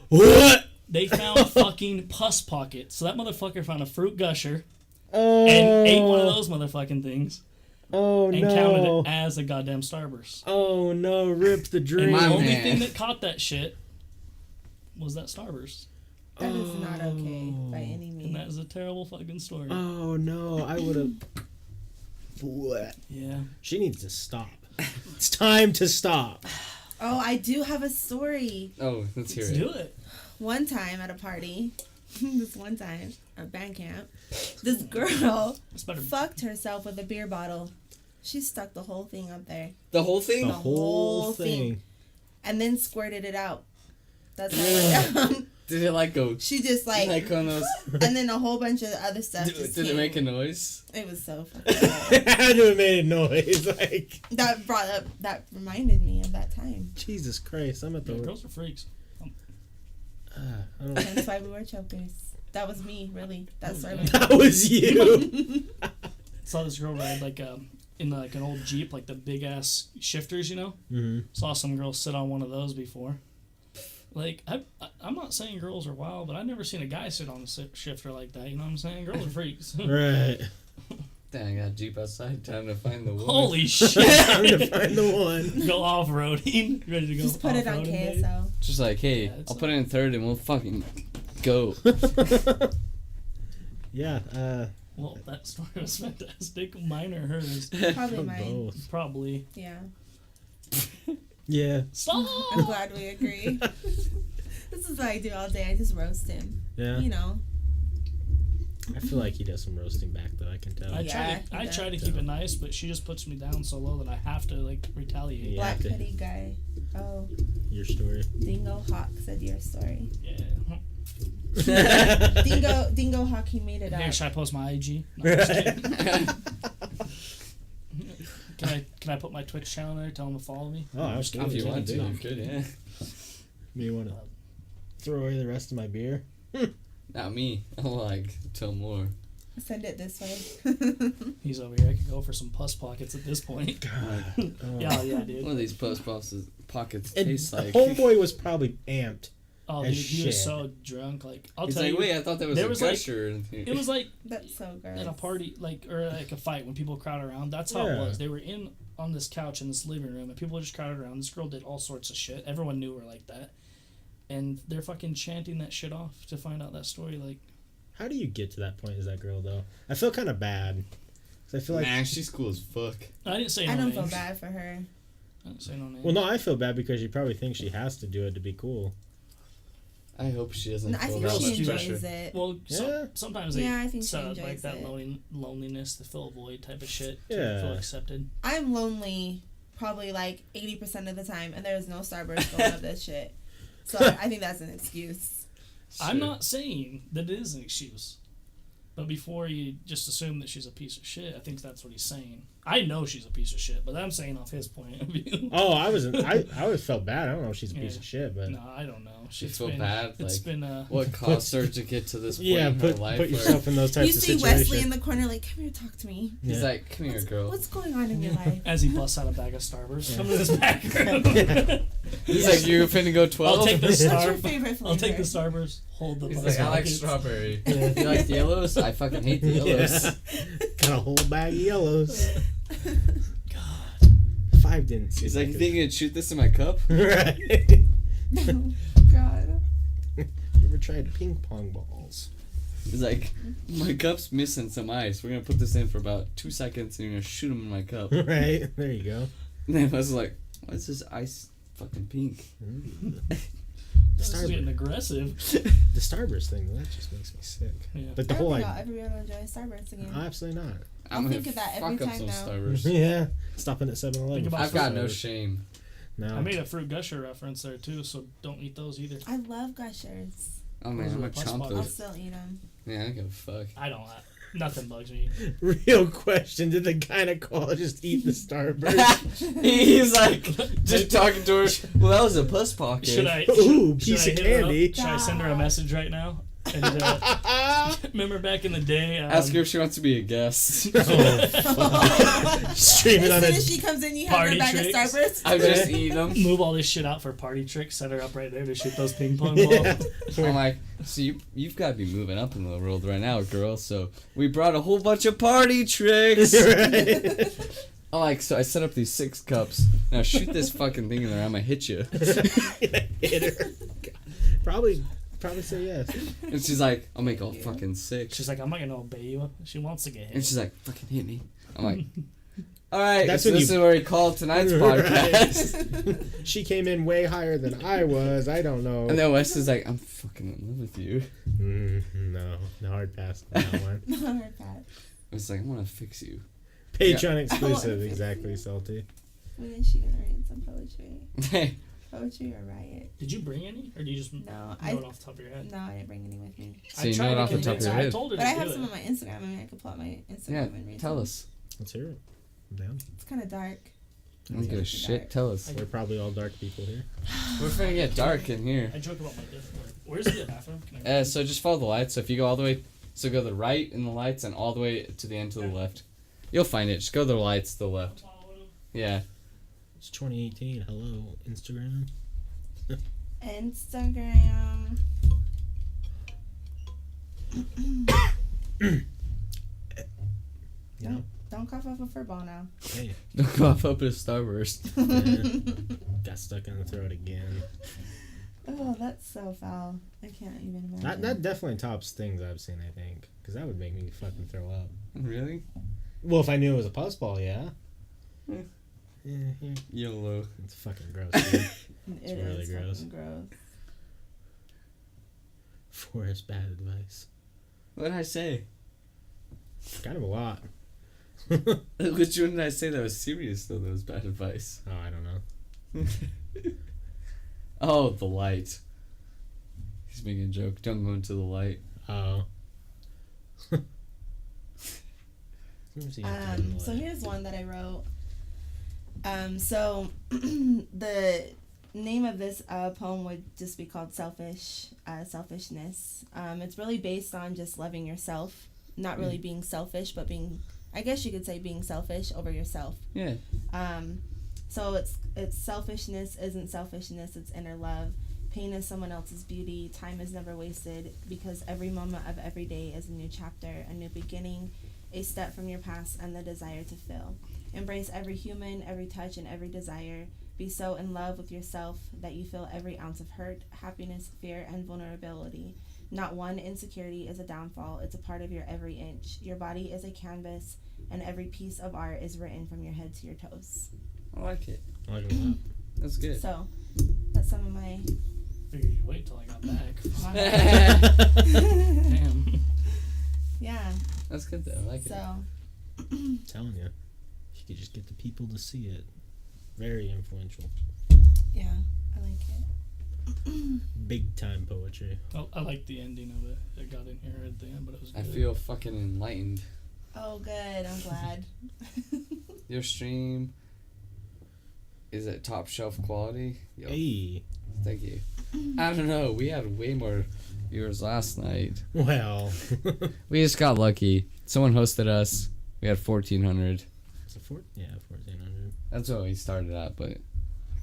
What? They found fucking pus pockets. So that motherfucker found a fruit gusher Oh. and ate one of those motherfucking things Oh and no. counted it as a goddamn Starburst. Oh no, rip the And dream. the My only man. thing that caught that shit was that Starburst. That is not okay by any means. And that is a terrible fucking story. Oh no, I would have. What? Yeah. She needs to stop. It's time to stop. Oh, I do have a story. Oh, let's hear Let's it. do it. One time at a party, this one time at band camp, this girl It's better. fucked herself with a beer bottle. She stuck the whole thing up there. The whole thing? The The whole whole thing. thing. And then squirted it out. That's how it went down. Did it like go? She just like on those. and then a whole bunch of other stuff. Did it make a noise? It was so fucking. How do it make a noise? Like that reminded me of that time. Jesus Christ! I'm at the. Girls are freaks. I don't know. That's why we were chokers. That was me, really. That story was That was you. Saw this girl ride like in like an old Jeep, like the big ass shifters, you know. Mm-hmm. Saw some girl sit on one of those before. Like I'm not saying girls are wild, but I've never seen a guy sit on a shifter like that. You know what I'm saying? Girls are freaks. Right. Dang, I got a Jeep outside. Time to find the woman. Holy shit! Time to find the one. Go off roading. Ready to go? just put it on KSL. Just like, hey, Yeah, I'll put it in third and we'll fucking go. Yeah. Well, that story was fantastic. Mine or hers? Probably mine. Both. Probably. Yeah. Yeah. Stop! I'm glad we agree. This is what I do all day. I just roast him. Yeah. You know. I feel like he does some roasting back though. I can tell. I Yeah, try to keep it nice, but she just puts me down so low that I have to like retaliate. Yeah. Black hoodie guy. Oh. Your story. Dingo Hawk said your story. Yeah. Dingo Hawk, he made it Here, up. should I post my IG? No, I'm just kidding. Can I put my Twitch channel there? Tell them to follow me. Oh, I was If you want to, do. you could, yeah. You want to throw away the rest of my beer? Not me. I'll like tell more. Send it this way. He's over here. I could go for some pus pockets at this point. God. Oh. Yeah, dude. One of these pockets And taste like. homeboy was probably amped. Oh, as dude, he shit. was so drunk. Like, I'll He's tell like, you, wait, I thought that was there a was, like- gusher. it was like That's so gross. at a party, like, or like a fight when people crowd around. That's how it Yeah. was. They were on this couch in this living room, and people just crowded around. This girl did all sorts of shit. Everyone knew her like that, and they're fucking chanting that shit off to find out that story. Like, How do you get to that point as that girl though? I feel kind of bad. 'Cause I feel like. Man, she's cool as fuck. I didn't say no I don't names. feel bad for her. I didn't say no names. Well, no, I feel bad because she probably thinks she has to do it to be cool. I hope she doesn't No, I feel think that girls she much do enjoys pressure. it. Well, Yeah. sometimes they Yeah, I think she set up enjoys like that it. loneliness, the fill a void type of shit. Yeah. To feel accepted. I'm lonely probably like 80% of the time, and there's no Starburst going up that shit. So I think that's an excuse. I'm Sure. not saying that it is an excuse. But before you just assume that she's a piece of shit, I think that's what he's saying. I know she's a piece of shit, but I'm saying off his point of view. Oh, I always felt bad. I don't know if she's a piece of shit, but No, I don't know. She feel bad. It's Like, been what caused her to get to this point yeah, in her put life? yourself in those types You of see situations. Wesley in the corner like, come here, talk to me. He's Yeah. like, come here, girl. What's going on in your life? as he busts out a bag of Starburst. Come to this back room. He's like, you finna go 12? I'll take the What's your Star. favorite flavor? I'll take the Starburst. Hold the. He's bus like, I like pockets. strawberry. Yeah. You like the yellows? I fucking hate the yellows. Yeah. Got a whole bag of yellows. God. 5 didn't see. He's like, you think you'd shoot this in my cup? Right. No. God. You ever tried ping pong balls? He's like, my cup's missing some ice. We're gonna put this in for about 2 seconds and you're gonna shoot him in my cup. And Right. There you go. then I was like, why is this ice fucking pink? This is getting Starburst. aggressive. The Starburst thing, that just makes me sick. Yeah. But the I whole don't think idea. I'll ever be able to enjoy Starburst again. Absolutely not. I'll think of that every fuck up time some now. Starburst. Yeah. Stopping at 7-Eleven. Think about I've got no Starburst. shame. No. I made a fruit gusher reference there too, so don't eat those either. I love Gushers. Oh man, Those I'm are a plus chomp pockets. I'll those. still eat them. Yeah, I don't give a fuck. I don't. Nothing bugs me. Real question: did the gynecologist eat the Starburst? He's like, just talking to her. Well, that was a puss pocket. Should I? Ooh, should piece I of hit her up? candy. Should I send her a message right now? And remember back in the day? Ask her if she wants to be a guest. Streaming on As soon a. as she comes in, you have Party her bag tricks. of Starburst. I just eat them. Move all this shit out for party tricks. Set her up right there to shoot those ping pong balls. Yeah. I'm like, so you've got to be moving up in the world right now, girl. So we brought a whole bunch of party tricks. Right. I'm like, so I set up these 6 cups. Now shoot this fucking thing in there. I'm gonna hit you. Hit her. Probably say yes. And she's like, I'll make all fucking 6. She's like, I'm not gonna obey you. She wants to get hit. And she's like, fucking hit me. I'm like, all right. That's So when this is where we call tonight's Right. podcast. She came in way higher than I was. I don't know. And then Wes is like, I'm fucking in love with you. No hard pass on that one. No, her pat. I was like, I want to fix you. Patreon I exclusive, wanna exactly, salty. When is she gonna read some poetry? Hey, Poetry or riot? Did you bring any, or do you just No, know it off the top of your head? No, I didn't bring any with me. So you know it off the top of your head. I told her but to I have do some it. on my Instagram. I mean, I could pull out my Instagram Yeah, and read tell some. us. Let's hear it. I'm down. It's kind of dark. I don't give a shit. Tell us. We're probably all dark people here. We're finna get dark in here. I joke about my different. Where's the bathroom? Can I So just follow the lights. So if you go all the way, so go to the right in the lights and all the way to the end to the left. You'll find it. Just go to the lights to the left. Yeah. It's 2018. Hello, Instagram. Instagram. You know? Don't cough up a fur ball now. Hey. Don't cough up a starburst. Got stuck in the throat again. Oh, that's so foul. I can't even imagine. That definitely tops things I've seen, I think. Because that would make me fucking throw up. Really? Well, if I knew it was a puzzball, yeah. Yeah. Yeah. YOLO. It's fucking gross, dude. It really is gross. fucking gross. Forrest, bad advice. What did I say? Kind of a lot. Which one did I say that was serious though? That was bad advice. Oh, I don't know. Oh, the light. He's making a joke. Don't go into the light. Oh. So here's one that I wrote. So the name of this poem would just be called Selfishness. It's really based on just loving yourself, not really being selfish, but being, I guess you could say, being selfish over yourself. Yeah. So it's selfishness isn't selfishness, it's inner love. Pain is someone else's beauty. Time is never wasted because every moment of every day is a new chapter, a new beginning, a step from your past, and the desire to fill. Embrace every human, every touch, and every desire. Be so in love with yourself that you feel every ounce of hurt, happiness, fear, and vulnerability. Not one insecurity is a downfall. It's a part of your every inch. Your body is a canvas, and every piece of art is written from your head to your toes. I like it. I like it a lot. That's good. So, that's some of my... Figured you'd wait till I got back. Damn. Yeah. That's good though. I like it. So... I'm telling you. You could just get the people to see it. Very influential. Yeah, I like it. Big time poetry. I like the ending of it. It got in here at the end, but it was good. I feel fucking enlightened. Oh, good. I'm glad. Your stream is at top shelf quality. Yo, Hey. thank you. I don't know. We had way more viewers last night. Well. We just got lucky. Someone hosted us. We had 1,400. Is it 1,400. That's what we started at, but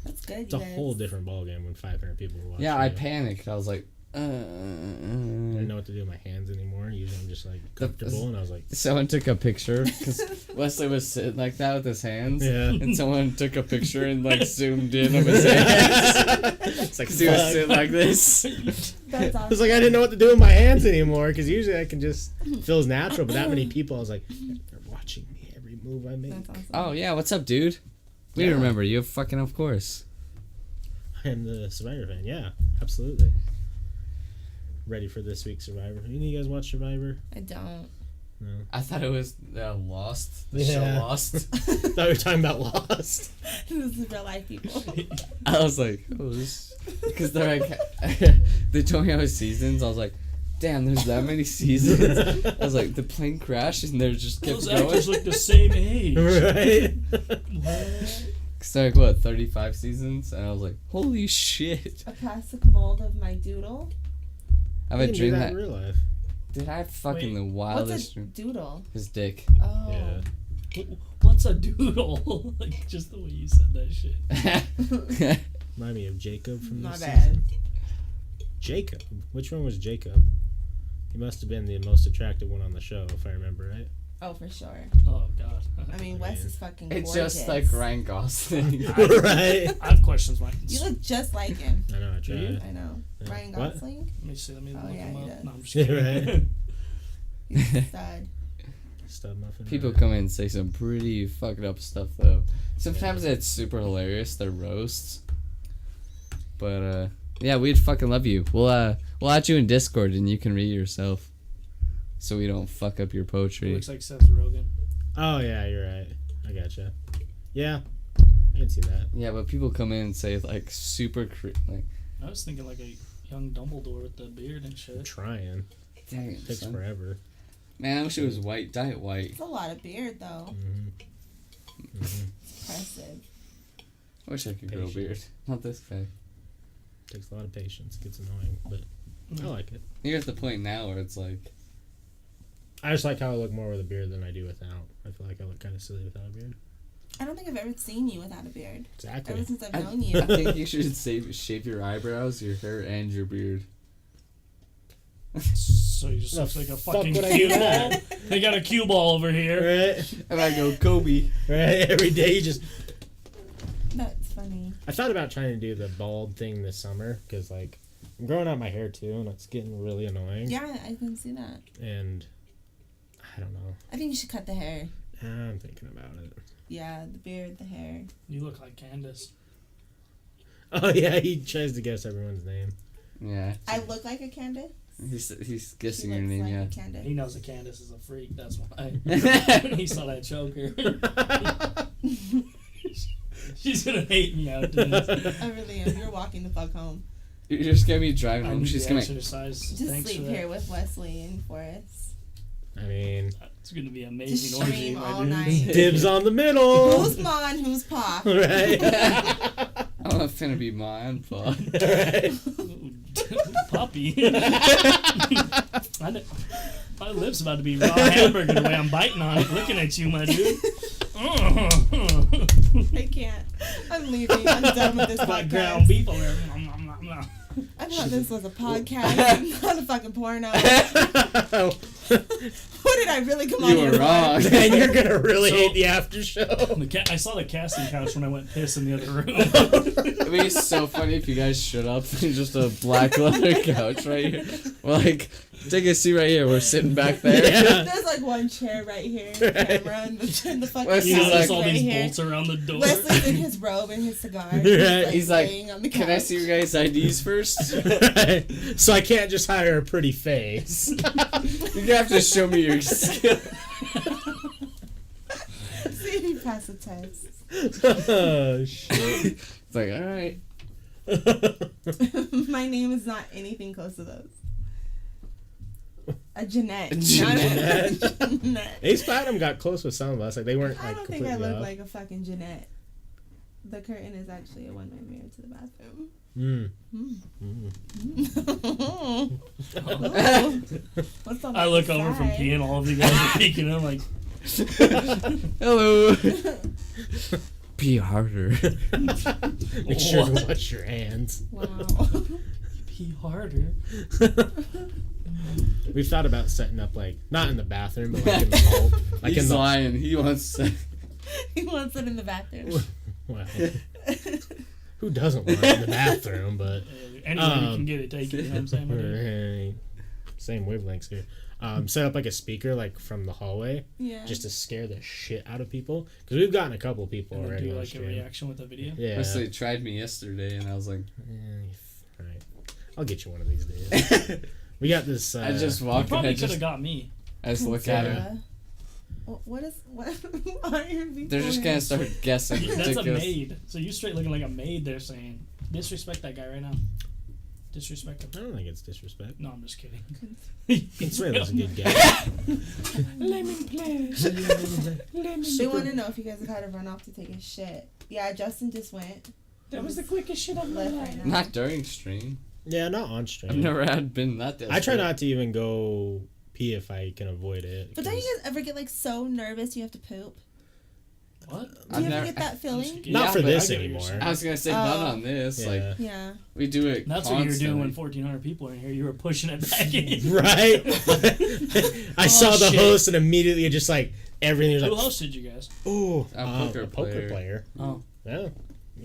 That's good, It's a whole different ballgame when 500 people were watching. yeah, I it. panicked. I was like, I didn't know what to do with my hands anymore. Usually I'm just like comfortable, and I was like, Someone took a picture because Wesley was sitting like that with his hands. yeah. And someone took a picture and like zoomed in of his hands. It's like, he was sitting like this. That's awesome. I was like, I didn't know what to do with my hands anymore because usually I can just feels natural. But that many people, I was like, they're watching me every move I make. That's awesome. Oh yeah, what's up, dude? We Yeah. remember you. Fucking of course. I am the Survivor fan. Yeah, absolutely. Ready for this week's Survivor. Any of you guys watch Survivor? I don't. No. I thought it was Lost. The Yeah. show Lost. Thought we were talking about Lost. This is real life people. I was like, oh, this, because they're like, they told me how many seasons. I was like, damn, there's that many seasons. I was like, the plane crashed and they're just kept Those going. actors look the same age. Right? What? So like what, 35 seasons? And I was like, holy shit! A plastic mold of my doodle. I have You a can do dream that that. in real life. Dude, I had fucking Wait, the wildest What's a dream. doodle? His dick. Oh. Yeah. What's a doodle? Like, just the way you said that shit. Remind me of Jacob from My this bad. season. Jacob? Which one was Jacob? He must have been the most attractive one on the show, if I remember right. Oh, for sure. Oh, God. I mean, Wes is fucking It's gorgeous. just like Ryan Gosling. Right? I have questions, Mike. You look just like him. I know, I Do you? tried. I know. Yeah. Ryan What? Gosling? Let me see. Let me Oh, look yeah, him he up. does. No, I'm just Yeah, kidding. right. He's a stud. Stub muffin. People right. come in and say some pretty fucked up stuff though. Sometimes it's super hilarious. They're roasts. But yeah, we'd fucking love you. We'll add you in Discord and you can read yourself. So we don't fuck up your He poetry. looks like Seth Rogen. Oh, yeah, you're right. I gotcha. Yeah. I can see that. Yeah, but people come in and say like super like. I was thinking like a young Dumbledore with the beard and shit. I'm trying. Dang It takes forever. Man, I wish it was white. Dye it white. It's a lot of beard, though. Impressive. I wish I could grow a beard. Not this guy. Takes a lot of patience. Gets annoying, but I like it. You're at the point now where it's like. I just like how I look more with a beard than I do without. I feel like I look kind of silly without a beard. I don't think I've ever seen you without a beard. Exactly. Ever since I've known you. I think you should shave your eyebrows, your hair, and your beard. So you just look like a fucking cue ball. They got a cue ball over here. Right? And I go, Kobe. Right? Every day you just... That's funny. I thought about trying to do the bald thing this summer, because, like, I'm growing out my hair, too, and it's getting really annoying. Yeah, I can see that. And, I don't know. I think you should cut the hair. I'm thinking about it. Yeah, the beard, the hair. You look like Candace. Oh, yeah, he tries to guess everyone's name. Yeah. I look like a Candace? He's She guessing your looks name, like yeah. a Candace. He knows that Candace is a freak. That's why. He saw that choker. She's gonna hate me out doing this. I really am. You're walking the fuck home. You're just gonna be driving I home. need She's the gonna. exercise. Just Thanks sleep for that. here with Wesley and Forrest. I mean... It's gonna be an Just amazing orgy, stream my all dude. night. Dibs on the middle! Who's Ma and who's Pa? Right? I'm not finna be mine, fuck. Right? Puppy. My lips about to be raw hamburger the way I'm biting on it, looking at you, my dude. I can't. I'm leaving. I'm done with this Like ground podcast. beef over there. I thought this was a podcast, not a fucking porno. What did I really come on You here were for? wrong. Man, you're gonna really So- hate the after show. I saw the casting couch when I went piss in the other room. It'd be so funny if you guys showed up and just a black leather couch right here. We're like, take a seat right here. We're sitting back there. Yeah. There's like one chair right here, camera, and the fucking Wesley's You know, couch there's like- all right these here. bolts around the door. Wesley's in his robe and his cigar. Right. He's like, laying on the can I couch. see your guys' IDs first? So I can't just hire a pretty face. You're gonna have to show me your skill. See if you pass the test. Oh, shit. It's like, alright. My name is not anything close to those. A Jeanette. Jeanette. Not a Jeanette. Ace Platinum got close with some of us. Like, they weren't, I like, don't think I completely look off. like a fucking Jeanette. The curtain is actually a one-way mirror to the bathroom. Mm. What's on I the look over from side? peeing, all of you guys are peeking. I'm like, Hello. Pee harder. Make sure What? to wash your hands. Wow. pee harder. We've thought about setting up, like, not in the bathroom, but like in the hall. Like He's in the lying. He wants to. He wants it in the bathroom. Well, who doesn't want it in the bathroom? But Anyone who can get it, take it. You know what I'm saying? my dude? Right. Same wavelengths here. Set up like a speaker, like from the hallway, Yeah. just to scare the shit out of people. Because we've gotten a couple people And then already do on like a stream. reaction with the video. Yeah. Wesley tried me yesterday, and I was like, Right. I'll get you one of these days. We got this. I just You walk and probably I could have just, got me. I just look at him. Sarah. What is what? Who are your people? They're just gonna start guessing. That's a ridiculous. maid. So you straight looking like a maid. They're saying disrespect that guy right now. Disrespect him. I don't think it's disrespect. No, I'm just kidding. Consuelo's a good guy. Lemon play. They want to know if you guys have had to run off to take a shit. Yeah, Justin just went. That was the quickest shit I've Left ever right had. now. Not during stream. Yeah, not on stream. I've never had been that desperate. I try not to even go pee if I can avoid it. But don't you guys ever get like so nervous you have to poop? What? Do I've you ever never- get that feeling? Yeah, Not for but this I get what you're anymore. saying. I was gonna say not Oh. on this. Yeah. Like Yeah. we do it. That's what you were doing when constantly. 1,400 people were in here. You were pushing it back in. Right? I saw the shit. host and immediately just like everything was Who like, hosted you guys? oh, A poker a poker player. player. Oh, Yeah.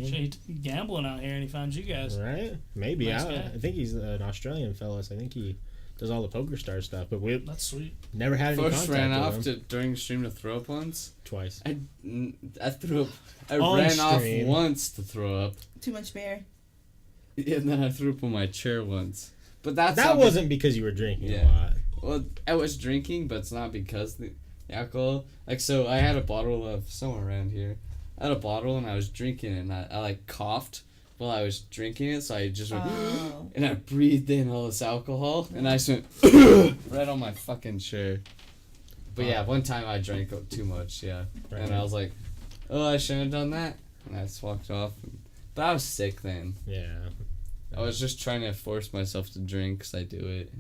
shit, he gambling out here and he found you guys. Right? Maybe. Nice I guy. think he's an Australian fella. So I think he does all the Poker Star stuff. But we That's sweet. never had any Folks contact ran with off him. during stream to throw up once. Twice. I threw up. I On ran off stream. once to throw up, Too much beer. and then I threw up on my chair once. But that's That not wasn't because you were drinking Yeah. a lot. Well, I was drinking, but it's not because the alcohol. Like, so I had a bottle of somewhere around here. I had a bottle and I was drinking it, and I like coughed while I was drinking it, so I just went and I breathed in all this alcohol, and I just went right on my fucking chair. But yeah, one time I drank too much, yeah, right. And I was like, oh, I shouldn't have done that, and I just walked off. But I was sick then. Yeah. I was just trying to force myself to drink because I do it.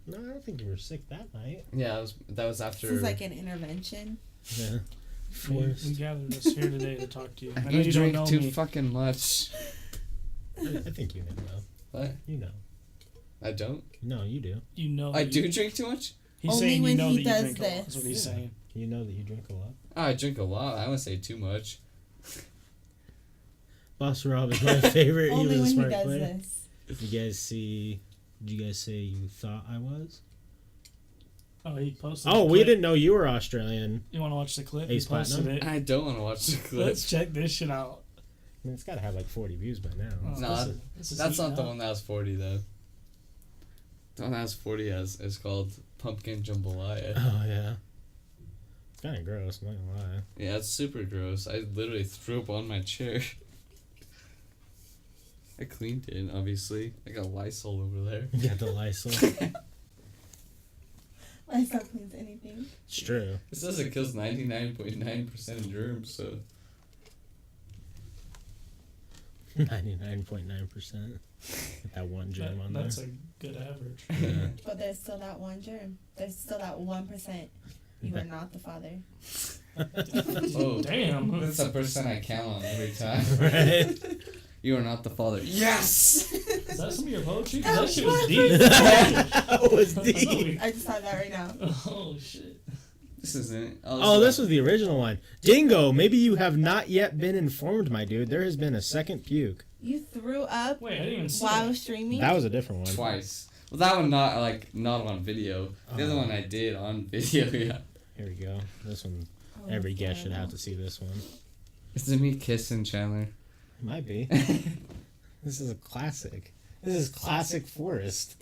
No, I don't think you were sick that night. Yeah, that was after. This is like an intervention. Yeah. We gathered us here today to talk to you. I know you drink don't know too me. fucking much. I think you know. What? You know. I don't? No, you do. You know. I do drink too much? He's Only saying when you know he that does you drink a lot. this. That's what he's saying. You know that you drink a lot. Oh, I drink a lot. I wouldn't say too much. Boss Rob is my favorite. Only he was a when smart he does player. this. Did you guys see? Did you guys say you thought I was? Oh, he posted. Oh, the we clip. didn't know you were Australian. You want to watch the clip? Ace He posted Platinum? it. I don't want to watch the clip. Let's check this shit out. I mean, it's got to have like 40 views by now. Oh, No, this is that's not heating the up. one that has 40, though. The one that has 40 is called Pumpkin Jambalaya. Oh yeah. It's kind of gross. I'm not gonna lie. Yeah, it's super gross. I literally threw up on my chair. I cleaned it, obviously. I got Lysol over there. You got the Lysol. Lysol cleans anything. It's true. It says it kills 99.9% of germs, so... 99.9%. That one germ on there. That's a good average. Yeah. But there's still that one germ. There's still that 1%. You are not the father. Oh, damn. That's the percent I count on every time. Right. You are not the father. Yes! Is that some of your poetry? That That shit was was deep. That was deep. I just thought that right now. Oh, shit. This isn't it. Oh, this was the original one. Dingo, maybe you have not yet been informed, my dude. There has been a second puke. You threw up Wait, I didn't even see while that. streaming? That was a different one. Twice. Well, that one not on video. The other one I did on video, yeah. Here we go. This one, Oh, every guest should have to see this one. Is it me kissing Chandler? Might be. This is a classic. This is classic Forrest.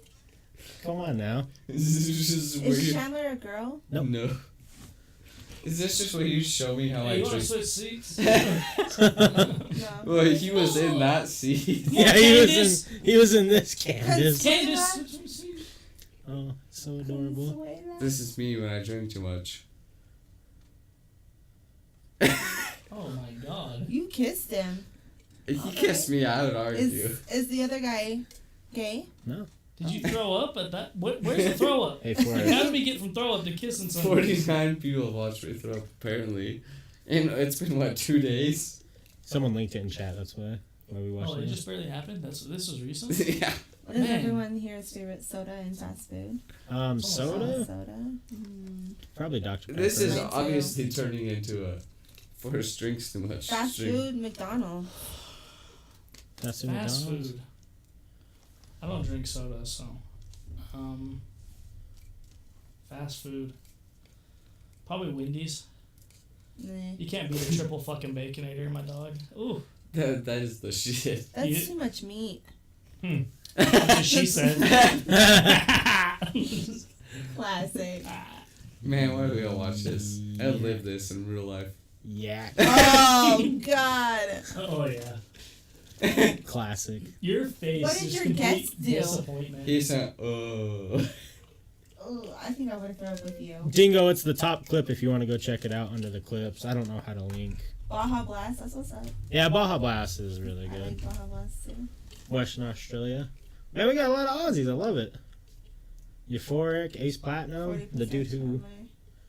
Come on now. Is Chandler a girl? Nope. No. Is this just where you show me how Hey, I you want to drink? switch seats? No. Well, he was in that seat. Yeah, he was in this Candace. Candace, switch seats. Oh, so adorable. This is me when I drink too much. Oh my god. You kissed him. If he kissed me, I would argue. Is the other guy gay? No. Did you throw up at that? Where's the throw up? Hey, How Forrest. did we get from throw up to kissing somebody? 49 people watched me throw up, apparently. And it's been, what, 2 days? Someone linked it in chat, that's why we watched Oh, it it. just barely happened? This was recent? Yeah. What is Man. everyone here's favorite soda and fast food? Soda? Soda? Mm. Probably Dr. Pepper. This is Mine too. obviously turning into a Forrest drinks too much. Fast drink. food, McDonald's. That's in Fast McDonald's? food. I don't drink soda, so. Fast food. Probably Wendy's. Nah. You can't beat a triple fucking baconator, my dog. Ooh. That is the shit. That's You- too much meat. That's what she said. Classic. Man, why do we all watch this? I live this in real life. Yeah. Oh, God. Oh, yeah. Classic. Your face What did is your complete guests do? disappointment. He said, oh. Oh, I think I would have thrown up with you. Dingo, it's the top clip if you want to go check it out under the clips. I don't know how to link. Baja Blast, that's what's up. Yeah, Baja Blast is really I good. like Baja Blast too. Western Australia. Man, we got a lot of Aussies. I love it. Euphoric, Ace Platinum, 40% the dude who... Chandler.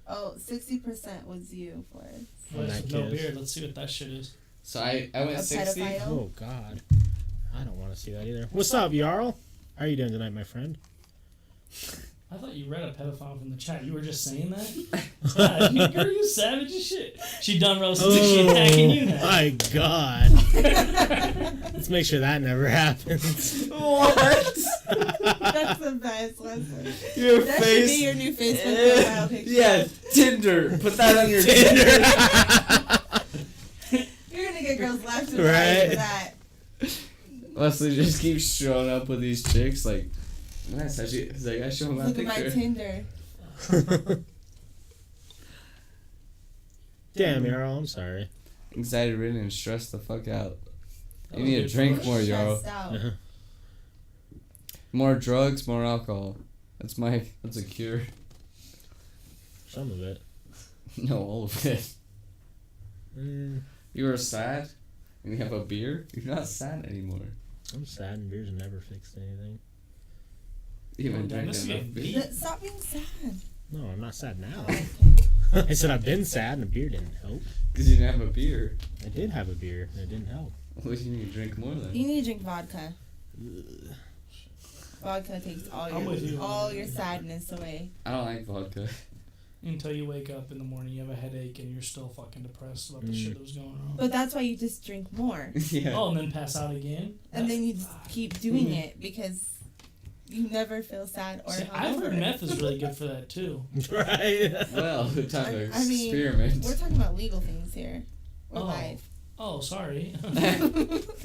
Oh, 60% was you for it. On Let's that no kiss. beard. Let's see what that shit is. So I went A 60. pedophile? Oh, God. I don't want to see that either. What's up, Jarl? How are you doing tonight, my friend? I thought you read a pedophile from the chat. You were just saying that? Girl, you savage as shit. She done roasted she attacking you now. My God. Let's make sure that never happens. What? That's the best, Leslie. Your That should face. be your new Facebook profile picture. Yeah, Tinder. Put that on your Tinder. You're gonna get girls left and Right. right for that. Leslie just keeps showing up with these chicks like, nice. He's like, I show him my Look at my picture. Tinder. Damn, Jarl, I'm sorry. anxiety ridden and stressed the fuck out. That You was need to good drink for more, us. yo. Stressed out. More drugs, more alcohol. That's a cure. Some of it. No, all of it. Mm, You are sad and you have a beer, you're not sad anymore. I'm sad and beer's never fixed anything. You've been Oh, damn, this drinking is enough getting beer. Stop being sad. No, I'm not sad now. Oh, okay. I said I've been sad and a beer didn't help. Because you didn't have a beer. I did have a beer and it didn't help. Well, you need to drink more then. You need to drink vodka. Vodka takes I'm with you. all your sadness away. I don't like vodka. Until you wake up in the morning, you have a headache, and you're still fucking depressed about the shit that was going on. But that's why you just drink more. Yeah. Oh, and then pass out again? And then you just keep doing it because you never feel sad or See, I've heard hungover. meth is really good for that, too. Right. Well, time to I mean, experiment. we're talking about legal things here. We're Oh. live. Oh, sorry.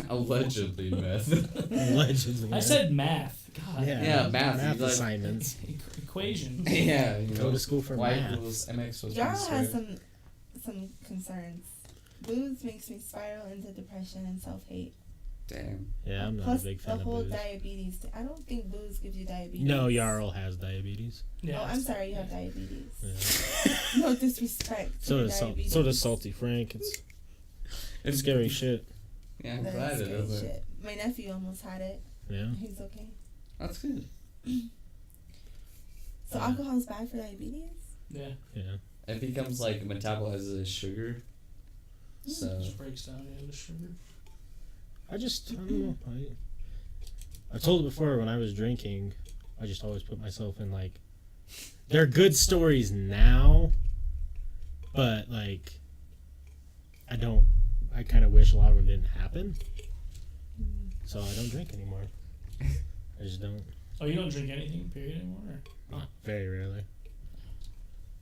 Allegedly meth. Allegedly. I said math. God. Yeah, math, Math you like- assignments. Equations. Yeah, you Go know. to school for Y math. equals MX was Jarl squared. has some concerns. Booze makes me spiral into depression and self-hate. Damn. Yeah, I'm not Plus a big the fan of whole booze. diabetes. I don't think booze gives you diabetes. No, Jarl has diabetes. Yeah. Oh, I'm sorry, you have diabetes. Yeah. No disrespect. So to does diabetes. so does Salty Frank. It's scary shit. Yeah, I'm That glad is it scary doesn't. shit. My nephew almost had it. Yeah. He's okay. That's good. So Yeah. alcohol's bad for diabetes? Yeah. Yeah. It becomes like metabolizes as sugar. So Just breaks down the sugar. I don't know. I told it before when I was drinking, I just always put myself in like, they're good stories now, but like, I kind of wish a lot of them didn't happen. So I don't drink anymore. I just don't. Oh, you don't drink anything, period, anymore? Or? Very rarely.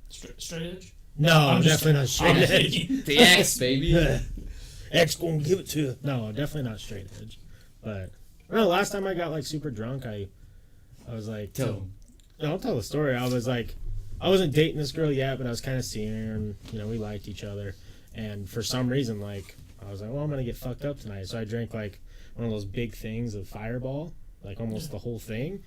Straight edge? No, I'm definitely not straight I'm edge. thinking. the X, baby. X gonna give it to you. No, definitely not straight edge. But well, last time I got like super drunk, I was like, Tell 'em. No, I'll tell the story. I was like, I wasn't dating this girl yet, but I was kind of seeing her, and we liked each other. And for some reason, like, I was like, well, I'm gonna get fucked up tonight. So I drank like one of those big things of Fireball, like almost the whole thing,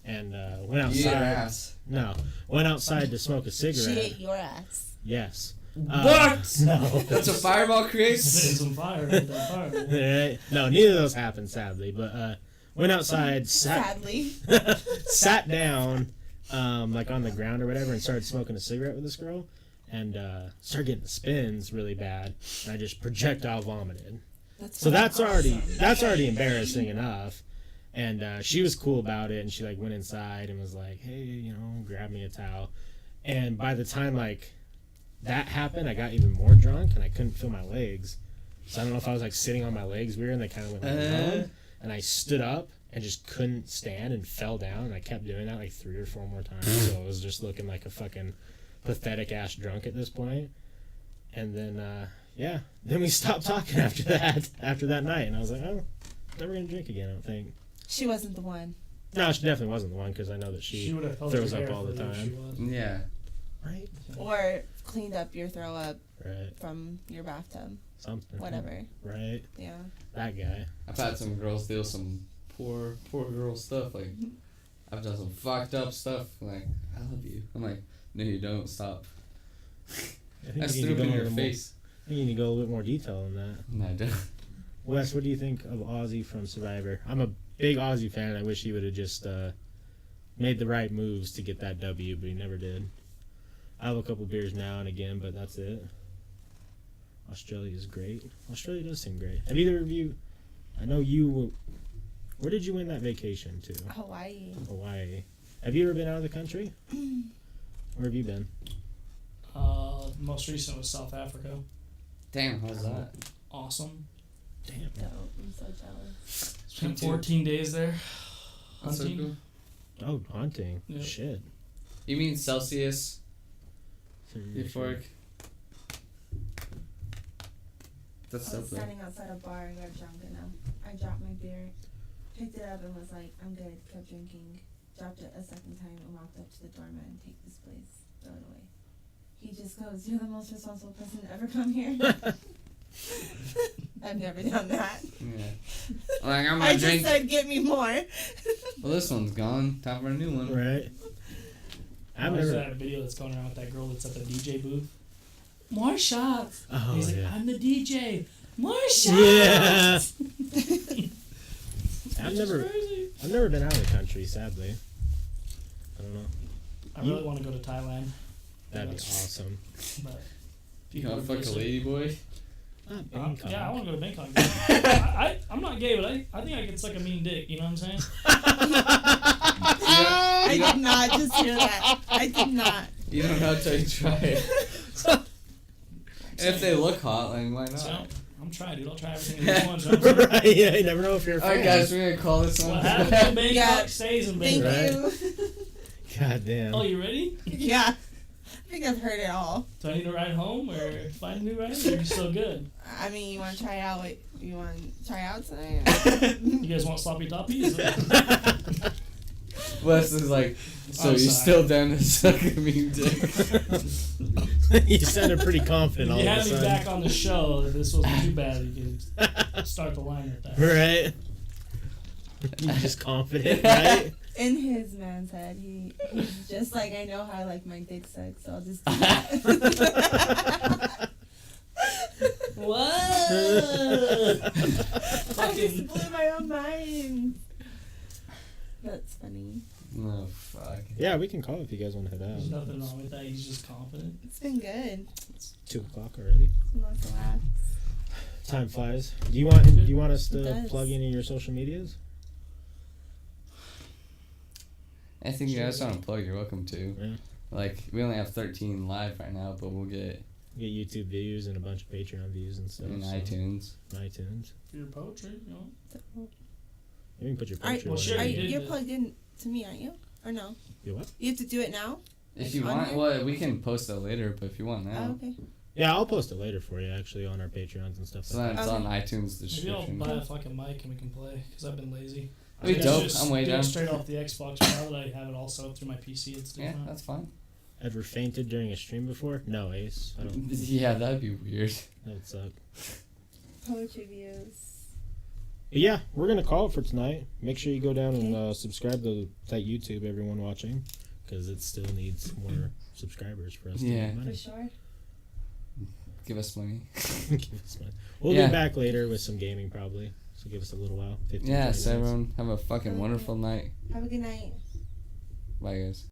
and went outside. Yeah, ass. No, went outside to smoke a She cigarette. ate your ass. Yes. What? No. That's what Fireball Setting creates? some fire with that fire. No, neither of those happened, sadly. But went outside, Sadly. sat down, like on the ground or whatever, and started smoking a cigarette with this girl, and started getting spins really bad, and I just projectile vomited. So that's already embarrassing enough. And she was cool about it, and she like went inside and was like, hey, grab me a towel. And by the time like that happened, I got even more drunk and I couldn't feel my legs. So I don't know if I was like sitting on my legs weird, and they kind of went like numb. And I stood up and just couldn't stand and fell down, and I kept doing that like 3 or 4 more times. So I was just looking like a fucking pathetic ass drunk at this point. And then then we stopped talking after that night, and I was like, oh, never gonna drink again, I don't think. She wasn't the one. No, she definitely wasn't the one, because I know that she would have held throws your up hair all the for you if she time. was. Yeah. Right. Or cleaned up your throw up Right. from your bathtub. Something. Whatever. Right. Yeah. That guy. I've had some girls deal some poor girl stuff. Like, I've done some fucked up stuff. Like, I love you. I'm like, no, you don't. Stop. I you threw need to it in go a your little face. More, you need to go a little bit more detail on that. No, I don't. Wes, what do you think of Ozzy from Survivor? I'm a big Ozzy fan. I wish he would have just made the right moves to get that W, but he never did. I have a couple beers now and again, but that's it. Australia is great. Australia does seem great. Have either of you... I know you... Where did you win that vacation to? Hawaii. Hawaii. Have you ever been out of the country? Where have you been? Most recent was South Africa. Damn, how's that? Awesome. Damn. Dope. I'm so jealous. Spent too. 14 days there. That's so Hunting. cool. Oh, hunting. Yep. Shit. You mean Celsius? Euphoric? That's I so was cool. standing outside a bar and got drunk, and I dropped my beer, picked it up, and was like, I'm good, kept drinking. Dropped it a second time and walked up to the doorman, take this place, throw it away. He just goes, you're the most responsible person to ever come here. I've never done that. Yeah. Like, I'm I gonna drink. just said, get me more. Well, this one's gone. Time for a new one. Right. I've never that video that's going around with that girl that's at the DJ booth. More shots. Oh, he's like, yeah. I'm the DJ. More shots. Yeah. I've never been out of the country, sadly. I don't know. I really want to go to Thailand. That'd be awesome. But You wanna fuck a lady boy? Yeah, I want to go to Bangkok. I'm not gay, but I think I could suck a mean dick. You know what I'm saying? I did not just hear that. I did not. You don't know until you try it. And if they look hot, then why not? So, I'm trying, dude. I'll try everything at once. You know Right, yeah, you never know if you're a fan. Alright, guys, we're gonna call this one. What happens in Bangkok stays in Thank Bangkok. you. God damn. Oh, you ready? Yeah. I think I've heard it all. Do I need to ride home or find a new ride? Or are you still good? I mean, you want to try out? You want to try out tonight? You guys want sloppy toppies? Wes is like, so I'm you're sorry. still down to suck a mean dick? You sounded pretty confident all You of a had me sudden. back on the show. If this wasn't too bad, you could start the line with that. Right? You're just confident, right? In his man's head, he's just like, I know how I like my dick sucked, so I'll just do that. What? I Fucking. just blew my own mind. That's funny. No, fuck. Yeah, we can call if you guys want to head There's out. nothing wrong with that. He's just confident. It's been good. It's 2 o'clock already. Lots of laughs. Time flies. Do you want us It to does. plug in your social medias? I think you guys want to plug, you're welcome to. Yeah. Like, we only have 13 live right now, but we'll get Get YouTube views and a bunch of Patreon views and stuff. in so- iTunes. iTunes. For your poetry, you know. You can put your Are, poetry well, on sure, there. you did you're that. plugged in to me, aren't you? Or no? You what? You have to do it now? If you on want, here? well, we can post it later, but if you want Oh, now. okay. Yeah, I'll post it later for you, actually, on our Patreons and stuff So like then that. it's on Okay. iTunes Maybe I'll description. buy a fucking mic and we can play, because I've been lazy. That'd be I dope. just I'm way do it down. straight off the Xbox now that I have it all set up through my PC. It's Yeah, different. that's fine. Ever fainted during a stream before? No, Ace. I don't. Yeah, that'd be weird. That would suck. Poetry views. But yeah, we're gonna call it for tonight. Make sure you go down and subscribe to that YouTube, everyone watching, because it still needs more subscribers for us to Yeah. make For money. sure. Give us money. Give us money. We'll Yeah. be back later with some gaming probably. So give us a little while. 15, Yeah, 20 so minutes. everyone have a fucking wonderful night. Have a good night. Bye, guys.